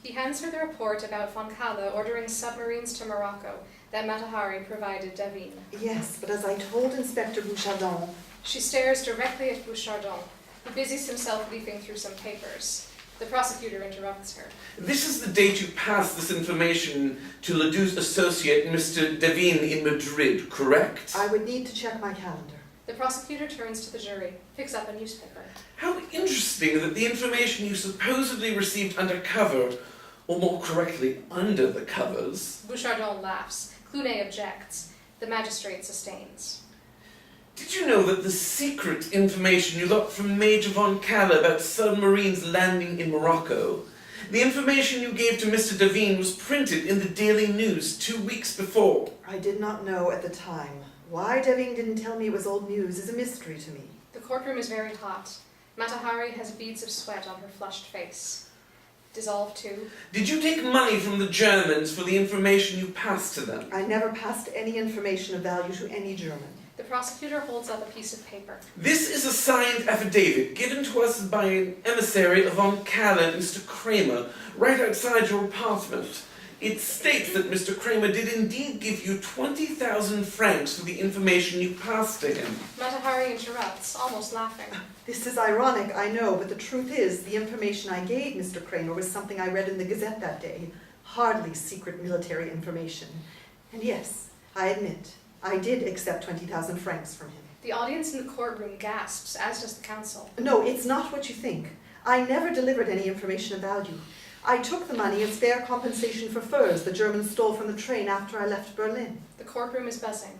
He hands her the report about von Kahle ordering submarines to Morocco that Matahari provided Davine. Yes, but as I told Inspector Bouchardon, She stares directly at Bouchardon, who busies himself leafing through some papers. The prosecutor interrupts her. This is the date you passed this information to Ledoux's associate, Mr. Davine, in Madrid, correct? I would need to check my calendar. The prosecutor turns to the jury, picks up a newspaper. How interesting that the information you supposedly received undercover, or more correctly, under the covers. Bouchardon laughs. Clunet objects. The magistrate sustains. Did you know that the secret information you got from Major von Kahle about submarines landing in Morocco, the information you gave to Mr. Davine was printed in the Daily News 2 weeks before? I did not know at the time. Why Devine didn't tell me it was old news is a mystery to me. The courtroom is very hot. Matahari has beads of sweat on her flushed face. Dissolve 2. Did you take money from the Germans for the information you passed to them? I never passed any information of value to any German. The prosecutor holds up a piece of paper. This is a signed affidavit given to us by an emissary of von Kahle, Mr. Kramer, right outside your apartment. It states that Mr. Kramer did indeed give you 20,000 francs for the information you passed to him. Matahari interrupts, almost laughing. This is ironic, I know, but the truth is the information I gave Mr. Kramer was something I read in the Gazette that day. Hardly secret military information. And yes, I admit, I did accept 20,000 francs from him. The audience in the courtroom gasps, as does the counsel. No, it's not what you think. I never delivered any information of value. I took the money as fair compensation for furs the Germans stole from the train after I left Berlin. The courtroom is buzzing.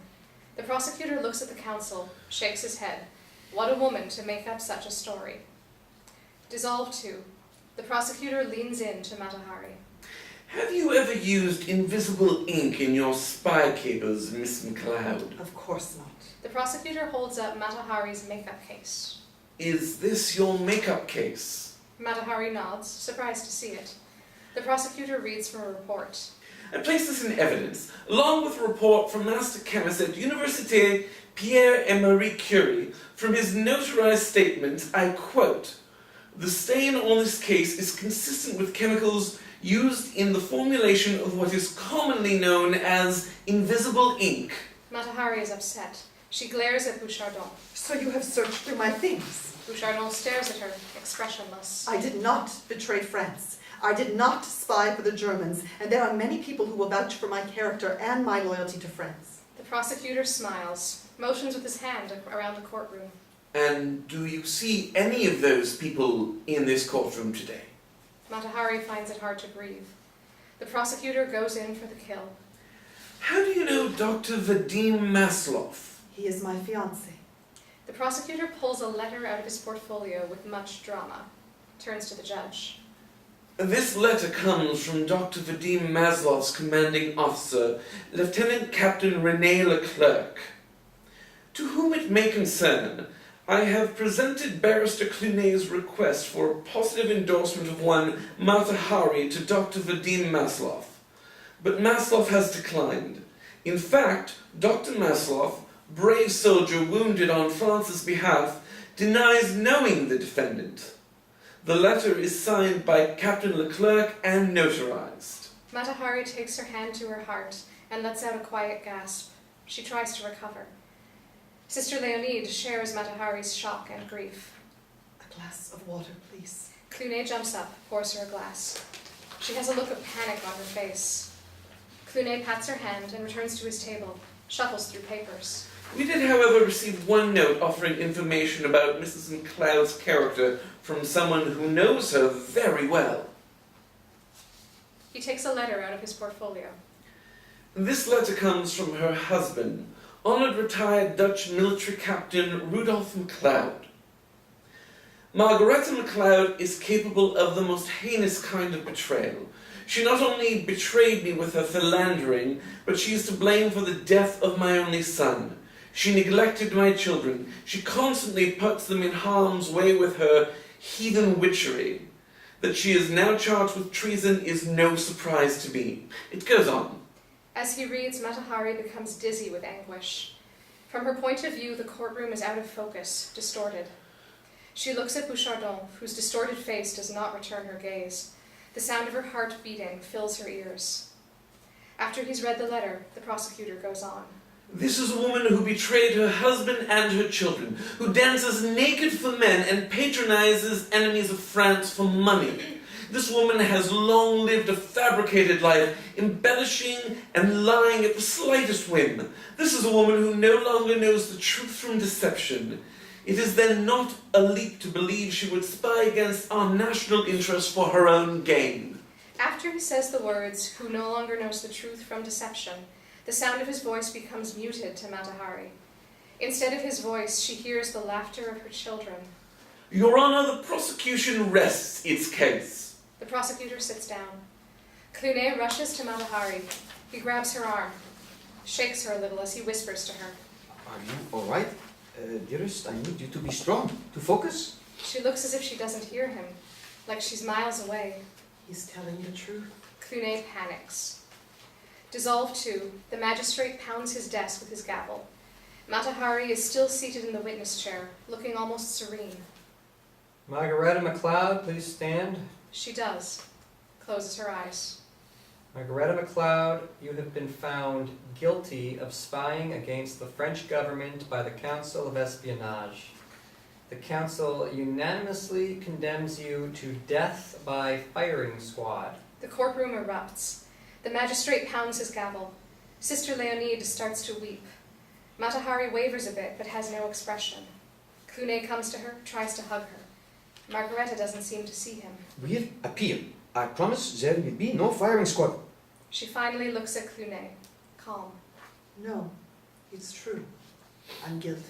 The prosecutor looks at the counsel, shakes his head. What a woman to make up such a story. Dissolve 2. The prosecutor leans in to Matahari. Have you ever used invisible ink in your spy capers, Miss McLeod? Of course not. The prosecutor holds up Matahari's makeup case. Is this your makeup case? Matahari nods, surprised to see it. The prosecutor reads from a report. I place this in evidence, along with a report from Master Chemist at Université Pierre and Marie Curie. From his notarized statement, I quote, "The stain on this case is consistent with chemicals used in the formulation of what is commonly known as invisible ink." Matahari is upset. She glares at Bouchardon. So you have searched through my things. Bouchardon stares at her, expressionless. I did not betray France. I did not spy for the Germans, and there are many people who will vouch for my character and my loyalty to France. The prosecutor smiles, motions with his hand around the courtroom. And do you see any of those people in this courtroom today? Matahari finds it hard to breathe. The prosecutor goes in for the kill. How do you know Dr. Vadim Maslov? He is my fiancé. The prosecutor pulls a letter out of his portfolio with much drama. Turns to the judge. This letter comes from Dr. Vadim Maslov's commanding officer, Lieutenant Captain René Leclerc. To whom it may concern, I have presented Barrister Clunet's request for a positive endorsement of one Matahari to Dr. Vadim Maslov. But Maslov has declined. In fact, Dr. Maslov, brave soldier wounded on France's behalf, denies knowing the defendant. The letter is signed by Captain Leclerc and notarized. Matahari takes her hand to her heart and lets out a quiet gasp. She tries to recover. Sister Leonide shares Matahari's shock and grief. A glass of water, please. Clunet jumps up, pours her a glass. She has a look of panic on her face. Clunet pats her hand and returns to his table, shuffles through papers. We did, however, receive one note offering information about Mrs. McLeod's character from someone who knows her very well. He takes a letter out of his portfolio. This letter comes from her husband, honored retired Dutch military captain Rudolf McLeod. Margaretha McLeod is capable of the most heinous kind of betrayal. She not only betrayed me with her philandering, but she is to blame for the death of my only son. She neglected my children. She constantly puts them in harm's way with her heathen witchery. That she is now charged with treason is no surprise to me. It goes on. As he reads, Matahari becomes dizzy with anguish. From her point of view, the courtroom is out of focus, distorted. She looks at Bouchardon, whose distorted face does not return her gaze. The sound of her heart beating fills her ears. After he's read the letter, the prosecutor goes on. This is a woman who betrayed her husband and her children, who dances naked for men and patronizes enemies of France for money. This woman has long lived a fabricated life, embellishing and lying at the slightest whim. This is a woman who no longer knows the truth from deception. It is then not a leap to believe she would spy against our national interest for her own gain. After he says the words, who no longer knows the truth from deception, the sound of his voice becomes muted to Matahari. Instead of his voice, she hears the laughter of her children. Your Honor, the prosecution rests its case. The prosecutor sits down. Clunet rushes to Matahari. He grabs her arm, shakes her a little as he whispers to her. Are you all right? Dearest, I need you to be strong, to focus. She looks as if she doesn't hear him, like she's miles away. He's telling the truth. Clunet panics. Dissolved 2, the magistrate pounds his desk with his gavel. Matahari is still seated in the witness chair, looking almost serene. Margareta MacLeod, please stand. She does. Closes her eyes. Margareta MacLeod, you have been found guilty of spying against the French government by the Council of Espionage. The Council unanimously condemns you to death by firing squad. The courtroom erupts. The magistrate pounds his gavel. Sister Leonide starts to weep. Matahari wavers a bit, but has no expression. Clunet comes to her, tries to hug her. Margareta doesn't seem to see him. We'll appeal. I promise there will be no firing squad. She finally looks at Clunet, calm. No, it's true. I'm guilty.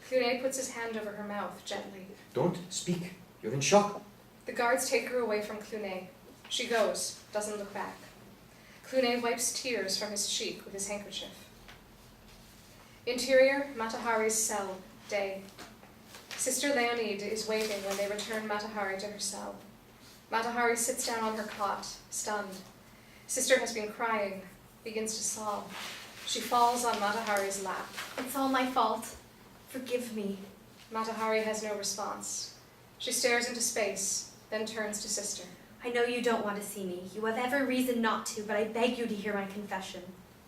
Clunet puts his hand over her mouth gently. Don't speak. You're in shock. The guards take her away from Clunet. She goes, doesn't look back. Clunet wipes tears from his cheek with his handkerchief. Interior, Matahari's cell, day. Sister Leonide is waiting when they return Matahari to her cell. Matahari sits down on her cot, stunned. Sister has been crying, begins to sob. She falls on Matahari's lap. It's all my fault. Forgive me. Matahari has no response. She stares into space, then turns to Sister. I know you don't want to see me. You have every reason not to, but I beg you to hear my confession.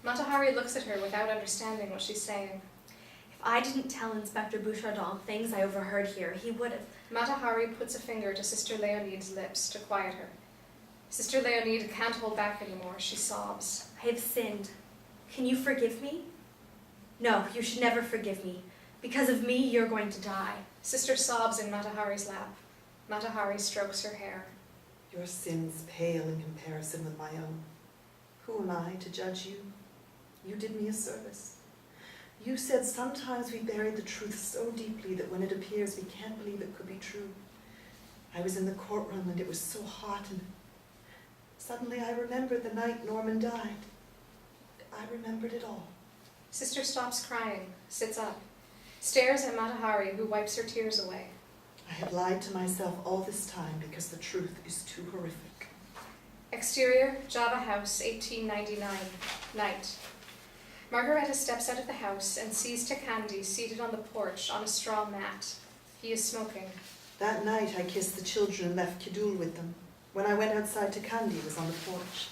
Matahari looks at her without understanding what she's saying. If I didn't tell Inspector Bouchardon things I overheard here, he would have... Matahari puts a finger to Sister Leonide's lips to quiet her. Sister Leonide can't hold back anymore. She sobs. I have sinned. Can you forgive me? No, you should never forgive me. Because of me, you're going to die. Sister sobs in Matahari's lap. Matahari strokes her hair. Your sins pale in comparison with my own. Who am I to judge you? You did me a service. You said sometimes we buried the truth so deeply that when it appears we can't believe it could be true. I was in the courtroom and it was so hot, and suddenly I remembered the night Norman died. I remembered it all. Sister stops crying, sits up, stares at Matahari, who wipes her tears away. I have lied to myself all this time because the truth is too horrific. Exterior, Java House, 1899, night. Margareta steps out of the house and sees Takandi seated on the porch on a straw mat. He is smoking. That night I kissed the children and left Kidul with them. When I went outside, Takandi was on the porch.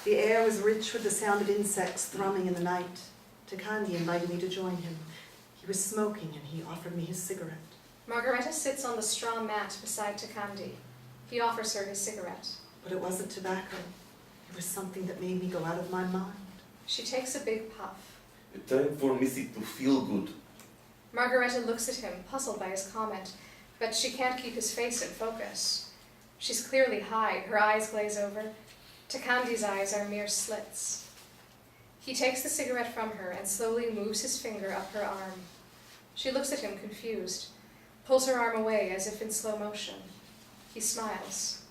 The air was rich with the sound of insects thrumming in the night. Takandi invited me to join him. He was smoking and he offered me his cigarette. Margareta sits on the straw mat beside Takandi. He offers her his cigarette. But it wasn't tobacco. It was something that made me go out of my mind. She takes a big puff. Time for Missy to feel good. Margareta looks at him, puzzled by his comment, but she can't keep his face in focus. She's clearly high, her eyes glaze over. Takandi's eyes are mere slits. He takes the cigarette from her and slowly moves his finger up her arm. She looks at him confused, pulls her arm away as if in slow motion. He smiles.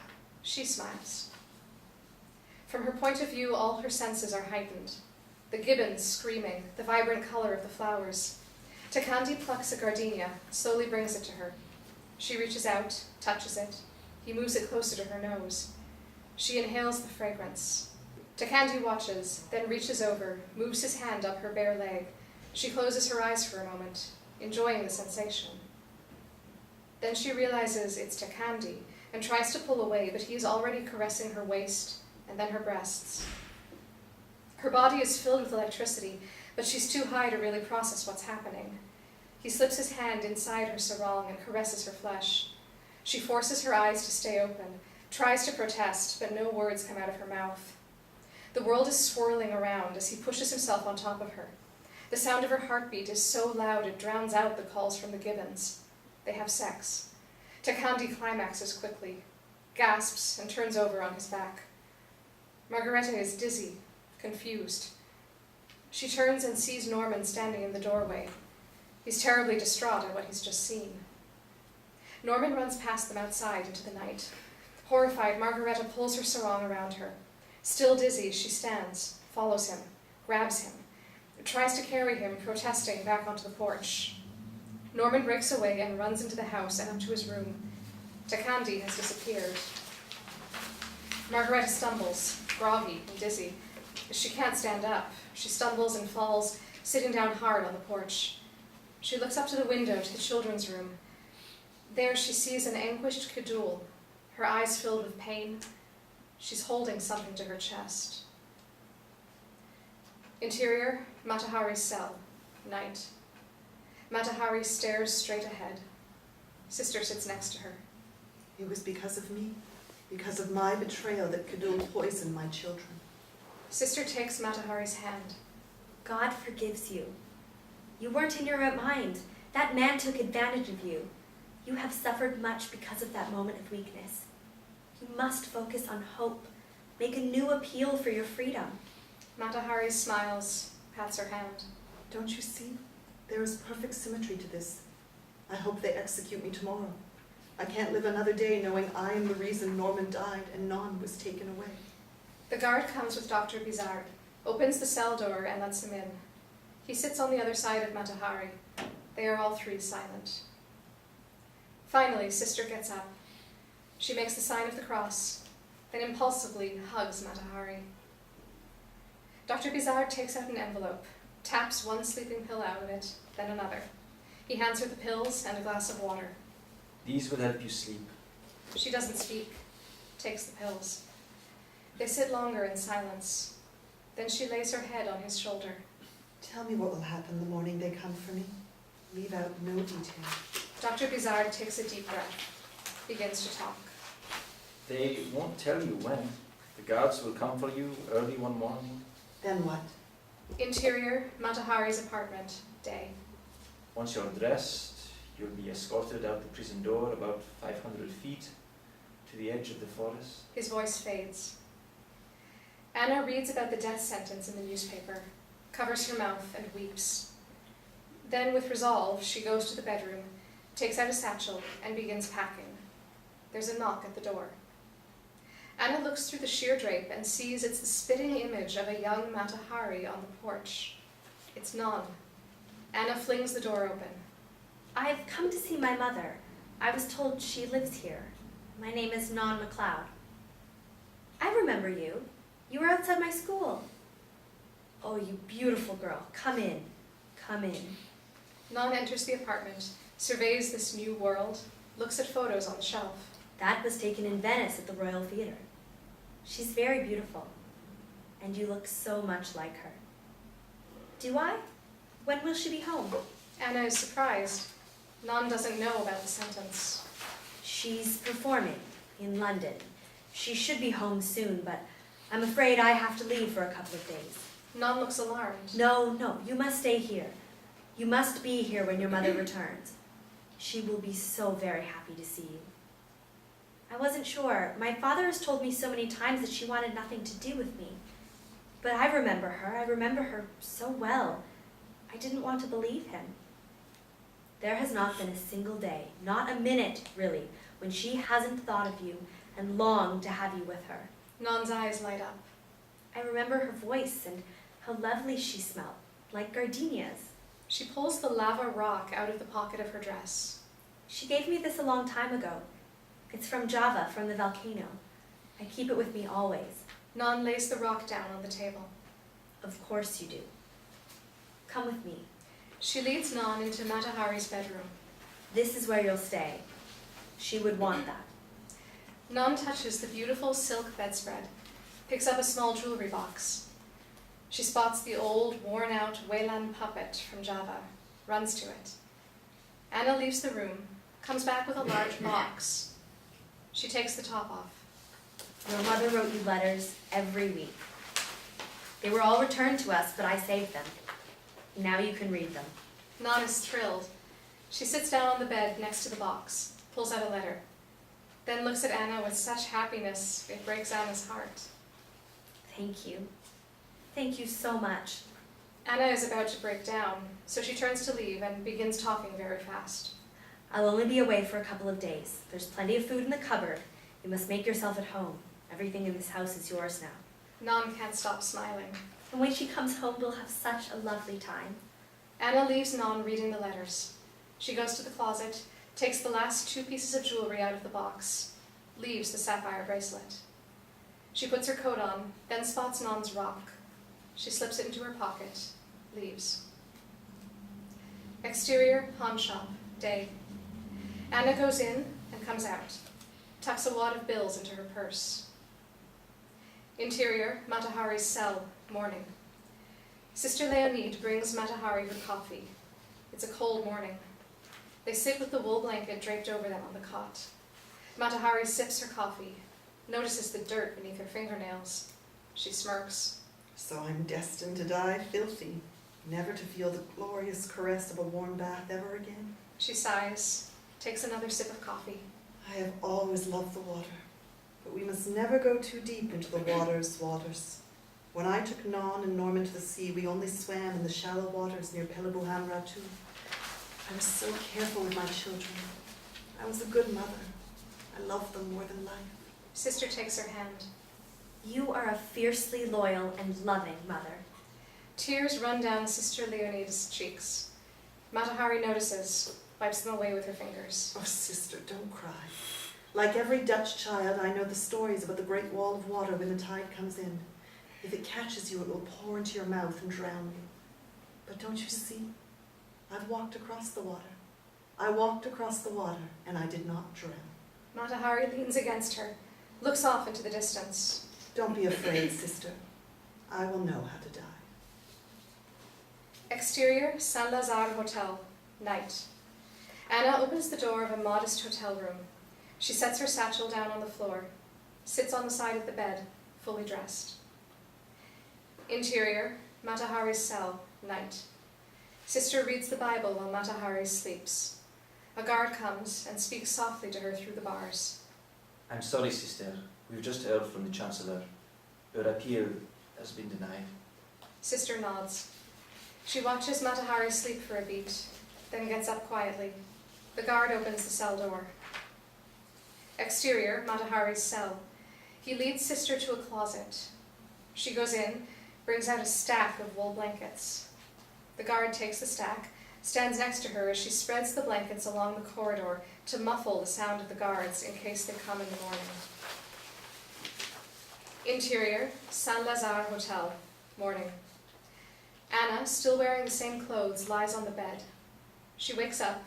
She smiles. From her point of view, all her senses are heightened. The gibbons screaming, the vibrant color of the flowers. Takandi plucks a gardenia, slowly brings it to her. She reaches out, touches it. He moves it closer to her nose. She inhales the fragrance. Takandi watches, then reaches over, moves his hand up her bare leg. She closes her eyes for a moment, enjoying the sensation. Then she realizes it's Takandi and tries to pull away, but he is already caressing her waist and then her breasts. Her body is filled with electricity, but she's too high to really process what's happening. He slips his hand inside her sarong and caresses her flesh. She forces her eyes to stay open, tries to protest, but no words come out of her mouth. The world is swirling around as he pushes himself on top of her. The sound of her heartbeat is so loud it drowns out the calls from the gibbons. They have sex. Takandi climaxes quickly, gasps, and turns over on his back. Margareta is dizzy, confused. She turns and sees Norman standing in the doorway. He's terribly distraught at what he's just seen. Norman runs past them outside into the night. Horrified, Margareta pulls her sarong around her. Still dizzy, she stands, follows him, grabs him, tries to carry him, protesting, back onto the porch. Norman breaks away and runs into the house and up to his room. Takandi has disappeared. Margareta stumbles, groggy and dizzy. She can't stand up. She stumbles and falls, sitting down hard on the porch. She looks up to the window to the children's room. There she sees an anguished Kadul, her eyes filled with pain. She's holding something to her chest. Interior, Matahari's cell. Night. Matahari stares straight ahead. Sister sits next to her. It was because of me, because of my betrayal that Kadul poisoned my children. Sister takes Matahari's hand. God forgives you. You weren't in your right mind. That man took advantage of you. You have suffered much because of that moment of weakness. You must focus on hope. Make a new appeal for your freedom. Matahari smiles, pats her hand. Don't you see? There is perfect symmetry to this. I hope they execute me tomorrow. I can't live another day knowing I am the reason Norman died and Non was taken away. The guard comes with Dr. Bizarre, opens the cell door and lets him in. He sits on the other side of Matahari. They are all three silent. Finally, Sister gets up. She makes the sign of the cross, then impulsively hugs Matahari. Dr. Bizarre takes out an envelope, taps one sleeping pill out of it, then another. He hands her the pills and a glass of water. These will help you sleep. She doesn't speak, takes the pills. They sit longer in silence. Then she lays her head on his shoulder. Tell me what will happen the morning they come for me. Leave out no detail. Dr. Bizarre takes a deep breath, begins to talk. They won't tell you when. The guards will come for you early one morning. Then what? Interior, Matahari's apartment, day. Once you're dressed, you'll be escorted out the prison door about 500 feet to the edge of the forest. His voice fades. Anna reads about the death sentence in the newspaper, covers her mouth and weeps. Then, with resolve, she goes to the bedroom, takes out a satchel, and begins packing. There's a knock at the door. Anna looks through the sheer drape and sees it's the spitting image of a young Matahari on the porch. It's Non. Anna flings the door open. I've come to see my mother. I was told she lives here. My name is Non McLeod. I remember you. You were outside my school. Oh, you beautiful girl. Come in. Come in. Non enters the apartment, surveys this new world, looks at photos on the shelf. That was taken in Venice at the Royal Theatre. She's very beautiful, and you look so much like her. Do I? When will she be home? Anna is surprised. Non doesn't know about the sentence. She's performing in London. She should be home soon, but I'm afraid I have to leave for a couple of days. Non looks alarmed. No, you must stay here. You must be here when your mother returns. She will be so very happy to see you. I wasn't sure. My father has told me so many times that she wanted nothing to do with me. But I remember her. I remember her so well. I didn't want to believe him. There has not been a single day, not a minute, really, when she hasn't thought of you and longed to have you with her. Non's eyes light up. I remember her voice and how lovely she smelled, like gardenias. She pulls the lava rock out of the pocket of her dress. She gave me this a long time ago. It's from Java, from the volcano. I keep it with me always. Non lays the rock down on the table. Of course you do. Come with me. She leads Non into Matahari's bedroom. This is where you'll stay. She would want that. Non touches the beautiful silk bedspread, picks up a small jewelry box. She spots the old, worn-out Wayland puppet from Java, runs to it. Anna leaves the room, comes back with a large box. She takes the top off. Your mother wrote you letters every week. They were all returned to us, but I saved them. Now you can read them. Non is thrilled. She sits down on the bed next to the box, pulls out a letter, then looks at Anna with such happiness it breaks Anna's heart. Thank you. Thank you so much. Anna is about to break down, so she turns to leave and begins talking very fast. I'll only be away for a couple of days. There's plenty of food in the cupboard. You must make yourself at home. Everything in this house is yours now. Non can't stop smiling. And when she comes home, we'll have such a lovely time. Anna leaves Non reading the letters. She goes to the closet, takes the last 2 pieces of jewelry out of the box, leaves the sapphire bracelet. She puts her coat on, then spots Non's rock. She slips it into her pocket, leaves. Exterior, pawn shop, day. Anna goes in and comes out, tucks a wad of bills into her purse. Interior, Matahari's cell, morning. Sister Leonide brings Matahari her coffee. It's a cold morning. They sit with the wool blanket draped over them on the cot. Matahari sips her coffee, notices the dirt beneath her fingernails. She smirks. So I'm destined to die filthy, never to feel the glorious caress of a warm bath ever again. She sighs, takes another sip of coffee. I have always loved the water, but we must never go too deep into the waters. When I took Non and Norman to the sea, we only swam in the shallow waters near Pelabuhan Ratu. I was so careful with my children. I was a good mother. I loved them more than life. Sister takes her hand. You are a fiercely loyal and loving mother. Tears run down Sister Leonide's cheeks. Matahari notices, wipes them away with her fingers. Oh, sister, don't cry. Like every Dutch child, I know the stories about the great wall of water when the tide comes in. If it catches you, it will pour into your mouth and drown you. But don't you see? I've walked across the water. I walked across the water, and I did not drown. Matahari leans against her, looks off into the distance. Don't be afraid, sister. I will know how to die. Exterior, Saint Lazare Hotel, night. Anna opens the door of a modest hotel room. She sets her satchel down on the floor, sits on the side of the bed, fully dressed. Interior, Matahari's cell, night. Sister reads the Bible while Matahari sleeps. A guard comes and speaks softly to her through the bars. I'm sorry, sister. We've just heard from the Chancellor. Your appeal has been denied. Sister nods. She watches Matahari sleep for a beat, then gets up quietly. The guard opens the cell door. Exterior, Matahari's cell. He leads Sister to a closet. She goes in, brings out a stack of wool blankets. The guard takes the stack, stands next to her as she spreads the blankets along the corridor to muffle the sound of the guards in case they come in the morning. Interior, Saint Lazare Hotel, morning. Anna, still wearing the same clothes, lies on the bed. She wakes up,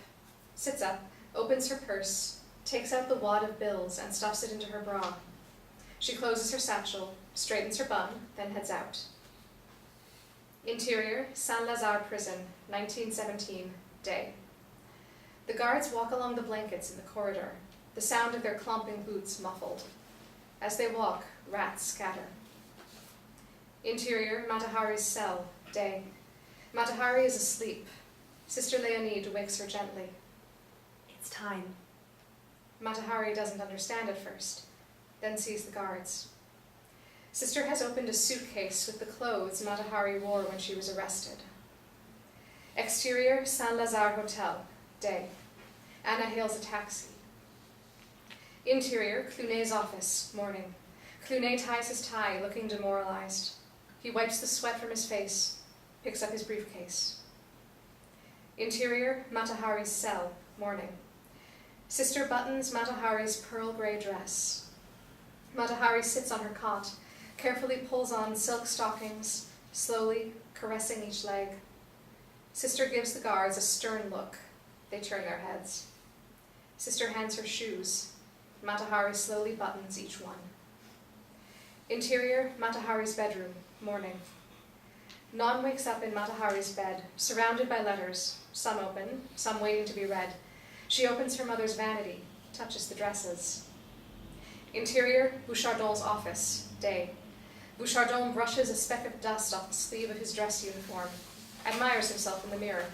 sits up, opens her purse, takes out the wad of bills and stuffs it into her bra. She closes her satchel, straightens her bun, then heads out. Interior, Saint Lazare Prison, 1917, day. The guards walk along the blankets in the corridor, the sound of their clomping boots muffled. As they walk, rats scatter. Interior, Matahari's cell, day. Matahari is asleep. Sister Leonide wakes her gently. It's time. Matahari doesn't understand at first, then sees the guards. Sister has opened a suitcase with the clothes Matahari wore when she was arrested. Exterior, Saint Lazare Hotel, day. Anna hails a taxi. Interior, Clunet's office, morning. Clunet ties his tie, looking demoralized. He wipes the sweat from his face, picks up his briefcase. Interior, Matahari's cell, morning. Sister buttons Matahari's pearl grey dress. Matahari sits on her cot, carefully pulls on silk stockings, slowly caressing each leg. Sister gives the guards a stern look. They turn their heads. Sister hands her shoes. Matahari slowly buttons each one. Interior, Matahari's bedroom, morning. Non wakes up in Matahari's bed, surrounded by letters, some open, some waiting to be read. She opens her mother's vanity, touches the dresses. Interior, Bouchardon's office, day. Bouchardon brushes a speck of dust off the sleeve of his dress uniform, admires himself in the mirror.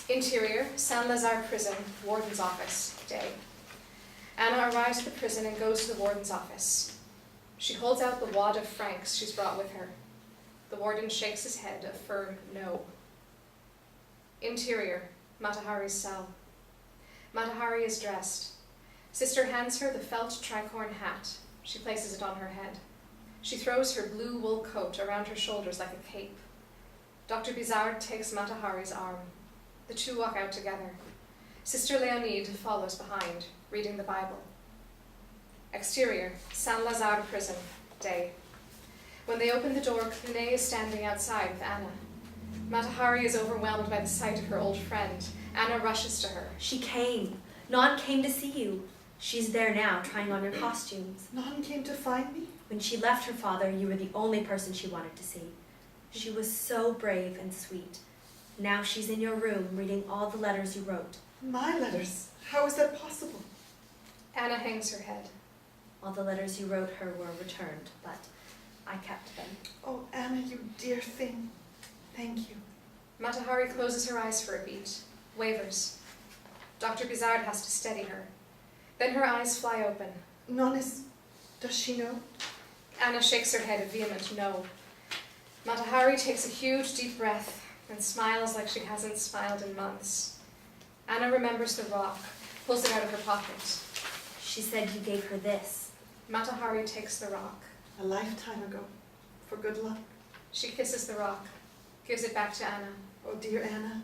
Interior, Saint-Lazare prison, warden's office, day. Anna arrives at the prison and goes to the warden's office. She holds out the wad of francs she's brought with her. The warden shakes his head, a firm no. Interior, Matahari's cell. Matahari is dressed. Sister hands her the felt tricorn hat. She places it on her head. She throws her blue wool coat around her shoulders like a cape. Dr. Bizarre takes Matahari's arm. The two walk out together. Sister Leonide follows behind, reading the Bible. Exterior, Saint-Lazare prison, day. When they open the door, Clunet is standing outside with Anna. Matahari is overwhelmed by the sight of her old friend. Anna rushes to her. She came. Non came to see you. She's there now, trying on your costumes. Non came to find me? When she left her father, you were the only person she wanted to see. She was so brave and sweet. Now she's in your room, reading all the letters you wrote. My letters? How is that possible? Anna hangs her head. All the letters you wrote her were returned, but I kept them. Oh, Anna, you dear thing. Thank you. Matahari closes her eyes for a beat, wavers. Dr. Bizarre has to steady her. Then her eyes fly open. Non is... does she know? Anna shakes her head a vehement no. Matahari takes a huge deep breath and smiles like she hasn't smiled in months. Anna remembers the rock, pulls it out of her pocket. She said you gave her this. Matahari takes the rock. A lifetime ago. For good luck. She kisses the rock, gives it back to Anna. Oh, dear Anna.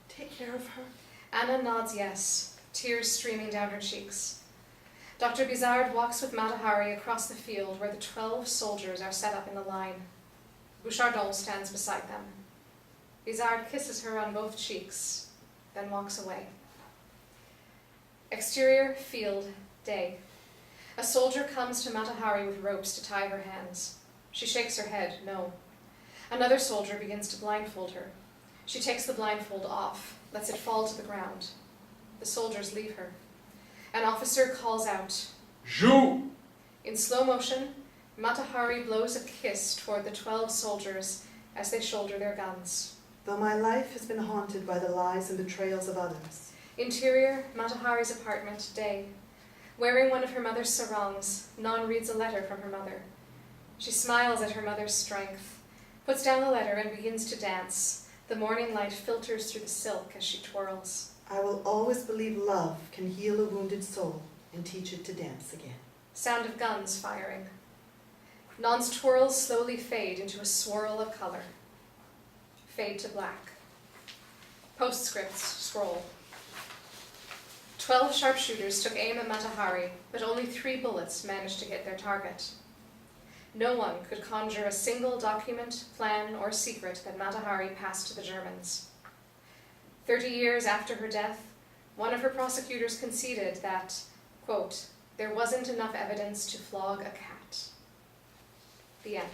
Take care of her. Anna nods yes, tears streaming down her cheeks. Dr. Bizarre walks with Matahari across the field where the 12 soldiers are set up in a line. Bouchardon stands beside them. Bizarre kisses her on both cheeks, then walks away. Exterior, field, day. A soldier comes to Matahari with ropes to tie her hands. She shakes her head, no. Another soldier begins to blindfold her. She takes the blindfold off, lets it fall to the ground. The soldiers leave her. An officer calls out, Jou! In slow motion, Matahari blows a kiss toward the 12 soldiers as they shoulder their guns. Though my life has been haunted by the lies and betrayals of others. Interior, Matahari's apartment, day. Wearing one of her mother's sarongs, Non reads a letter from her mother. She smiles at her mother's strength, puts down the letter and begins to dance. The morning light filters through the silk as she twirls. I will always believe love can heal a wounded soul and teach it to dance again. Sound of guns firing. Non's twirls slowly fade into a swirl of color. Fade to black. Postscripts scroll. 12 sharpshooters took aim at Matahari, but only 3 bullets managed to hit their target. No one could conjure a single document, plan, or secret that Matahari passed to the Germans. 30 years after her death, one of her prosecutors conceded that, quote, there wasn't enough evidence to flog a cat. The end.